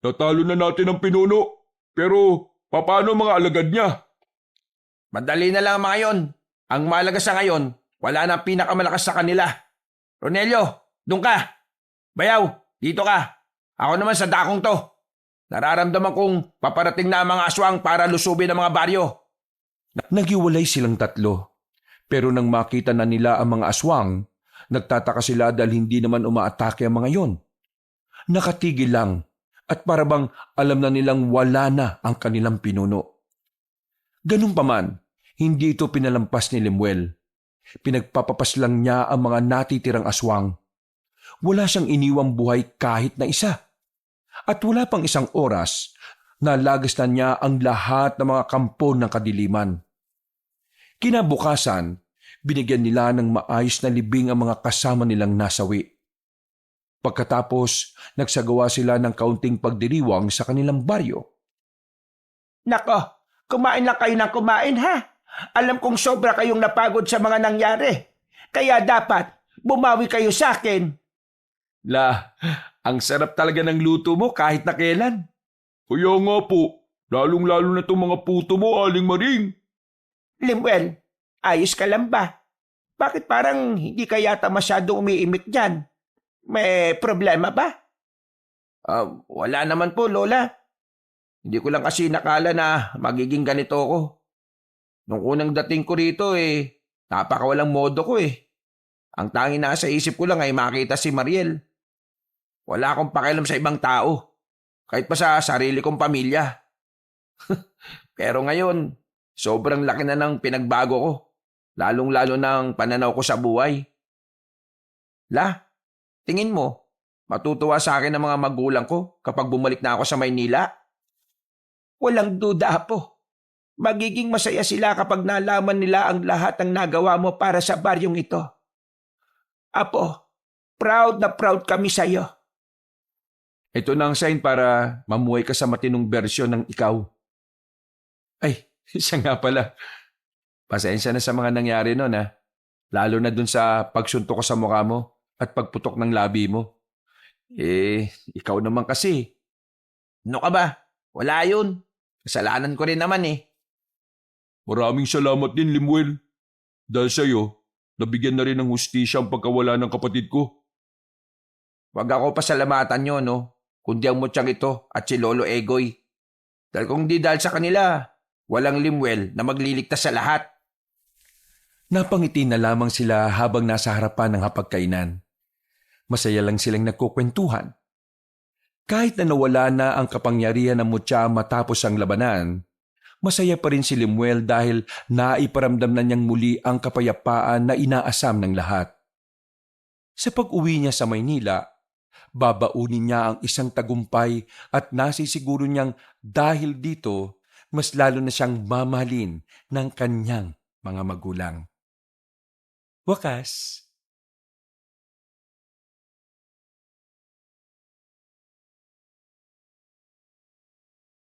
Natalo na natin ang pinuno, pero paano mga alagad niya? Madali na lang mga yon. Ang malaga sa ngayon, wala na pinakamalakas sa kanila. Ronelio, doon ka. Bayaw, dito ka. Ako naman sa dakong to. Nararamdaman kong paparating na ang mga aswang para lusubin ang mga baryo. Naghiwalay silang tatlo. Pero nang makita na nila ang mga aswang, nagtataka sila dahil hindi naman umaatake ang mga yon. Nakatigil lang at parabang alam na nilang wala na ang kanilang pinuno. Ganun pa man, hindi ito pinalampas ni Lemuel. Pinagpapapas lang niya ang mga natitirang aswang. Wala siyang iniwang buhay kahit na isa. At wala pang isang oras, nalagas na niya ang lahat ng mga kampo ng kadiliman. Kinabukasan, binigyan nila ng maayos na libing ang mga kasama nilang nasawi. Pagkatapos, nagsagawa sila ng kaunting pagdiriwang sa kanilang baryo. Nako, kumain lang kayo ng kumain ha. Alam kong sobra kayong napagod sa mga nangyari. Kaya dapat bumawi kayo sa akin. Ang sarap talaga ng luto mo kahit na kailan. Kaya nga po, lalong-lalo na itong mga puto mo, Aling Maring. Lemuel, ayos ka lang ba? Bakit parang hindi ka yata masyadong umiimik dyan? May problema ba? Wala naman po, Lola. Hindi ko lang kasi nakala na magiging ganito ako. Nung unang dating ko rito napakawalang modo ko . Ang tanging nasa isip ko lang ay makita si Mariel. Wala akong pakialam sa ibang tao. Kahit pa sa sarili kong pamilya. Pero ngayon, sobrang laki na ng pinagbago ko. Lalong-lalo ng pananaw ko sa buhay. Tingin mo, matutuwa sa akin ang mga magulang ko kapag bumalik na ako sa Maynila? Walang duda po. Magiging masaya sila kapag nalaman nila ang lahat ng nagawa mo para sa baryong ito. Apo, proud na proud kami sa iyo. Ito na ang sign para mamuhay ka sa matinong bersyon ng ikaw. Ay, siya nga pala. Pasensya na sa mga nangyari noon ha. Lalo na dun sa pagsuntok ko sa mukha mo at pagputok ng labi mo. Ikaw naman kasi. Ano ka ba? Wala yun. Kasalanan ko rin naman . Maraming salamat din, Lemuel. Dahil sa'yo, nabigyan na rin ng hustisya ang pagkawala ng kapatid ko. Wag ako pasalamatan nyo, kundi ang mutyang ito at si Lolo Egoy. Dahil kung di dahil sa kanila, walang Lemuel na magliligtas sa lahat. Napangiti na lamang sila habang nasa harapan ng hapagkainan. Masaya lang silang nagkukwentuhan. Kahit na nawala na ang kapangyarihan ng mutya matapos ang labanan, masaya pa rin si Lemuel dahil naiparamdam na niyang muli ang kapayapaan na inaasam ng lahat. Sa pag-uwi niya sa Maynila, babaunin niya ang isang tagumpay at nasisiguro niyang dahil dito, mas lalo na siyang mamahalin ng kanyang mga magulang. Wakas.